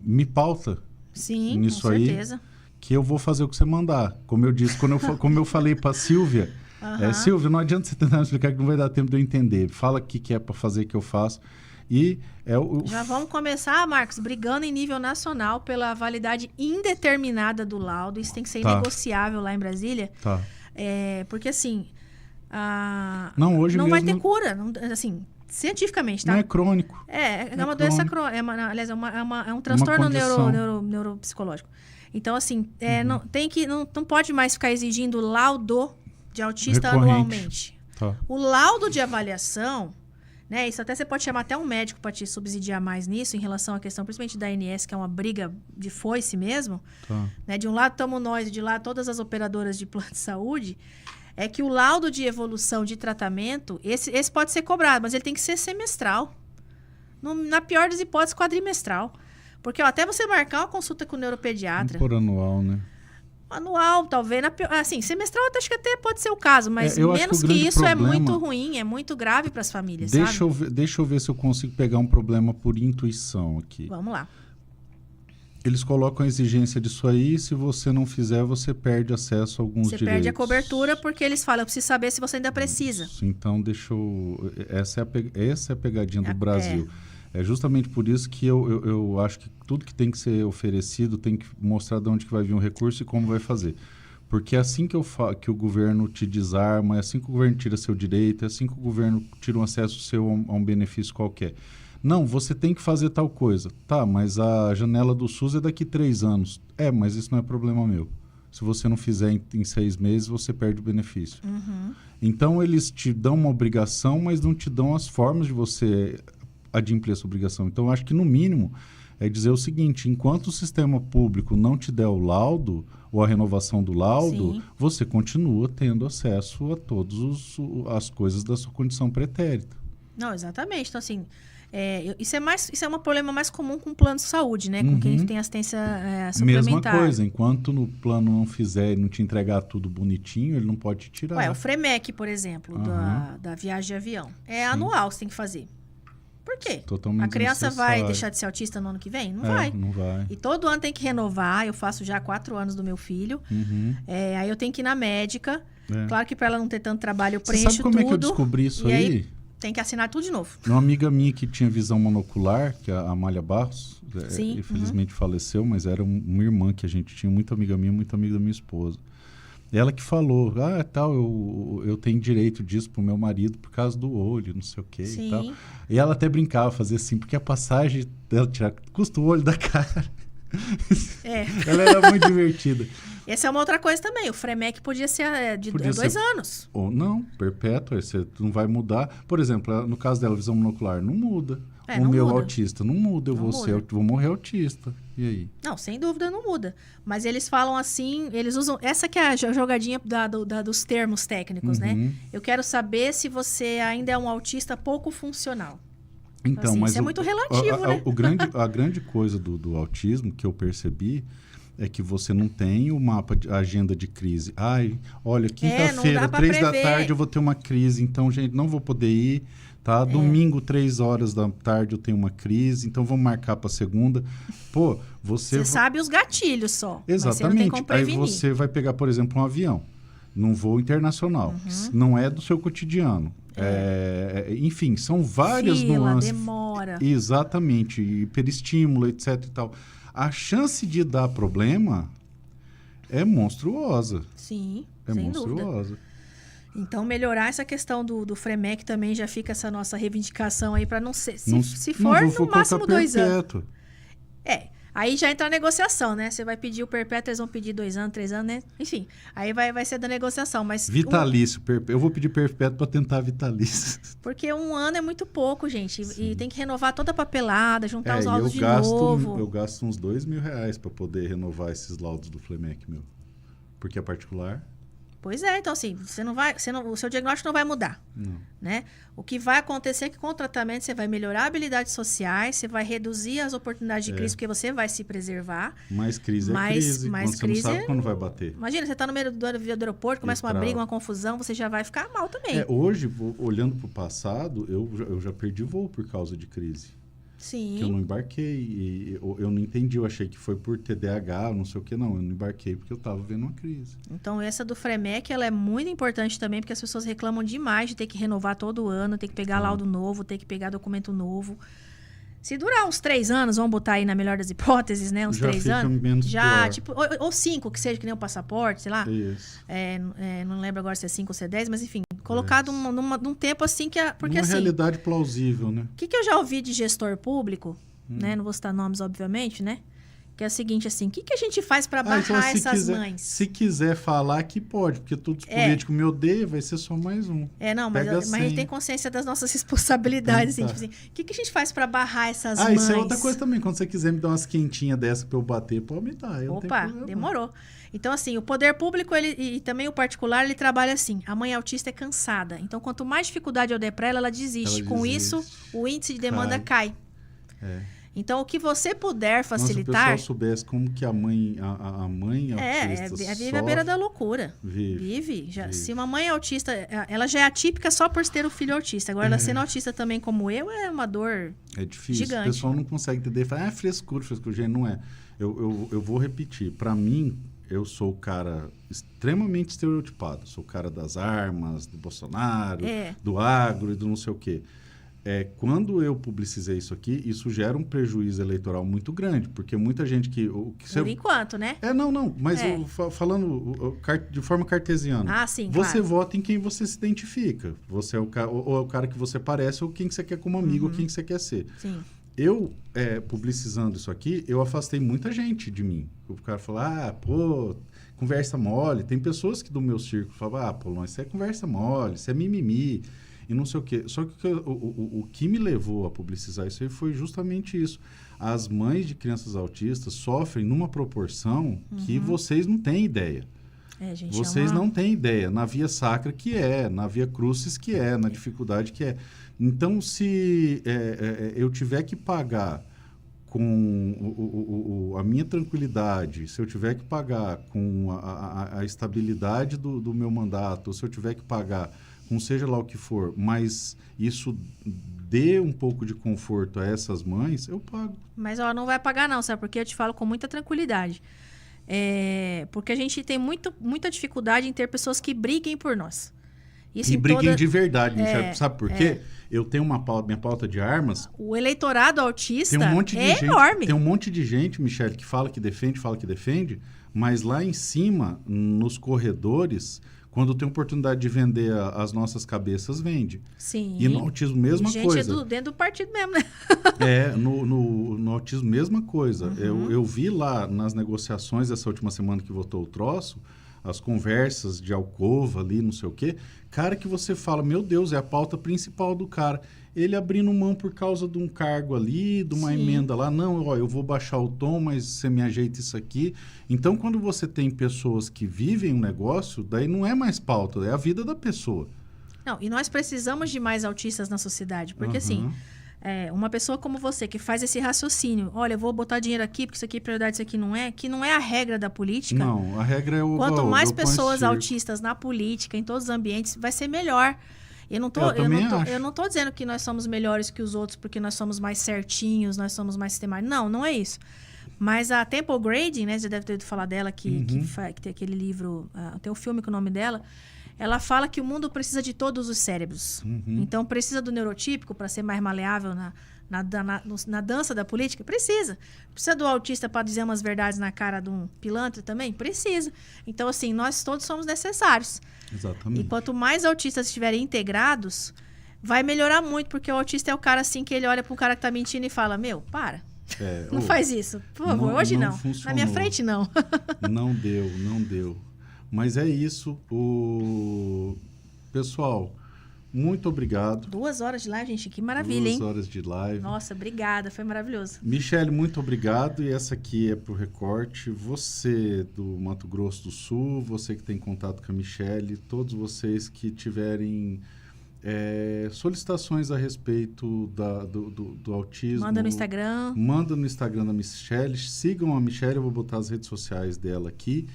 me pauta nisso com certeza. Aí, que eu vou fazer o que você mandar. Como eu disse, como eu falei para a Sílvia, Sílvia, não adianta você tentar me explicar que não vai dar tempo de eu entender. Fala o que é para fazer que eu faço. Já vamos começar, Marcos, brigando em nível nacional pela validade indeterminada do laudo. Isso tem que ser inegociável lá em Brasília. Tá. Porque assim... hoje não mesmo vai ter cura, assim, cientificamente, tá? Não é crônico. É uma doença crônica, aliás, é um transtorno neuropsicológico. Então, assim, não pode mais ficar exigindo laudo de autista anualmente. Tá. O laudo de avaliação, né? Isso até você pode chamar até um médico para te subsidiar mais nisso, em relação à questão, principalmente da ANS, que é uma briga de foice mesmo. Tá. Né? De um lado estamos nós e de lá todas as operadoras de plano de saúde. É que o laudo de evolução de tratamento, esse pode ser cobrado, mas ele tem que ser semestral. Na pior das hipóteses, quadrimestral. Porque até você marcar uma consulta com o neuropediatra... Por anual, né? Anual, talvez. Assim, semestral acho que até pode ser o caso, mas menos que isso problema... é muito ruim, é muito grave para as famílias, deixa eu ver se eu consigo pegar um problema por intuição aqui. Vamos lá. Eles colocam a exigência disso aí, se você não fizer, você perde acesso a alguns direitos. Você perde a cobertura porque eles falam, eu preciso saber se você ainda precisa. Isso, então, essa é a pegadinha do Brasil. É justamente por isso que eu acho que tudo que tem que ser oferecido tem que mostrar de onde que vai vir o recurso e como vai fazer. Porque é assim que o governo te desarma, é assim que o governo tira seu direito, é assim que o governo tira um acesso seu a um benefício qualquer. Não, você tem que fazer tal coisa. Tá, mas a janela do SUS é daqui 3 anos. Mas isso não é problema meu. Se você não fizer em 6 meses, você perde o benefício. Então, eles te dão uma obrigação, mas não te dão as formas de você adimplir essa obrigação. Então, eu acho que, no mínimo, é dizer o seguinte: enquanto o sistema público não te der o laudo ou a renovação do laudo, Sim. você continua tendo acesso a todas as coisas da sua condição pretérita. Não, exatamente. Então, assim, isso é um problema mais comum com o plano de saúde, né? Com quem tem assistência suplementar. Mesma coisa, enquanto no plano não fizer e não te entregar tudo bonitinho, ele não pode te tirar. Ué, o Fremec, por exemplo, da viagem de avião. É anual, você tem que fazer. Por quê? Totalmente A criança vai desnecessário. deixar de ser autista no ano que vem? Não vai. Não vai. E todo ano tem que renovar. Eu faço já 4 anos do meu filho. Aí eu tenho que ir na médica. Claro que para ela não ter tanto trabalho, eu Você preencho sabe como tudo. é que eu descobri isso e aí? Tem que assinar tudo de novo. Uma amiga minha que tinha visão monocular, que é a Amália Barros, Sim, infelizmente faleceu, mas era uma irmã que a gente tinha, muito amiga minha, muito amiga da minha esposa. Ela que falou, eu tenho direito disso pro meu marido por causa do olho, não sei o quê e tal. E ela até brincava, fazia assim, porque a passagem dela custa o olho da cara. Ela era muito divertida. Essa é uma outra coisa também. O Fremec podia ser de 2 anos. Ou não, perpétuo, você não vai mudar. Por exemplo, no caso dela, visão monocular, não muda. O não meu muda. autista, não muda. Eu vou morrer autista. E aí? Não, sem dúvida não muda. Mas eles falam assim, eles usam... Essa que é a jogadinha dos termos técnicos, né? Eu quero saber se você ainda é um autista pouco funcional. Então, assim, mas isso é muito relativo, né? A grande coisa do autismo que eu percebi é que você não tem o mapa de agenda de crise. Olha, quinta-feira, 3 da tarde eu vou ter uma crise, então, gente, não vou poder ir, tá? Domingo, 3 horas da tarde eu tenho uma crise, então vamos marcar para segunda. Pô, você sabe os gatilhos só. Exatamente. Mas você não tem como prevenir. Aí você vai pegar, por exemplo, um avião, num voo internacional, não é do seu cotidiano. Enfim, são várias nuances. Demora. Exatamente, hiperestímulo, etc e tal. A chance de dar problema é monstruosa. Sim, sem dúvida. monstruosa. Então, melhorar essa questão do Fremec também já fica essa nossa reivindicação aí para não ser... Se for, no máximo 2 anos. Aí já entra a negociação, né? Você vai pedir o perpétuo, eles vão pedir 2 anos, 3 anos, né? Enfim, aí vai ser da negociação, mas... Vitalício, eu vou pedir perpétuo para tentar vitalício. Porque 1 ano é muito pouco, gente. E tem que renovar toda a papelada, juntar os laudos de novo. Eu gasto uns R$2.000 para poder renovar esses laudos do Fremec, meu. Porque é particular. Pois é, então assim, o seu diagnóstico não vai mudar, né? O que vai acontecer é que com o tratamento você vai melhorar habilidades sociais, você vai reduzir as oportunidades de crise, porque você vai se preservar. Mais crise é crise, mais você crise não sabe quando vai bater. Imagina, você está no meio do aeroporto, começa uma briga, uma confusão, você já vai ficar mal também. Hoje, olhando para o passado, eu já perdi voo por causa de crise. Sim. Que eu não embarquei, eu não entendi, eu achei que foi por TDAH, não sei o que, não. Eu não embarquei porque eu estava vendo uma crise. Então, essa do Fremec, ela é muito importante também, porque as pessoas reclamam demais de ter que renovar todo ano, ter que pegar laudo novo, ter que pegar documento novo. Se durar uns 3 anos, vamos botar aí na melhor das hipóteses, né? Uns já 3 anos. Menos já, pior. tipo, ou 5, que seja que nem o passaporte, sei lá. Isso. Não lembro agora se é 5 ou se é 10, mas enfim, colocado num tempo assim que... Porque uma assim... realidade plausível, né? O que eu já ouvi de gestor público, né? Não vou citar nomes, obviamente, né? Que é o seguinte, assim, o que a gente faz para barrar então, essas mães? Se quiser falar, que pode, porque todos os políticos me odeiam, vai ser só mais um. Mas a gente tem consciência das nossas responsabilidades, assim, tipo assim, o que a gente faz para barrar essas mães? Isso é outra coisa também, quando você quiser me dar umas quentinhas dessa para eu bater, pode me dar. Opa, demorou. Então, assim, o poder público e também o particular, ele trabalha assim. A mãe autista é cansada. Então, quanto mais dificuldade eu der para ela desiste. Com isso, o índice de demanda cai. Então, o que você puder facilitar... Se o pessoal soubesse como que a mãe autista vive à beira da loucura. Vive. Se uma mãe autista, ela já é atípica só por ter o filho autista. Agora, ela sendo autista também como eu, é uma dor difícil. Gigante. O pessoal não consegue entender. Fala, frescura. Gente, não é. Eu vou repetir. Para mim, eu sou o cara extremamente estereotipado. Sou o cara das armas, do Bolsonaro, do agro e do não sei o quê. Quando eu publicizei isso aqui, isso gera um prejuízo eleitoral muito grande, porque muita gente que... Por enquanto, né? Não, mas falando de forma cartesiana. Sim, você claro. vota em quem você se identifica. Você é ou é o cara que você parece, ou quem que você quer como amigo, ou quem que você quer ser. Sim. Eu, publicizando isso aqui, eu afastei muita gente de mim. O cara falou, conversa mole. Tem pessoas que do meu círculo falam, Polon, isso é conversa mole, isso é mimimi, e não sei o quê. Só que o que me levou a publicizar isso aí foi justamente isso. As mães de crianças autistas sofrem numa proporção que vocês não têm ideia. Gente, vocês não têm ideia. Na via sacra que na via crucis que na dificuldade que Então, se eu tiver que pagar com a minha tranquilidade, se eu tiver que pagar com a estabilidade do meu mandato, ou se eu tiver que pagar com seja lá o que for, mas isso dê um pouco de conforto a essas mães, eu pago. Mas não vai pagar não, sabe? Porque eu te falo com muita tranquilidade. Porque a gente tem muita dificuldade em ter pessoas que briguem por nós. Isso briguem de verdade, Michele. Sabe por quê? Eu tenho minha pauta de armas. O eleitorado autista tem um monte de gente, enorme. Tem um monte de gente, Michele, que fala que defende, mas lá em cima, nos corredores, quando tem oportunidade de vender as nossas cabeças, vende. Sim. E no autismo, mesma coisa. Gente dentro do partido mesmo, né? No autismo, mesma coisa. Eu vi lá nas negociações dessa última semana que votou o troço, as conversas de alcova ali, não sei o quê. Cara que você fala, meu Deus, é a pauta principal do cara. Ele abrindo mão por causa de um cargo ali, de uma emenda lá. Não, eu vou baixar o tom, mas você me ajeita isso aqui. Então, quando você tem pessoas que vivem um negócio, daí não é mais pauta, é a vida da pessoa. Não, e nós precisamos de mais autistas na sociedade. Porque, assim, uma pessoa como você, que faz esse raciocínio, olha, eu vou botar dinheiro aqui, porque isso aqui é prioridade, isso aqui não é, que não é a regra da política. Não, a regra é o... Quanto mais pessoas autistas na política, em todos os ambientes, vai ser melhor. Eu não tô dizendo que nós somos melhores que os outros porque nós somos mais certinhos, nós somos mais sistemáticos. Não é isso. Mas a Temple Grandin, né, você deve ter ouvido falar dela, que tem aquele livro, tem um filme com o nome dela. Ela fala que o mundo precisa de todos os cérebros. Então, precisa do neurotípico para ser mais maleável na dança da política? Precisa. Precisa do autista para dizer umas verdades na cara de um pilantra também? Precisa. Então, assim, nós todos somos necessários. Exatamente. E quanto mais autistas estiverem integrados, vai melhorar muito, porque o autista é o cara assim que ele olha para um cara que tá mentindo e fala, não faz isso. Por favor, hoje não. Na minha frente, não. Não deu. Mas é isso. Pessoal, muito obrigado. 2 horas de live, gente. Que maravilha, hein? 2 horas de live. Nossa, obrigada. Foi maravilhoso. Michele, muito obrigado. E essa aqui é pro recorte. Você do Mato Grosso do Sul, você que tem contato com a Michele, todos vocês que tiverem solicitações a respeito do autismo. Manda no Instagram. Manda no Instagram da Michele. Sigam a Michele, eu vou botar as redes sociais dela aqui.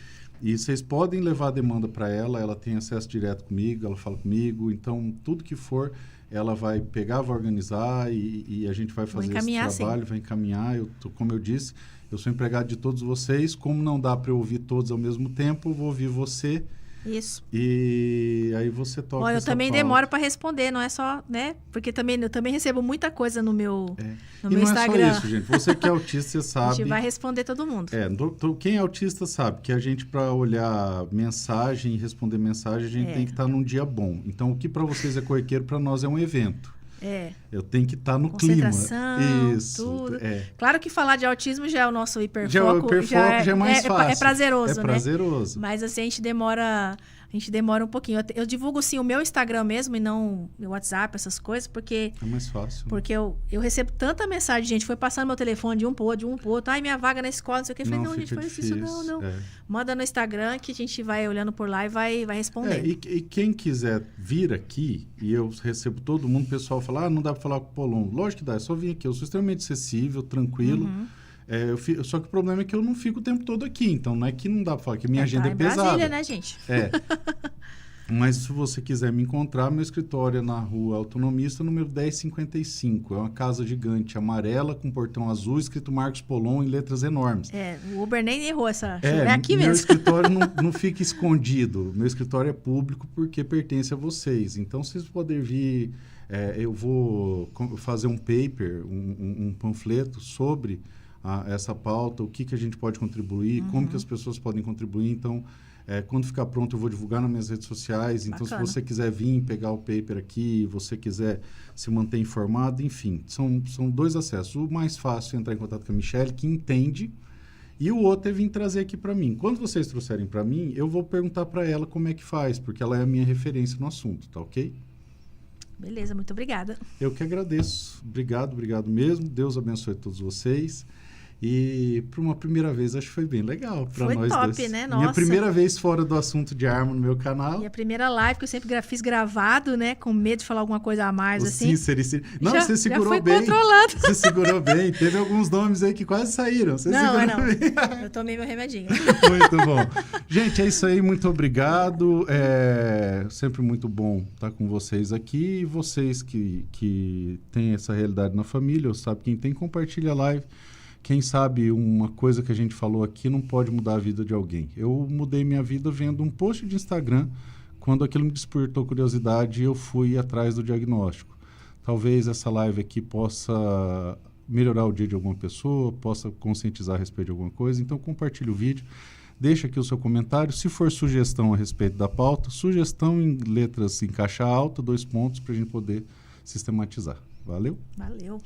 E vocês podem levar a demanda para ela tem acesso direto comigo, ela fala comigo. Então, tudo que for, ela vai pegar, vai organizar e a gente vai fazer esse trabalho, vai encaminhar. Como eu disse, eu sou empregado de todos vocês. Como não dá para eu ouvir todos ao mesmo tempo, eu vou ouvir você. Isso. E aí você toca. Olha, eu também demoro para responder, não é só, né? Porque eu também recebo muita coisa no meu Instagram. Não é só isso, gente. Você que é autista, você sabe. A gente vai responder todo mundo. Quem é autista sabe que a gente, para olhar mensagem e responder mensagem, a gente tem que estar num dia bom. Então, o que para vocês é corriqueiro, para nós é um evento. Eu tenho que estar no clima. Isso. Tudo. Claro que falar de autismo já é o nosso hiperfoco. Já é mais fácil. É prazeroso, né? É prazeroso. Mas assim, a gente demora um pouquinho. Eu divulgo, sim, o meu Instagram mesmo e não o WhatsApp, essas coisas, porque... É mais fácil. Porque eu recebo tanta mensagem, gente. Foi passando meu telefone de um pro outro. Ai, minha vaga na escola, não sei o quê. Eu falei, não, gente, faz isso não. Manda no Instagram que a gente vai olhando por lá e vai respondendo. E quem quiser vir aqui, e eu recebo todo mundo, o pessoal fala, não dá para falar com o Polon. Lógico que dá, é só vir aqui. Eu sou extremamente acessível, tranquilo. Só que o problema é que eu não fico o tempo todo aqui. Então, não é que não dá para falar, que minha agenda é pesada. Brasília, né, gente? Mas se você quiser me encontrar, meu escritório é na Rua Autonomista, número 1055. É uma casa gigante, amarela, com portão azul, escrito Marcos Polon em letras enormes. O Uber nem errou essa... É aqui mesmo. Meu escritório não fica escondido. Meu escritório é público porque pertence a vocês. Então, vocês podem vir... eu vou fazer um paper, um panfleto sobre essa pauta, o que a gente pode contribuir, como que as pessoas podem contribuir. Então... quando ficar pronto, eu vou divulgar nas minhas redes sociais. Então, se você quiser vir pegar o paper aqui, você quiser se manter informado, enfim, são 2 acessos. O mais fácil é entrar em contato com a Michele, que entende, E o outro é vir trazer aqui para mim. Quando vocês trouxerem para mim, eu vou perguntar para ela como é que faz, porque ela é a minha referência no assunto, tá ok? Beleza, muito obrigada. Eu que agradeço. Obrigado mesmo. Deus abençoe todos vocês. E para uma primeira vez, acho que foi bem legal para nós top, dois. né? Minha Nossa. primeira vez fora do assunto de arma no meu canal. E a primeira live que eu sempre fiz gravado, né? Com medo de falar alguma coisa a mais, O assim. Não, você segurou já foi bem. controlado. Você segurou bem. Teve alguns nomes aí que quase saíram. Você Não. bem. Eu tomei meu remedinho. Muito bom. Gente, é isso aí. Muito obrigado. É sempre muito bom estar com vocês aqui. E vocês que têm essa realidade na família, ou sabe quem tem, compartilha a live. Quem sabe uma coisa que a gente falou aqui não pode mudar a vida de alguém. Eu mudei minha vida vendo um post de Instagram. Quando aquilo me despertou curiosidade, eu fui atrás do diagnóstico. Talvez essa live aqui possa melhorar o dia de alguma pessoa, possa conscientizar a respeito de alguma coisa. Então, compartilhe o vídeo. Deixa aqui o seu comentário. Se for sugestão a respeito da pauta, sugestão em letras em caixa alta, 2 pontos, para a gente poder sistematizar. Valeu? Valeu.